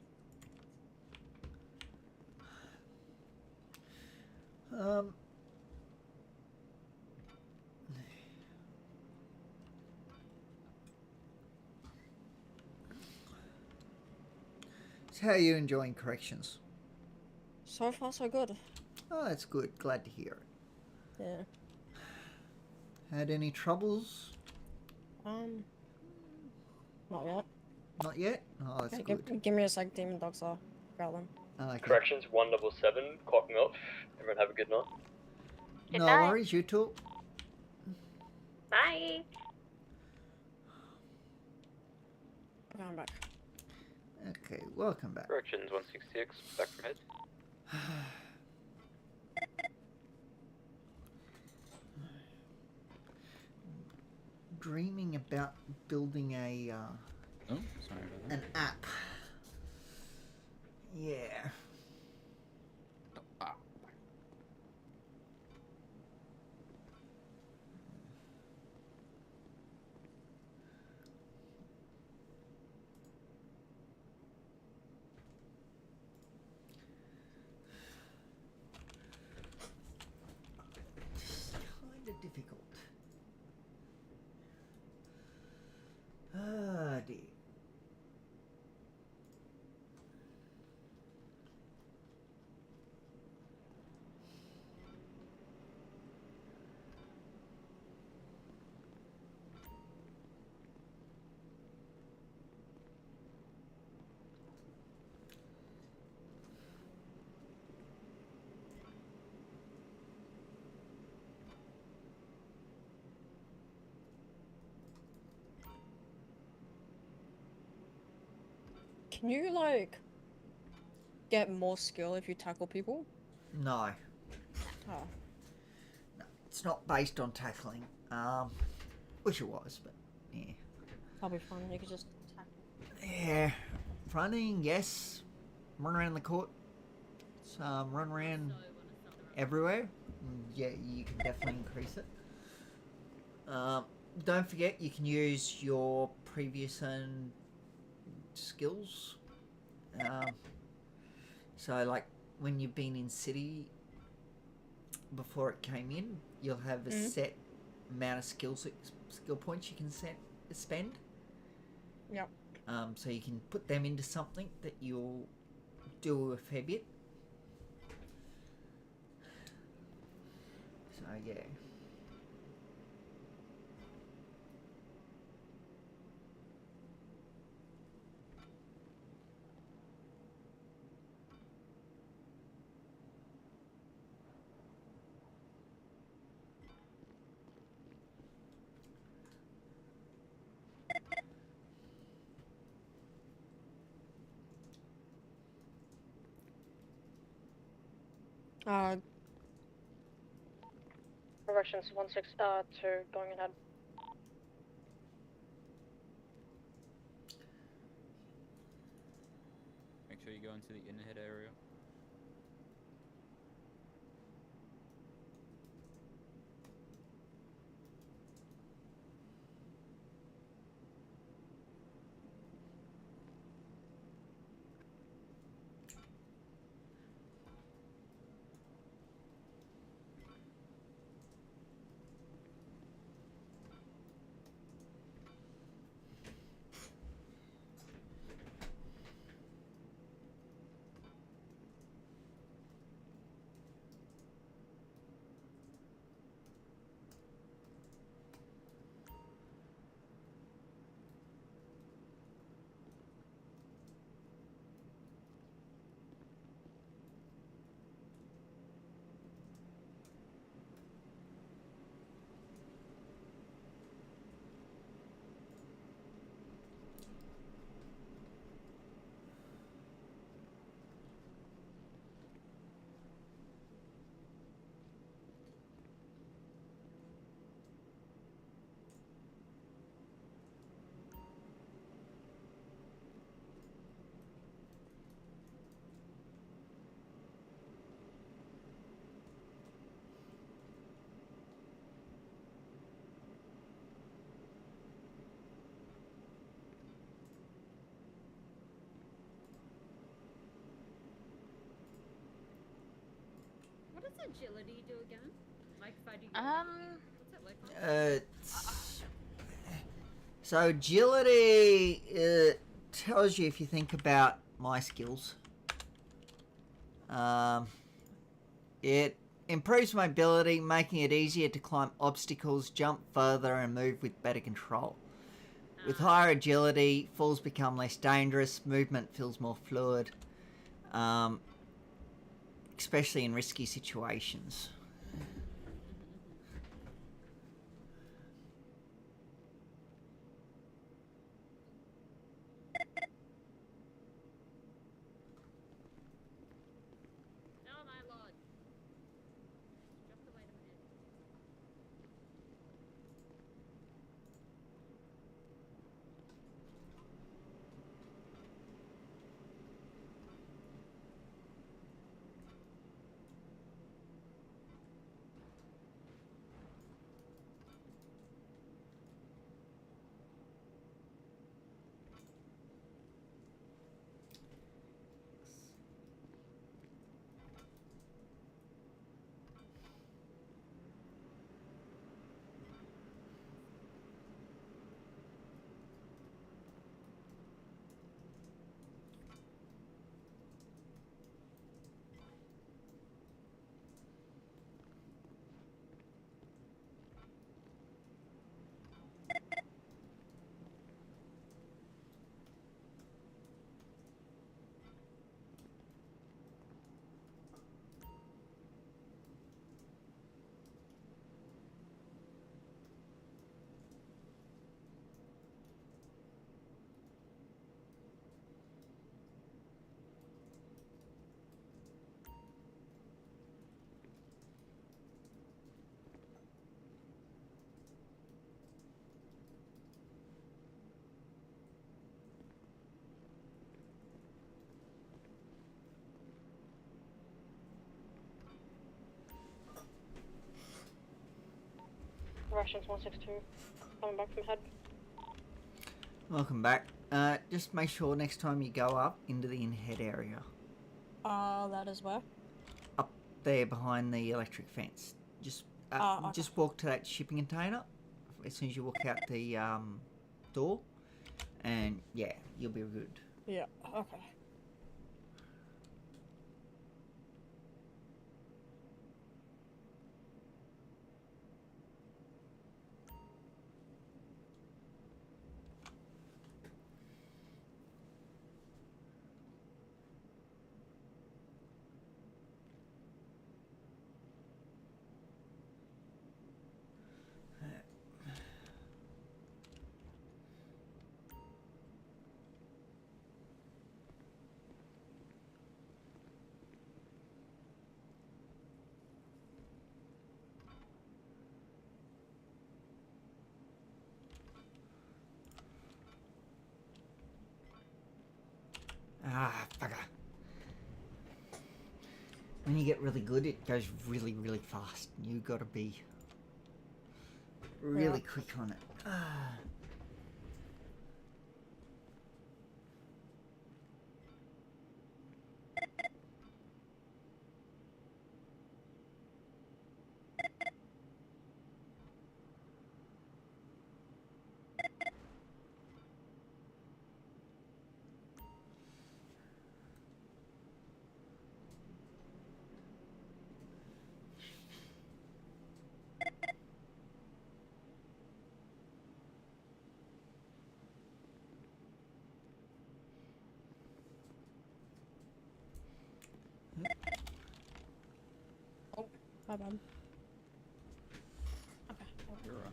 So how are you enjoying corrections? So far, so good. Oh, that's good. Glad to hear it. Yeah. Had any troubles? Not yet. Not yet? Oh, that's Okay, good. give me a sec, demon dogs are growling. Okay. Corrections 177, clocking off. Everyone have a good night. No worries, you too. Bye. Okay, I'm back. Okay, welcome back. Corrections 166, back from head. Dreaming about building a Oh, sorry about that. an app. Yeah. Kind of difficult. Ah, dear. Can you, like, get more skill if you tackle people? No. Oh. No, it's not based on tackling. Wish it was, but yeah. That'll be fun. You could just tackle. Yeah. Running, yes. Run around the court. Run around everywhere. Yeah, you can definitely increase it. Don't forget, you can use your previous and skills. So, like, when you've been in city before it came in, you'll have a set amount of skill points you can spend. Yep. So you can put them into something that you'll do a fair bit. So yeah. Corrections 162 going ahead. Make sure you go into the inner head area. agility do again? Like if I do. What's that look like? So agility tells you if you think about my skills. It improves mobility, making it easier to climb obstacles, jump further, and move with better control. With higher agility, falls become less dangerous, movement feels more fluid, especially in risky situations. Oh my lord. Just wait a minute. Russians 162. Coming back from head. Welcome back. Just make sure next time you go up into the in-head area. That is where? Up there behind the electric fence. Just Okay. just walk to that shipping container as soon as you walk out the door, and yeah, you'll be good. Yeah, okay. Ah, bugger. When you get really good, it goes really, really fast. You gotta be really quick on it. Ah. Oh, my bad. Okay. You're right.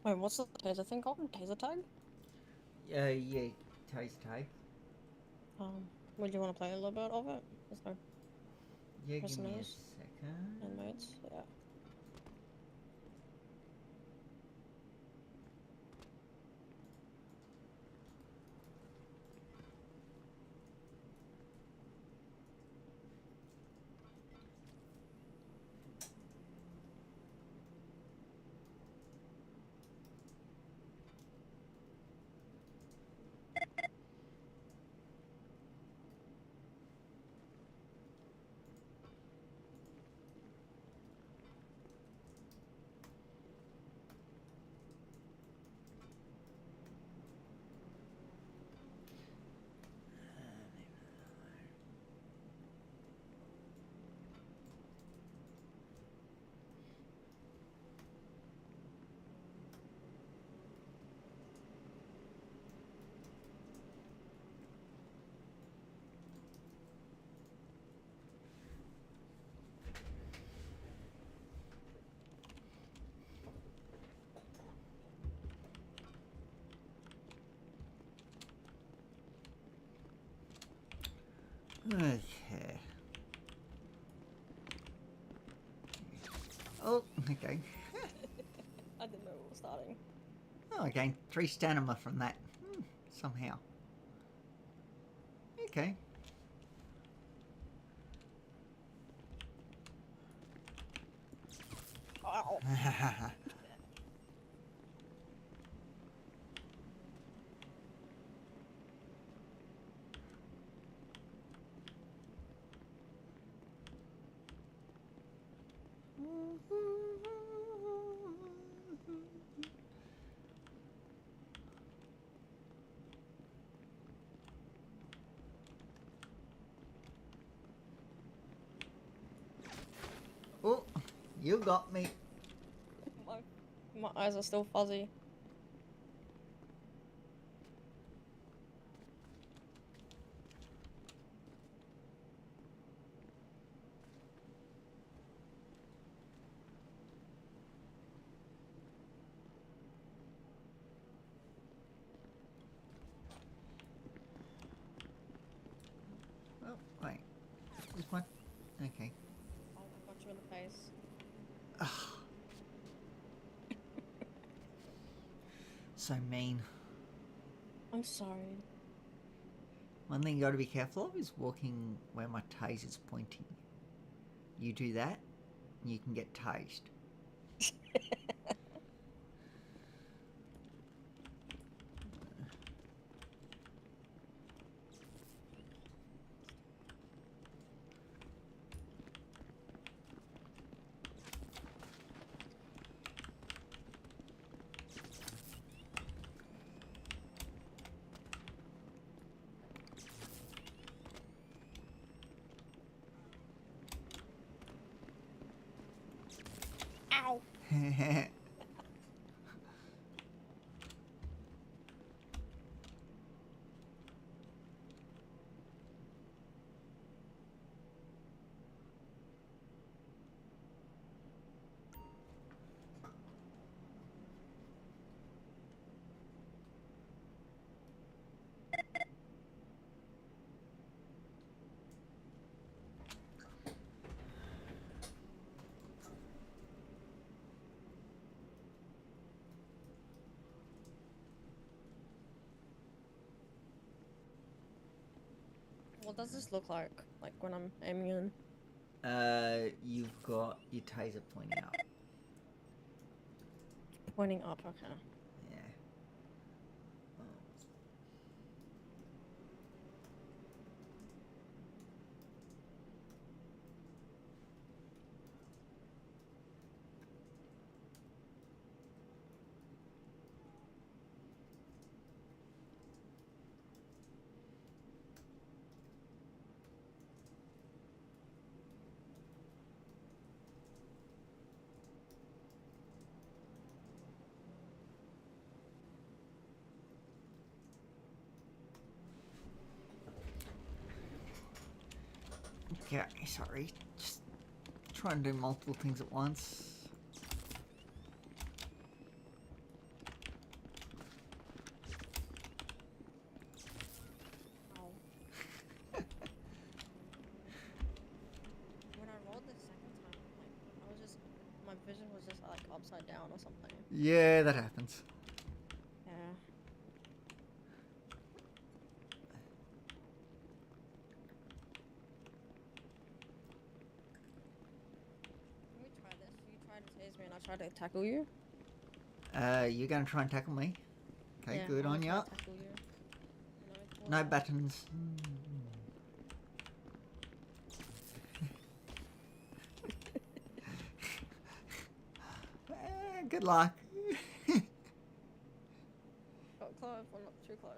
Wait, what's the taser thing called? Taser tag? Yeah, taste tag. Would you want to play a little bit of it? Is there Yeah, give me a listeners? sec. And modes, yeah. Okay. Oh, okay. I didn't know we were starting. Oh, I gained 3 stamina from that. Somehow. Okay. Ow. Oh, you got me. My eyes are still fuzzy. Oh, wait. This one? Okay. Oh, I got you in the face. So mean. I'm sorry. One thing you got to be careful of is walking where my taser's pointing. You do that, you can get tased. Ow. What does this look like when I'm aiming in? You've got your taser pointing up. Pointing up, okay. Yeah. Okay, sorry. Just trying to do multiple things at once. When I rolled the second time, Yeah, that happens. Yeah. Can we try this? You try to tase me and I try to tackle you? You're gonna try and tackle me. Okay, Yeah, good I'm on gonna ya. try to tackle you. No buttons. Good luck. Got close, well not too close.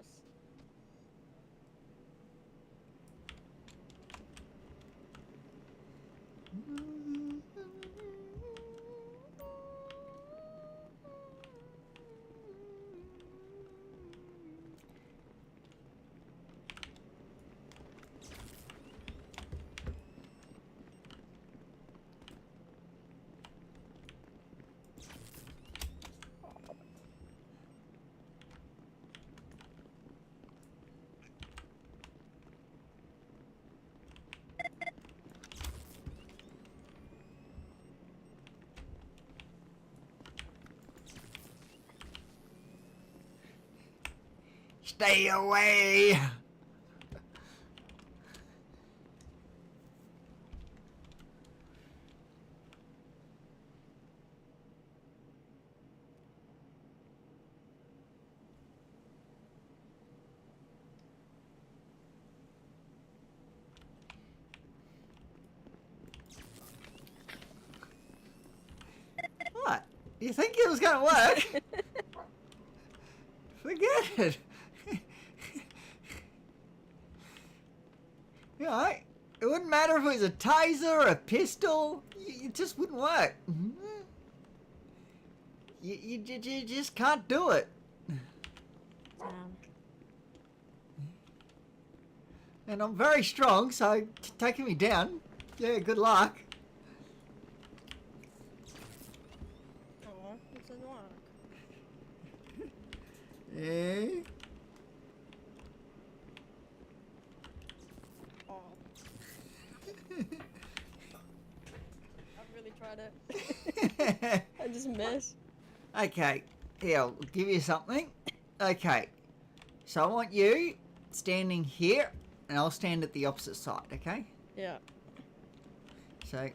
Stay away! What? You think it was gonna work? Forget it. You know, it wouldn't matter if it was a taser or a pistol. It just wouldn't work. You just can't do it. And I'm very strong, so taking me down, yeah, good luck. Oh, it doesn't work. Yeah. Oh. I've really tried it. I just missed. Okay, here, I'll give you something. Okay, so I want you standing here, and I'll stand at the opposite side, okay? Yeah. So,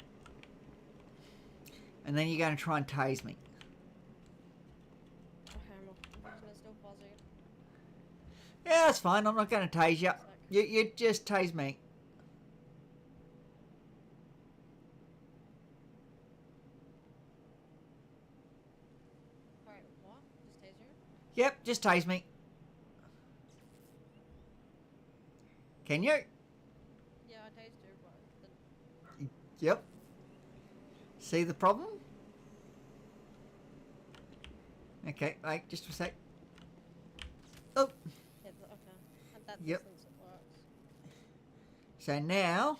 and then you're going to try and tase me. Okay, my vision is still fuzzy. Yeah, that's fine. I'm not going to tase you. You just tase me. Alright, what? Just tase you? Yep, just tase me. Can you? Yeah, I tased you, but... Yep. See the problem? Okay, wait, just a sec. Oh. Yeah, okay. At that Yep. distance it works. So now,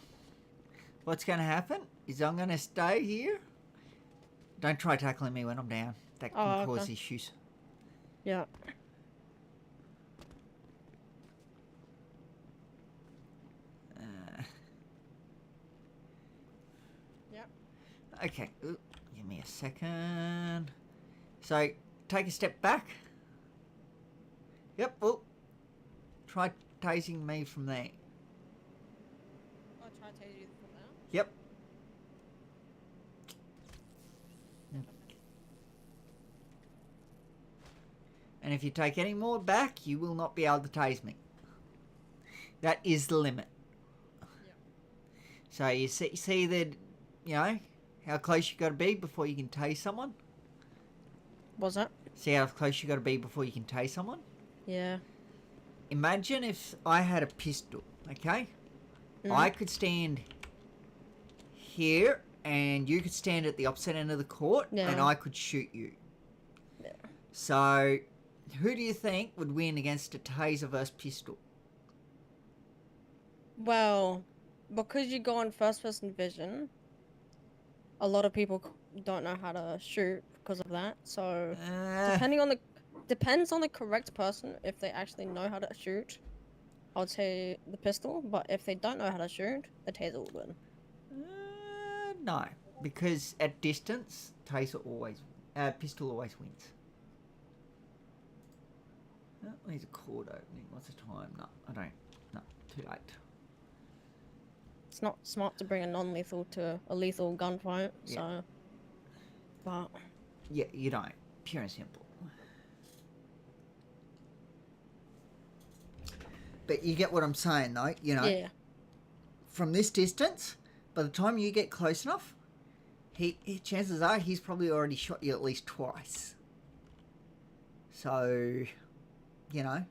what's going to happen is I'm going to stay here. Don't try tackling me when I'm down. That can cause issues. Yeah. Yep. Okay, ooh, give me a second. So, take a step back. Yep, well, try tasing me from there. I'll try to tase you from there. Yep. And if you take any more back, you will not be able to tase me. That is the limit. So you see that, you know, how close you got to be before you can tase someone? What's that? See how close you got to be before you can tase someone? Yeah. Imagine if I had a pistol, okay? I could stand here and you could stand at the opposite end of the court and I could shoot you. Yeah. So, who do you think would win against a taser versus pistol? Well, because you go on first-person vision, a lot of people don't know how to shoot because of that. So, depends on the correct person if they actually know how to shoot. I would say the pistol, but if they don't know how to shoot, the taser will win. No, because at distance, pistol always wins. Oh, there's a cord opening. What's the time? No, I don't. No, too late. It's not smart to bring a non-lethal to a lethal gunfight, Yeah. so... But... Yeah, you don't. Pure and simple. But you get what I'm saying, though. You know, Yeah. from this distance, by the time you get close enough, chances are he's probably already shot you at least twice. So, you know,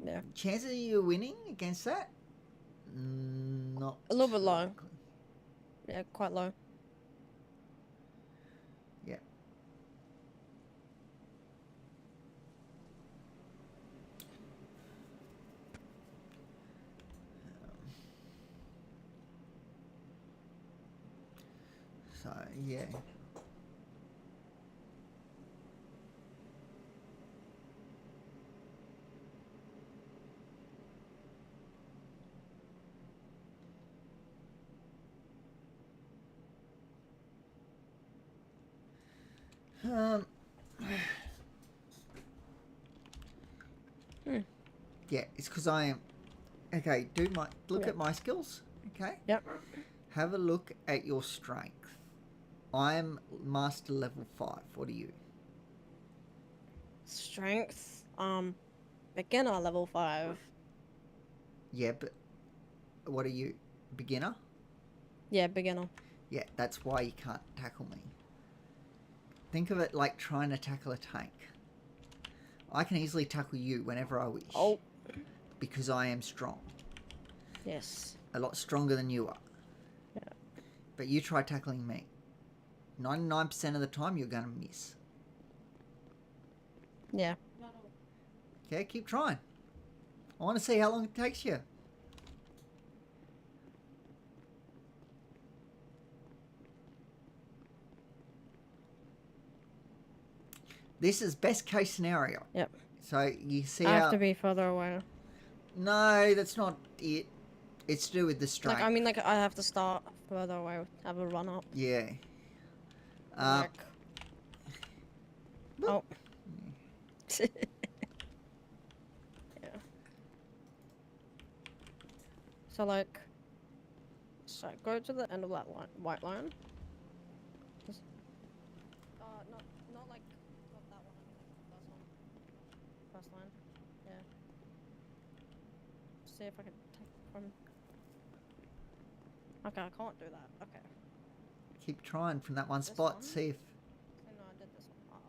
yeah. Chances of you winning against that, not a little bit low. likely. Yeah, quite low. Yeah. So, yeah. Yeah, it's because I am. Okay, look at my skills. Okay. Yep. Have a look at your strength. I am master level 5. What are you? Strength, beginner level 5. Yeah, but what are you? Beginner? Yeah, beginner. Yeah, that's why you can't tackle me. Think of it like trying to tackle a tank. I can easily tackle you whenever I wish. Oh. Because I am strong. Yes. A lot stronger than you are. Yeah. But you try tackling me. 99% of the time you're going to miss. Yeah. Okay, keep trying. I want to see how long it takes you. This is best case scenario. Yep. So you see I how... have to be further away. No, that's not it. It's to do with the strength. Like, I mean, like, I have to start further away, have a run up. Yeah. Like... Oh. Yeah. So, like... So, go to the end of that line, white line. Just, not like... Not that one, I mean, like, first line. Yeah. See if I can take from... Okay, I can't do that. Okay. Keep trying from that one This spot. one? See if... No, I did this one.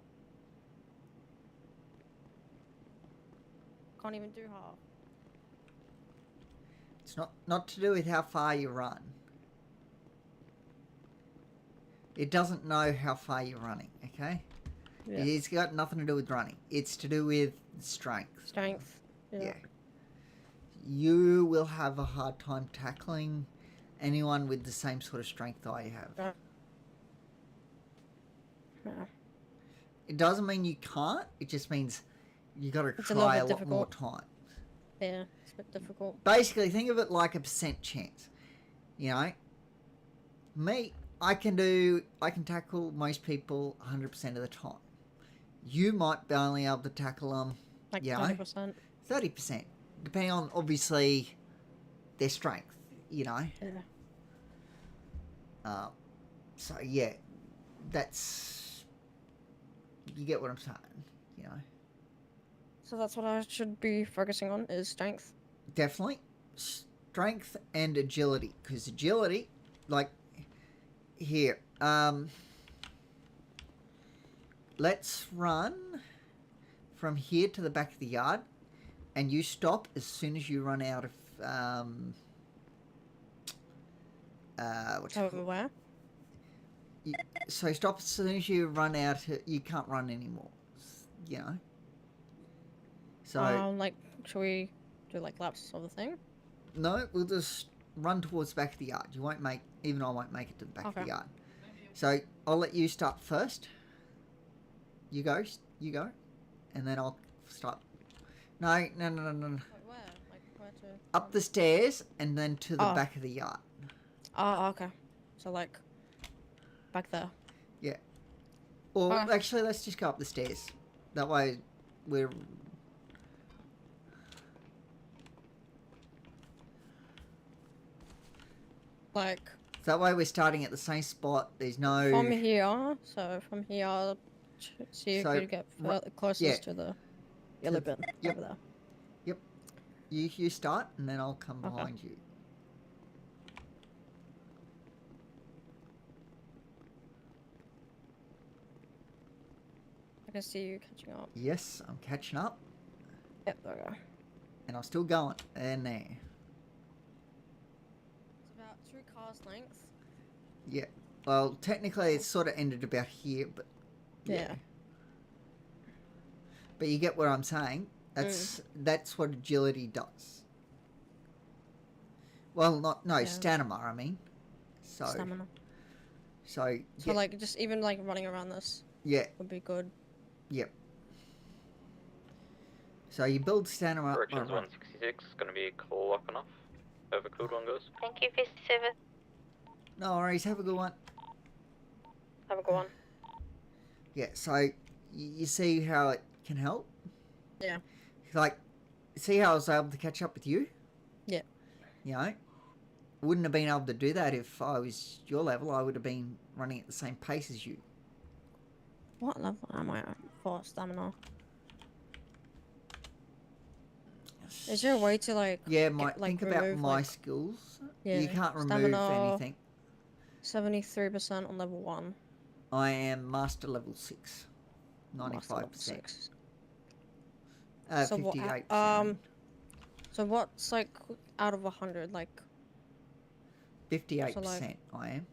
Can't even do half. It's not to do with how far you run. It doesn't know how far you're running, okay? Yeah. It's got nothing to do with running. It's to do with strength. Strength. Yeah. You will have a hard time tackling anyone with the same sort of strength I have. Yeah. It doesn't mean you can't. It just means you got to It's a little try bit a lot more difficult. time. Yeah, it's a bit difficult. Basically, think of it like a percent chance. You know, me, I can tackle most people 100% of the time. You might be only able to tackle them, Like you know, 30%. 30%, depending on obviously their strength. You know. Yeah. So yeah, that's, you get what I'm saying. You know. So that's what I should be focusing on, is strength. Definitely. Strength and agility. Because agility, like, here. Let's run from here to the back of the yard. And you stop as soon as you run out of, Where? So stop as soon as you run out, you can't run anymore. You know? So... like, should we do, like, laps of the thing? No, we'll just run towards the back of the yard. You won't make... Even I won't make it to the back of the Okay. yard. So, I'll let you start first. You go. And then I'll start... No. Wait, where? Like, where to... Up the stairs, and then to the Oh. back of the yard. Oh, okay. So, like, back there. Yeah. Or, Okay. actually, let's just go up the stairs. That way, we're Like that way we're starting at the same spot. There's no from here. So from here, see if So, you get closest yeah. to the yellow bin Yep. over there. Yep. You start, and then I'll come Okay. behind you. I can see you catching up. Yes, I'm catching up, Yep, there we go. and I'm still going. And there. It's about 2 cars length. Yeah. Well, technically, it's sort of ended about here, but Yeah. But you get what I'm saying. That's what agility does. Well, no, stamina. I mean, Stamina. So like just even like running around this. Yeah. Would be good. Yep. So you build stamina up. Corrections 166, gonna be cool lock enough. Overcooled one goes. Thank you, 57. No worries. Have a good one. Have a good one. Yeah. So you see how it can help. Yeah. Like, see how I was able to catch up with you? Yeah. You know, wouldn't have been able to do that if I was your level. I would have been running at the same pace as you. What level am I at for stamina? Is there a way to like? Yeah, think about my skills. Yeah. You can't remove Stamina, anything. 73% on level 1. I am master level 6. 95%. Master level 6. 58%. So what's like out of 100? Like 58%. so, like, I am.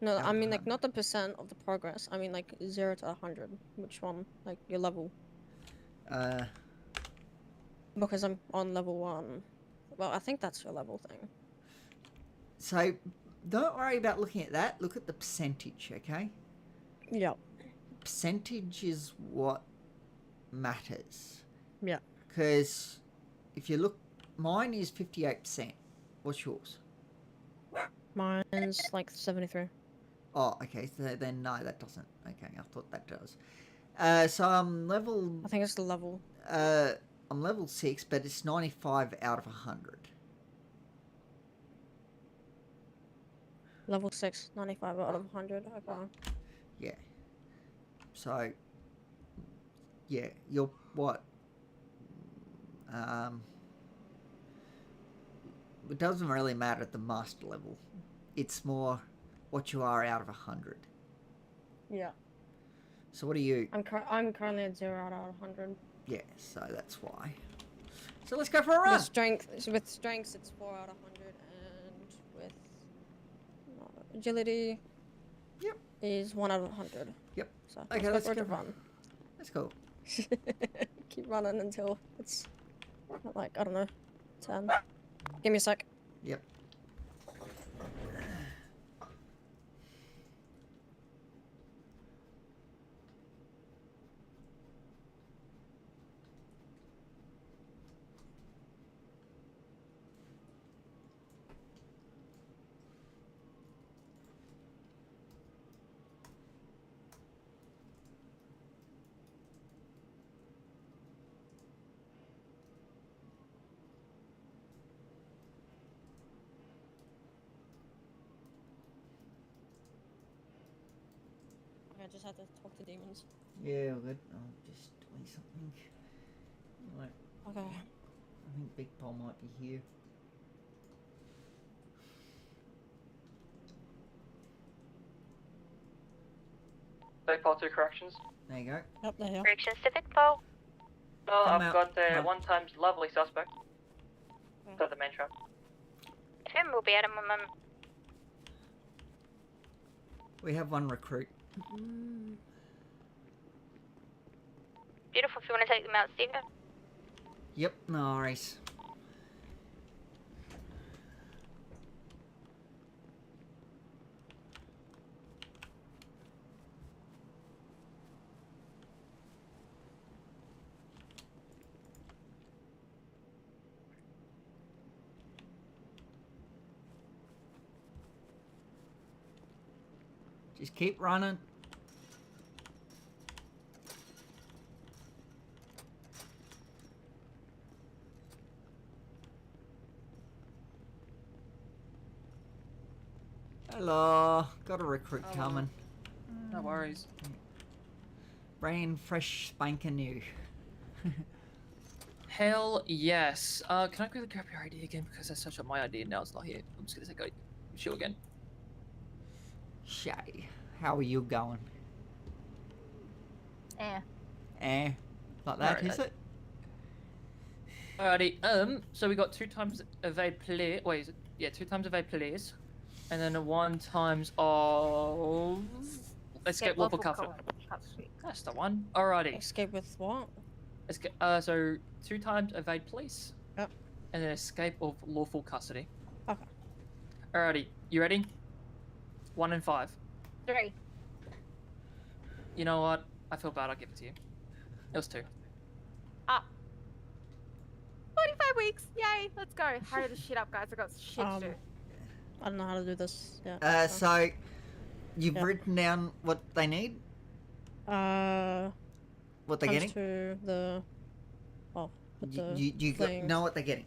No, Out I of mean like 100. not the percent of the progress. I mean like 0 to 100. Which one? Like your level? Because I'm on level 1. Well, I think that's your level thing. So don't worry about looking at that. Look at the percentage, okay? Yep. Percentage is what matters. Yeah. Because if you look, mine is 58%. What's yours? Mine's like 73. Oh, okay. So then no, that doesn't. Okay, I thought that does. So I'm level. I think it's the level. I'm level 6, but it's 95 out of 100. Level 6, 95 out of 100. Okay. Yeah. So. Yeah, you're what? It doesn't really matter at the master level. It's more what you are out of 100. Yeah. So what are you? I'm currently at 0 out of 100. Yeah, so that's why. So let's go for a run. With strengths, it's 4 out of 100, and with agility, is 1 out of 100. Yep. So Okay, let's let's go go for a run. Let's go. Keep running until it's like, I don't know, 10. Give me a sec. Yep. I just had to talk to demons. Yeah, all good. I'm just doing something. Right. Okay. I think Big Paul might be here. Big Paul 2 corrections. There you go. Yep, there you go. Correction Civic Pole. No, Come I've out. got Come on. 1 times lovely suspect. Got the main trap. FM will be at a moment. We have one recruit. Beautiful if you want to take them out, Stephen. Yep, no worries. Just keep running. Hello. Got a recruit Hello. coming. No worries. Brand fresh spanking new. Hell yes. Can I quickly grab your ID again because I searched up my ID and now it's not here. I'm just gonna say go shoot again. Shay, how are you going? Like that, Alright, is it? Alrighty. So we got 2 times evade play. Wait, is it? Yeah, 2 times evade plays, and then 1 times of escape lawful cover. That's the one. Alrighty. Escape with what? Escape. So 2 times evade police. Yep. And then escape of lawful custody. Okay. Alrighty. You ready? 1 and 5. 3. You know what? I feel bad. I'll give it to you. It was 2. 45 weeks! Yay! Let's go. Hurry the shit up, guys. I got shit to do. I don't know how to do this. Yeah. So you've written down what they need? What What they're getting? To the. Oh, with the You thing. know what they're getting?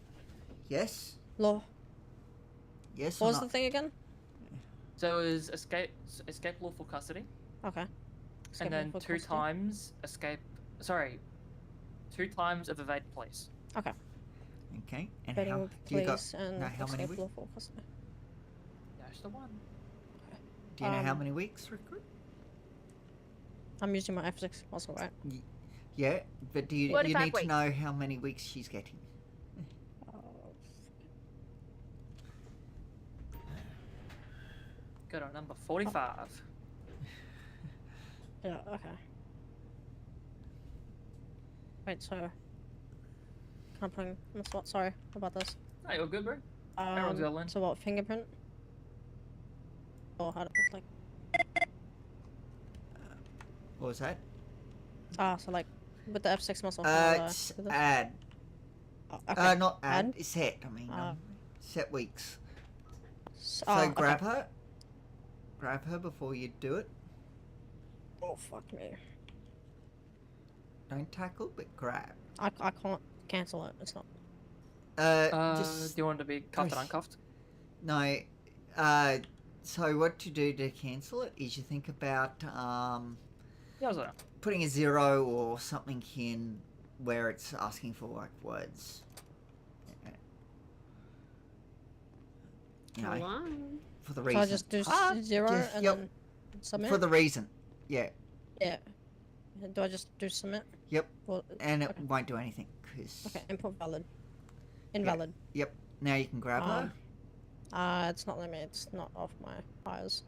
Yes? Law. Yes What or was not? the thing again? So it was escape lawful custody. Okay. Escape And then lawful 2 custody. times escape. Sorry. 2 times of evade police. Okay. Okay. And Evading how do you got? police and No, how many escape weeks? lawful custody. That's the one. Do you know how many weeks, recruit? I'm using my F6 muscle, right? Yeah, but do you 45 need to weeks. know how many weeks she's getting? Go to number 45. Yeah, okay. Wait, so... Can I put in the spot? Sorry about this. Hey, you're good, bro. Everyone's got one. So what, fingerprint? Or how to, like... What was that? So like, with the F6 muscle. It's do this? add. Okay. Not add. It's set. I mean, set weeks. So grab her. Grab her before you do it. Oh fuck me. Don't tackle, but grab. I can't cancel it. It's not. Just do you want to be cuffed and press- uncuffed? No. So what you do to cancel it is you think about putting a 0 or something in where it's asking for like words. You know, Hello. for the So reason. I just do 0 and yep. then submit? For the reason. Yeah. Yeah. Do I just do submit? Yep. Well, And it won't do anything because. Okay, input valid. Invalid. Yep. Now you can grab her. It's not letting me. It's not off my eyes.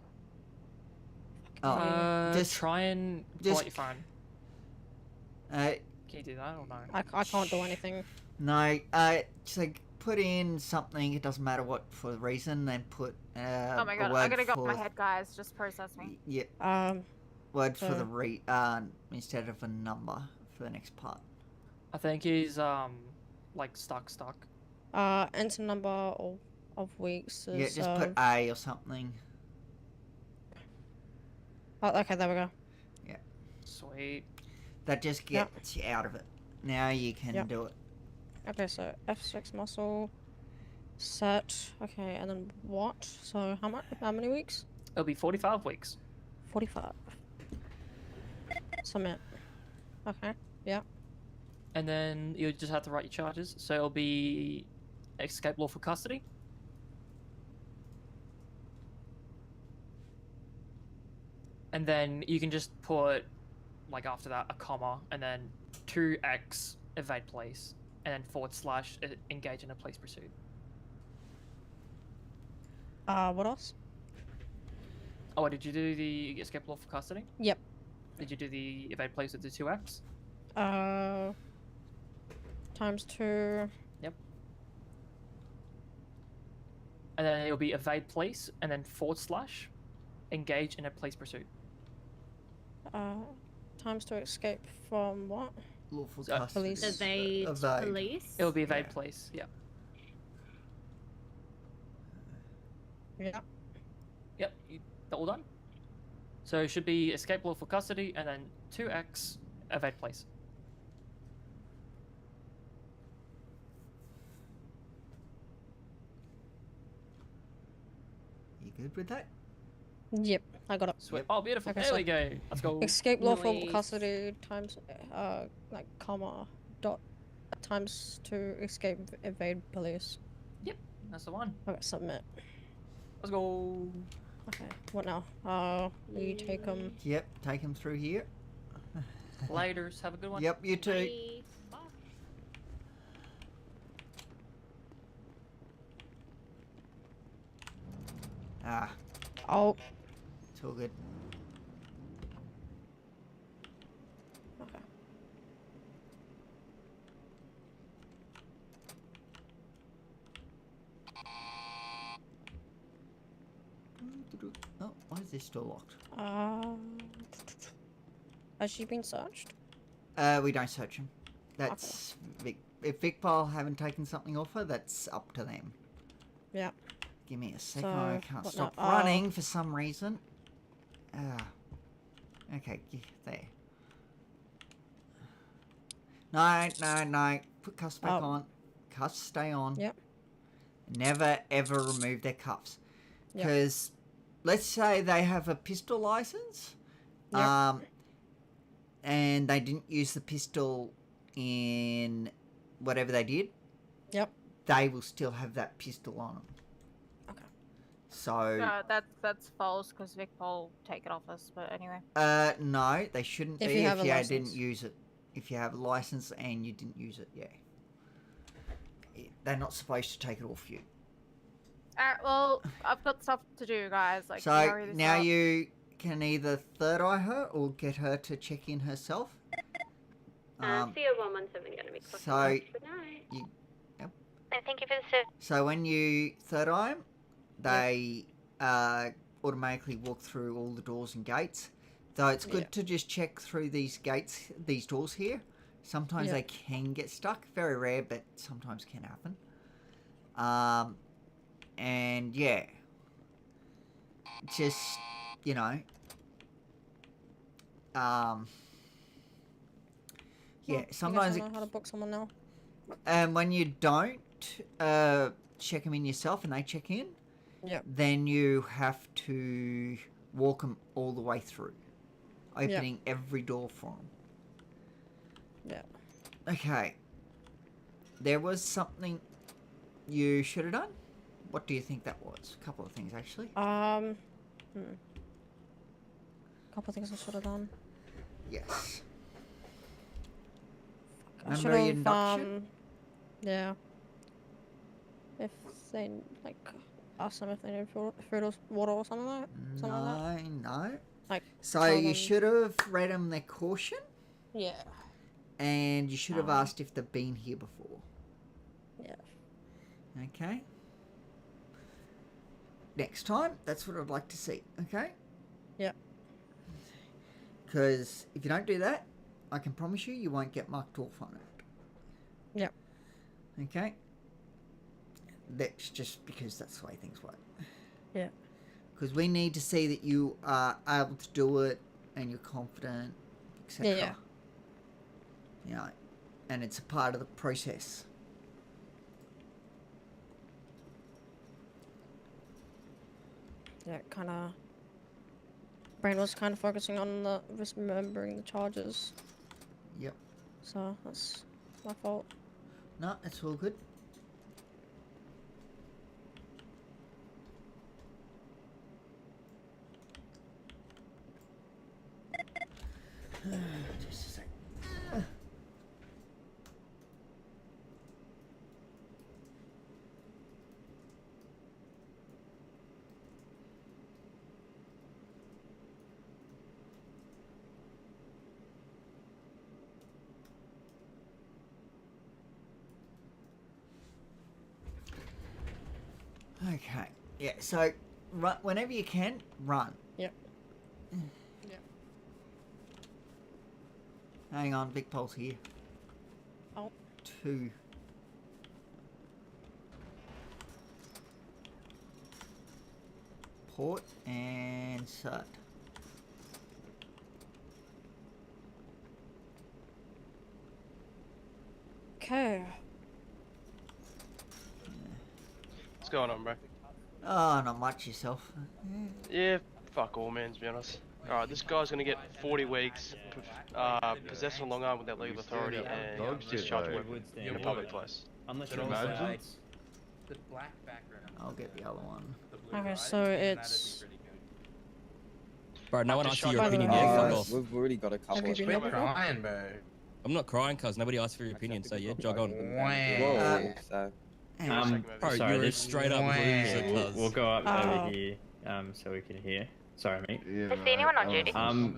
Just try and pull out your phone. Can you do that or no? I can't do anything. No. So put in something. It doesn't matter what for the reason. Then put. Oh my god, a word I gotta go for, off my head, guys. Just process me. Yeah. Word for so- the instead of a number for the next part. I think he's like stuck. Enter number of weeks is. Yeah, just put A or something. Oh, okay, there we go. Yeah. Sweet. That just gets you out of it. Now you can do it. Okay, so F6 muscle set. Okay, and then what? So how much? How many weeks? It'll be 45 weeks. 45. Submit. Okay. Yeah. And then you just have to write your charges. So it'll be escape lawful custody. And then you can just put, like after that, a comma, and then 2x evade police, and then / engage in a police pursuit. What else? Oh, did you do the escape lawful custody? Yep. Did you do the evade police with the 2x? Times 2. Yep. And then it'll be evade police, and then / engage in a police pursuit. Times 2 escape from what? Lawful custody. Police. Evade police. It'll be evade police, yeah. Yeah. Yep, all done. So it should be escape lawful custody, and then 2x evade police. You good with that? Yep, I got it. Sweet. Oh, beautiful. Okay, there so we go. Let's go. Escape lawful Nice. custody times, like comma dot times to escape evade police. Yep, that's the one. Okay, submit. Let's go. Okay, what now? You take them. Yep, take him through here. Laters. Have a good one. Yep, you too. Bye. Ah, Oh. it's all good. Okay. Oh, why is this door locked? Has she been searched? We don't search him. That's Vic. If Vicpol haven't taken something off her, that's up to them. Yeah. Give me a second. So, I can't what stop now? running for some reason. Okay, there. No. Put cuffs back on. Cuffs stay on. Yep. Never ever remove their cuffs. Yep. Because let's say they have a pistol license. Yep. And they didn't use the pistol in whatever they did. Yep. They will still have that pistol on them. Okay. So. That's false because Vic Paul take it off us. But anyway. No, they shouldn't If be you have a if you license. didn't use it. If you have a license and you didn't use it, yeah. They're not supposed to take it off you. Alright, well, I've got stuff to do, guys. Like, So hurry this now up. you can either third eye her or get her to check in herself. CO 117 going to be clocking So off. Good night. you, yep. And thank you for the service. So when you third eye 'em, they automatically walk through all the doors and gates. Though it's good to just check through these gates, these doors here. Sometimes they can get stuck. Very rare, but sometimes can happen. And yeah, just, you know, yeah, sometimes I know how to book someone now. and when you don't check them in yourself and they check in, then you have to walk them all the way through, opening every door for them. Yeah. Okay. There was something you should have done. What do you think that was? A couple of things, actually. Couple of things I should have done. Yes. I Remember should your have, induction? yeah. If they, like, ask them if they need food or water or something like that. No. Like, So tell you them- should have read them their caution, Yeah. and you should have asked if they've been here before. Yeah. Okay. Next time, that's what I'd like to see. Okay. Yeah. Because if you don't do that, I can promise you, you won't get marked off on it. Yep. Okay. That's just because that's the way things work. Yeah. Because we need to see that you are able to do it and you're confident, etc. Yeah. You know, and it's a part of the process. Yeah, kind of. Brain was kind of focusing on the remembering the charges. Yep. So that's my fault. No, it's all good. Just a sec. Okay. Yeah, so run, whenever you can, run. Yep. Yep. Hang on, Big Pulse here. Oh. 2. Port and Sut. Okay. What's going on, bro? Oh, not much yourself. Yeah, Fuck all, man, to be honest. Alright, this guy's gonna get 40 weeks, possession of long arm without legal authority, and dog shit, discharge though. weapon in a public place. Unless Can you're you imagine? allowed. The black background. I'll get the other one. Okay, so it's. Bro, no one asked for your By the opinion way, yet. Fuck guys, off. We've already got a couple Have you of been people. able to- Crying, bro. I'm not crying, cuz nobody asked for your opinion, so yeah, jog on. Whoa, so. Bro, sorry, you're a this- straight up loser, cuz. We'll go up over here, so we can hear. Sorry, mate. Is there anyone on duty?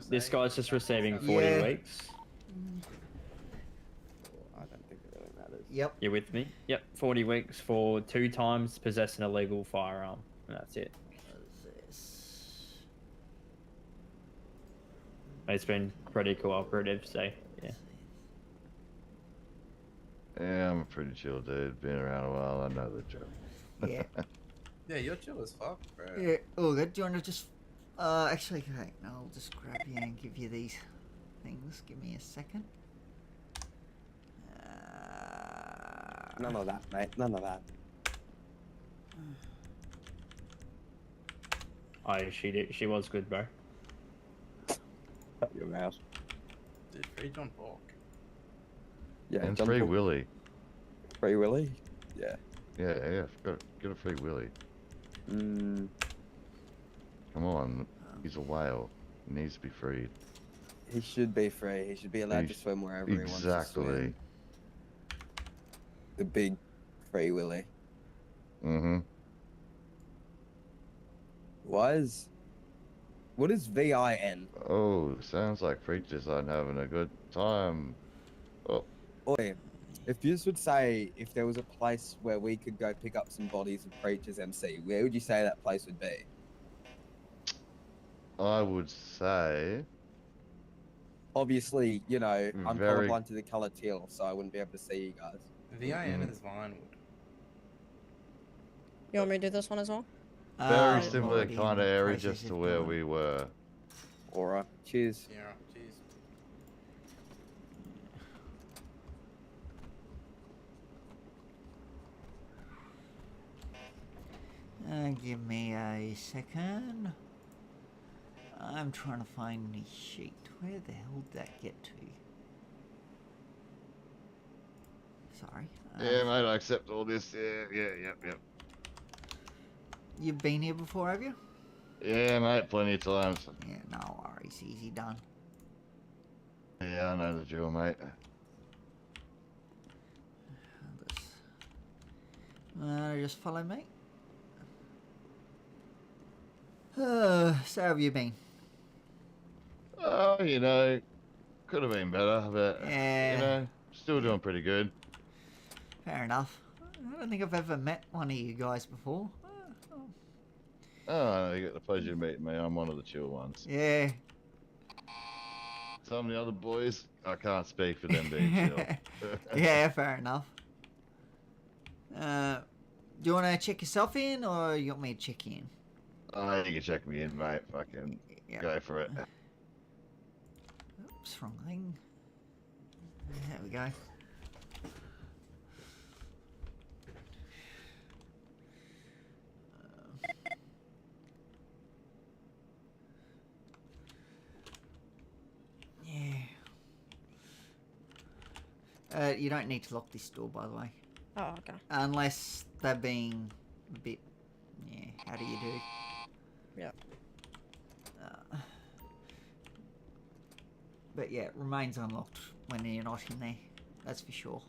This guy's just receiving 40 Yeah. weeks. I don't think it really matters. Yep. You with me? Yep, 40 weeks for 2 times possessing a legal firearm. And that's it. It's been pretty cooperative, so yeah. Yeah, I'm a pretty chill dude. Been around a while. I know the joke. Yeah. Yeah, you're chill as fuck, bro. Yeah. Oh, good. Do you want to just? Actually, okay. No, I'll just grab you and give you these things. Give me a second. None of that, mate. None of that. Oh, she was good, bro. Shut your mouth. Dude, free John Bork. Yeah, And John Free Paul- Willy. Free Willy? Yeah. Yeah. Get a Free Willy. Mm, Come on. He's a whale. He needs to be freed. he should be free. He should be allowed to He's- swim wherever he wants to Exactly. swim. The big Free Willy. Mm-hmm. What is VIN? Oh, sounds like preachers aren't having a good time. Oh, Oi, if you would say if there was a place where we could go pick up some bodies of preachers MC, where would you say that place would be? I would say Obviously, you know, I'm Very- colorblind to the color teal, so I wouldn't be able to see you guys. VIN is Vinewood. You want me to do this one as well? very similar already kind of in area process just of to where going. we were. Alright, cheers. Yeah, cheers. Give me a second. I'm trying to find the sheet. Where the hell did that get to? Sorry. Yeah, mate, I accept all this. Yep. You've been here before, have you? Yeah, mate, plenty of times. Yeah, no worries. Easy done. Yeah, I know the drill, mate. Just follow me. So how have you been? Oh, you know, could have been better, but Yeah. you know, still doing pretty good. Fair enough. I don't think I've ever met one of you guys before. Oh, you got the pleasure of meeting me. I'm one of the chill ones. Yeah. Some of the other boys, I can't speak for them being chill. Yeah, fair enough. Do you want to check yourself in, or you want me to check in? Oh, you can check me in, mate. Fucking go for it. Oops, wrong thing. There we go. You don't need to lock this door, by the way. Oh, okay. Unless they're being a bit... Yeah, how do you do? Yep. But yeah, it remains unlocked when you're not in there. That's for sure.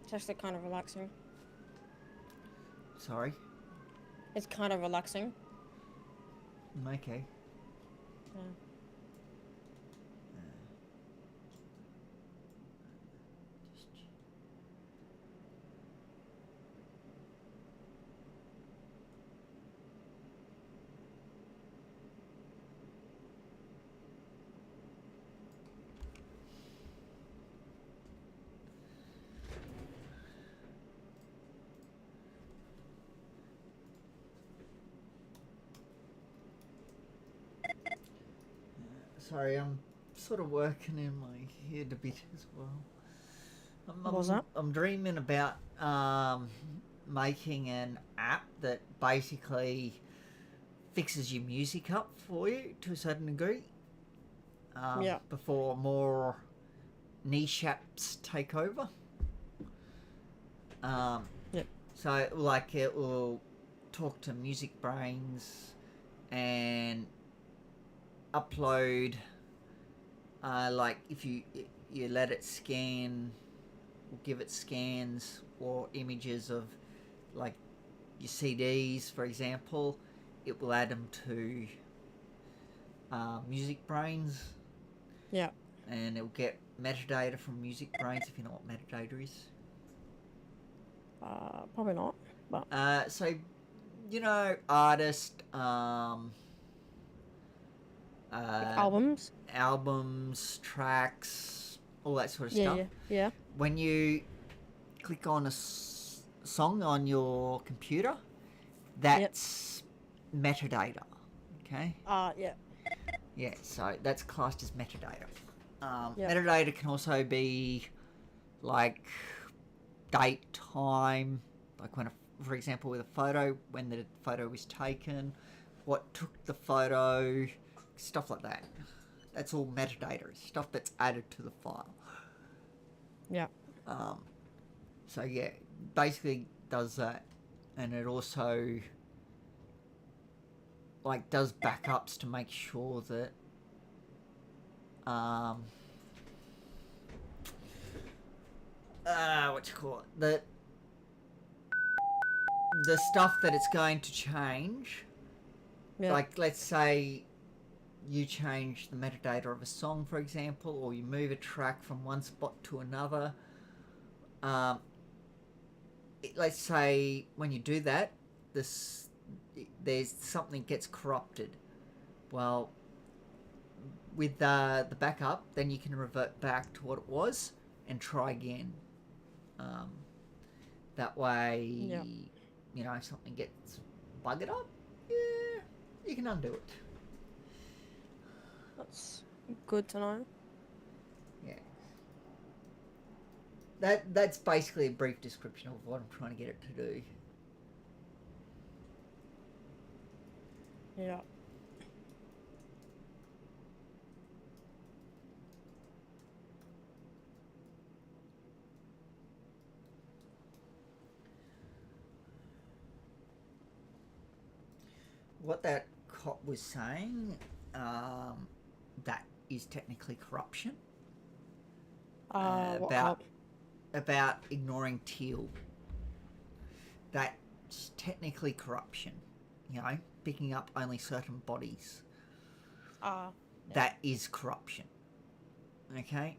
It's actually kind of relaxing. Sorry? It's kind of relaxing. Okay. Yeah. Sorry, I'm sort of working in my head a bit as well. What was that? I'm dreaming about making an app that basically fixes your music up for you to a certain degree. Yeah. Before more niche apps take over. Yeah. So, like, it will talk to Music Brains and upload, like, if you let it scan, or give it scans or images of, like, your CDs, for example, it will add them to Music Brains. Yeah. And it'll get metadata from Music Brains, if you know what metadata is. Probably not. But So, you know, artist, albums, tracks, all that sort of stuff. Yeah. When you click on a song on your computer, that's metadata. Okay. Yeah. Yeah. So that's classed as metadata. Yep. Metadata can also be like date, time, like when, for example, with a photo, when the photo was taken, what took the photo, stuff like that. That's all metadata, stuff that's added to the file. Yeah. So yeah, basically does that, and it also like does backups to make sure that what you call it, that the stuff that it's going to change, like let's say you change the metadata of a song, for example, or you move a track from one spot to another. Let's say when you do that, there's something gets corrupted. Well, with the backup, then you can revert back to what it was and try again. That way, you know, if something gets buggered up, yeah, you can undo it. That's good to know. Yeah. That's basically a brief description of what I'm trying to get it to do. Yeah. What that cop was saying, that is technically corruption. What cop? About ignoring teal. That's technically corruption. You know, picking up only certain bodies. That is corruption. Okay?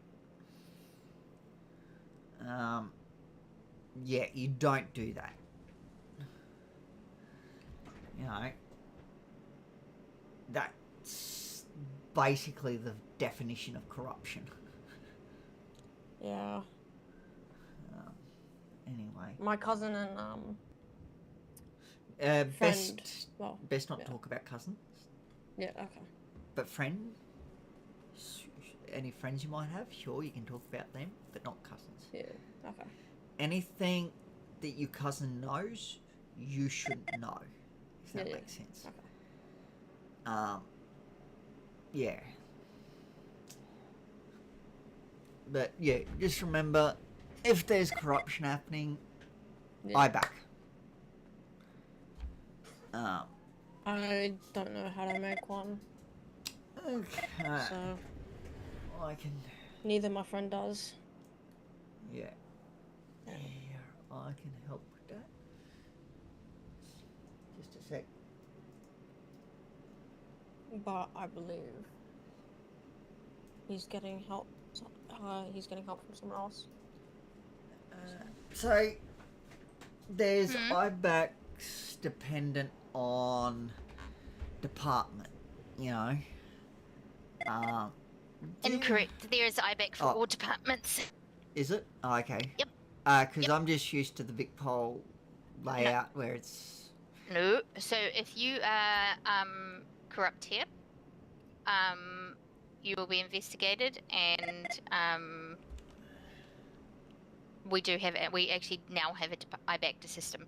Yeah, you don't do that. You know, that's basically the definition of corruption. Yeah. Anyway. My cousin and best not talk about cousins. Yeah. Okay. But friends, any friends you might have, sure, you can talk about them, but not cousins. Yeah. Okay. Anything that your cousin knows, you shouldn't know. If that makes sense. Okay. Yeah. But yeah, just remember, if there's corruption happening, I back. I don't know how to make one. Okay. So I can. Neither my friend does. Yeah. Yeah, I can help with that. Just a sec. but I believe he's getting help. He's getting help from someone else. So there's IBACs dependent on department, you know. Incorrect. There is IBAC for all departments. Is it? Oh, okay. Yep. Because I'm just used to the VicPol layout where it's... No. So if you are corrupt here, you will be investigated, and we actually now have an IBAC system.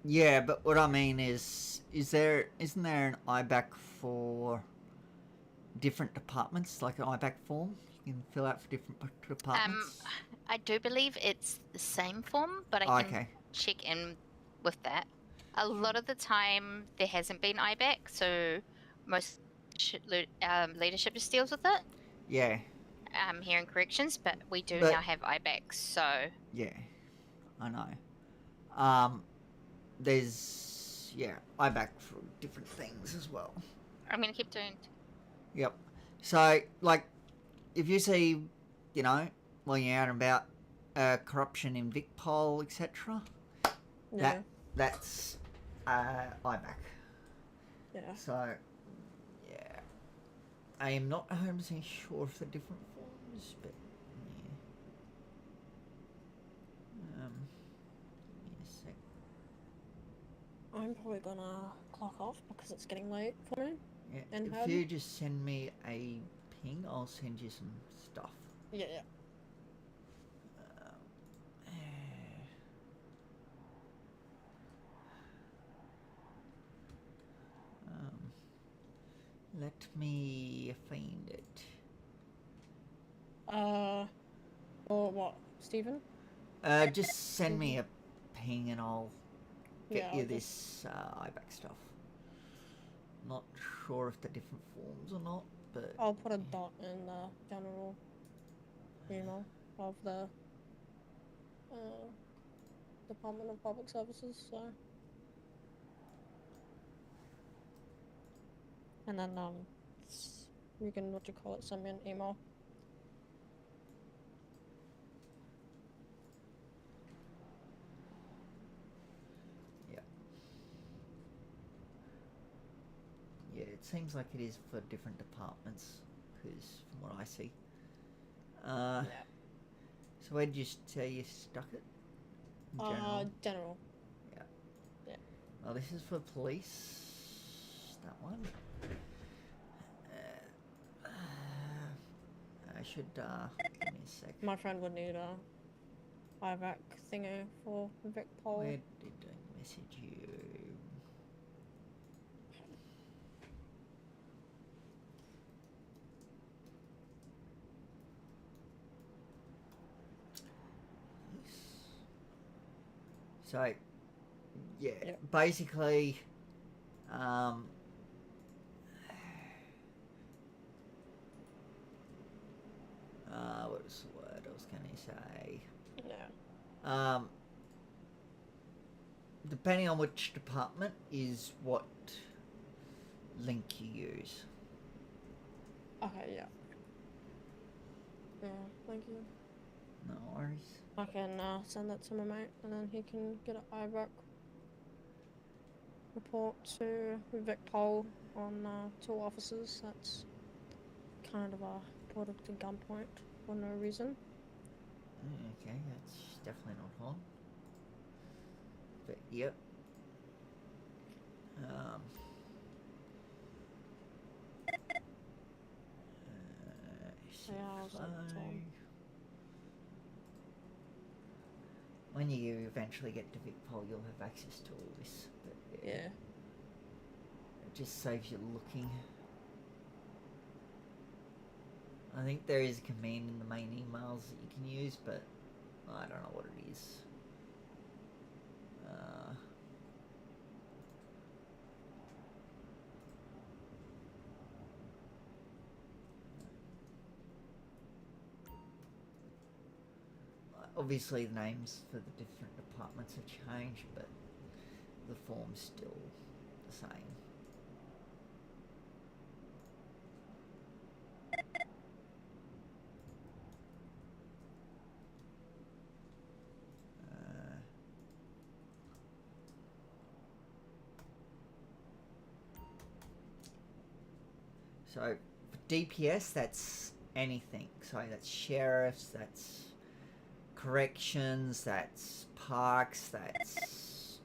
Yeah, but what I mean isn't there an IBAC for different departments, like an IBAC form you can fill out for different departments? I do believe it's the same form, but I can check in with that. A lot of the time there hasn't been IBAC, so most leadership just deals with it. Yeah. Here in corrections, but we do now have IBAC, so... Yeah, I know. There's, IBAC for different things as well. I'm going to keep doing... Yep. So, like, if you see, you know, when you're out and about, corruption in VicPol, etc., that's IBAC. Yeah. So, yeah. I am not 100% sure of the different forms, but yeah. Give me a sec. I'm probably gonna clock off because it's getting late for me. Yeah. And if you just send me a ping, I'll send you some stuff. Yeah. Let me find it. Or what, Stephen? Just send me a ping and I'll get you I'll this IBAC stuff. Not sure if they're different forms or not, but... I'll put a dot in the general email of the Department of Public Services, so... And then, you can, send me an email. Yeah. Yeah, it seems like it is for different departments, because from what I see. So where did you say you stuck it? In General. Yeah. Yeah. Oh, this is for police. That one. I should, give me a sec. My friend would need a IVAC thingy for VicPol. Where did I message you? So, yeah, basically, what was the word I was going to say? Yeah. Depending on which department is what link you use. Okay, yeah. Yeah, thank you. No worries. I can send that to my mate and then he can get an IVAC report to VicPol on 2 officers. That's kind of put it to gunpoint for no reason. Okay, that's definitely not on. But yep. Yeah, I'll send it to him. When you eventually get to VicPol, you'll have access to all this. But yeah. It just saves you looking. I think there is a command in the main emails that you can use, but I don't know what it is. Obviously the names for the different departments have changed, but the form's still the same. So for DPS, that's anything. So that's sheriffs, that's corrections, that's parks, that's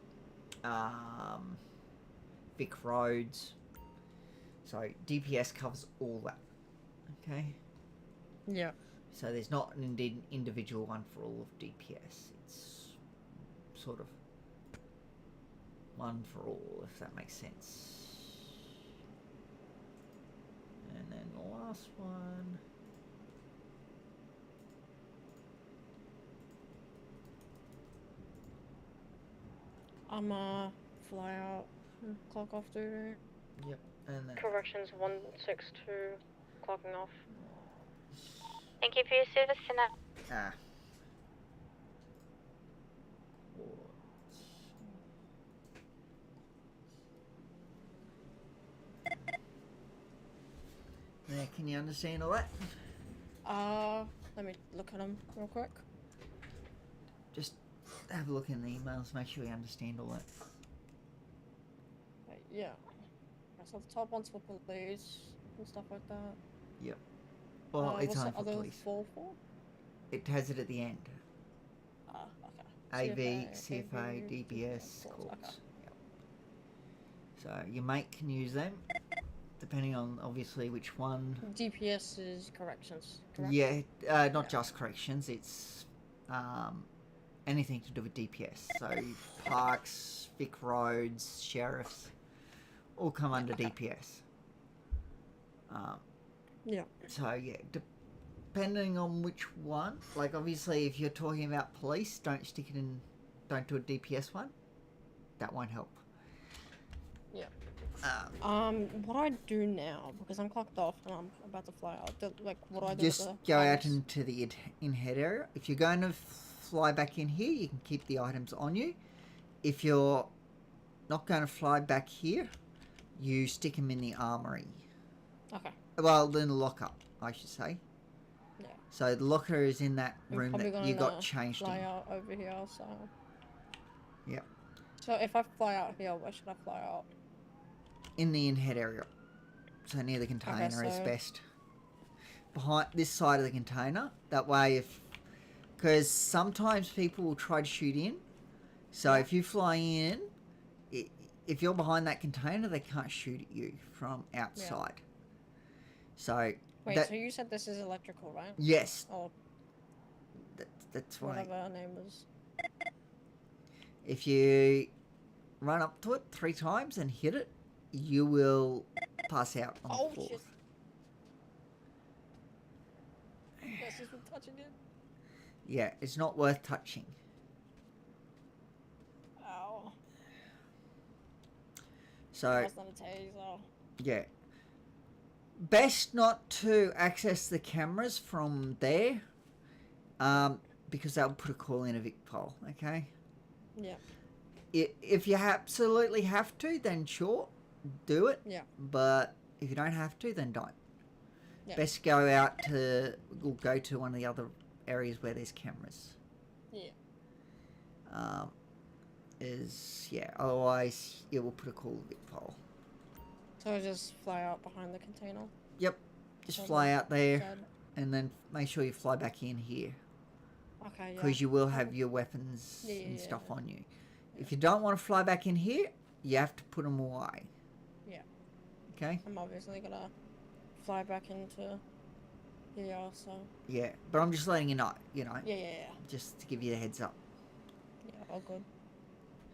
big roads. So DPS covers all that. Okay. Yeah. So there's not an individual one for all of DPS. It's sort of one for all, if that makes sense. And then the last one. I'm fly out and clock off duty. Yep, and then Corrections 162 clocking off. Thank you for your service tonight. Ah. Now, can you understand all that? Let me look at them real quick. Just have a look in the emails, make sure you understand all that. Right, yeah. So the top one's for police and stuff like that. Yep. Well, it's what's only the for other police. four for? It has it at the end. Okay. AV, CFA, DBS, courts. Okay. Yep. So your mate can use them, depending on obviously which one. DPS is corrections, correct? Yeah, not just corrections. It's anything to do with DPS. So parks, Vic roads, sheriffs, all come under DPS. Yeah. So yeah, depending on which one. Like obviously, if you're talking about police, don't stick it in. Don't do a DPS one. That won't help. Yeah. What do I do now? Because I'm clocked off and I'm about to fly out. What do I do? Just with the go out items? into the in-head area. If you're going to fly back in here, you can keep the items on you. If you're not going to fly back here, you stick them in the armory. Okay. Well, then the lockup, I should say. Yeah. So the locker is in that I'm room probably that you gonna got changed fly in. out over here, so. Yep. So if I fly out here, where should I fly out? In the in-head area. So near the container is so- best. Behind this side of the container. That way if... Because sometimes people will try to shoot in. So if you fly in, if you're behind that container, they can't shoot at you from outside. So... Wait, that, so you said this is electrical, right? Yes. Or that's right. whatever her name is. If you run up to it 3 times and hit it, you will pass out on the floor. Shit. Yes, just from touching it. Yeah, it's not worth touching. Ow. So, That's not a taser. yeah. Best not to access the cameras from there, because they'll put a call in a Vic poll, okay? Yeah. If you absolutely have to, then sure, do it. Yeah. But if you don't have to, then don't. Yeah. Best go out to, or go to one of the other areas where there's cameras. Yeah. Otherwise it will put a call to Vic poll. So I just fly out behind the container? Yep. Just Hold fly on. out there Said. and then make sure you fly back in here. Okay, yeah. Because you will have your weapons Yeah, and yeah, stuff on you. If you don't want to fly back in here, you have to put them away. Yeah. Okay? I'm obviously gonna fly back into here, so. Yeah, but I'm just letting you know, Yeah, yeah, yeah. just to give you a heads up. Yeah, all good.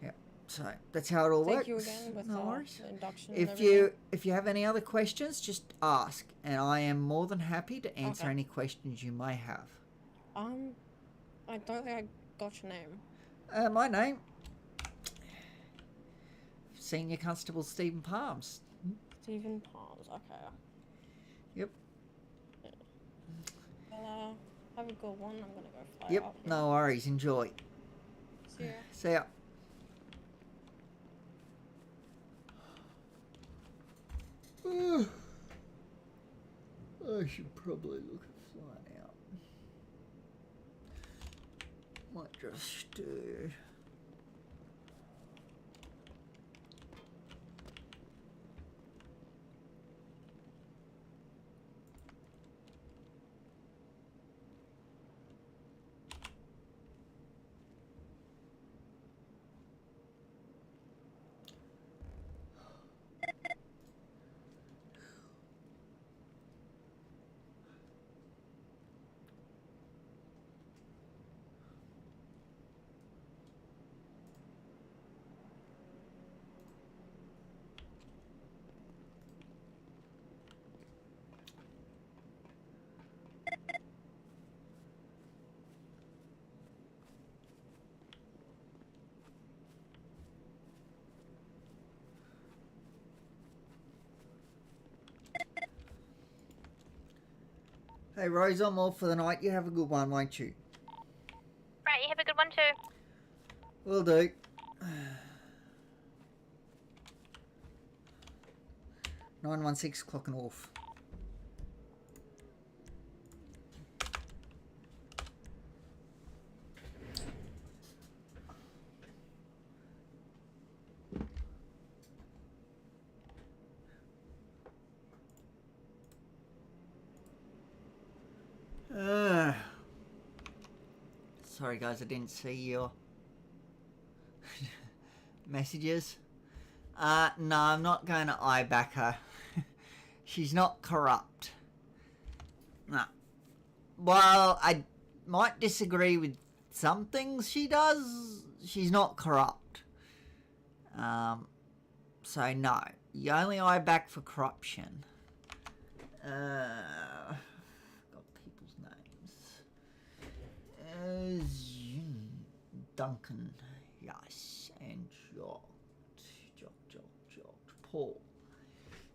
Yeah, so that's how it all works. Thank you again with no worries. the induction. and If you have any other questions, just ask, and I am more than happy to answer Okay. any questions you may have. everything. I don't think I got your name. My name, Senior Constable Stephen Palms. Stephen Palms, okay. Yep. Well, have a good one. I'm gonna go fly Yep. out. No worries. Enjoy. See ya. See ya. I should probably look at flying out. Might just do. Hey, Rose, I'm off for the night. You have a good one, won't you? Right, you have a good one too. Will do. 916 clocking off. Sorry guys, I didn't see your messages. No, I'm not going to eye back her. She's not corrupt. No. While I might disagree with some things she does, she's not corrupt. So no, you only eye back for corruption. Got people's names. Duncan, yes, and Jock, Paul.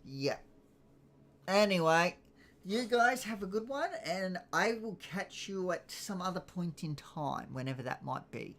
Yeah. Anyway, you guys have a good one, and I will catch you at some other point in time, whenever that might be.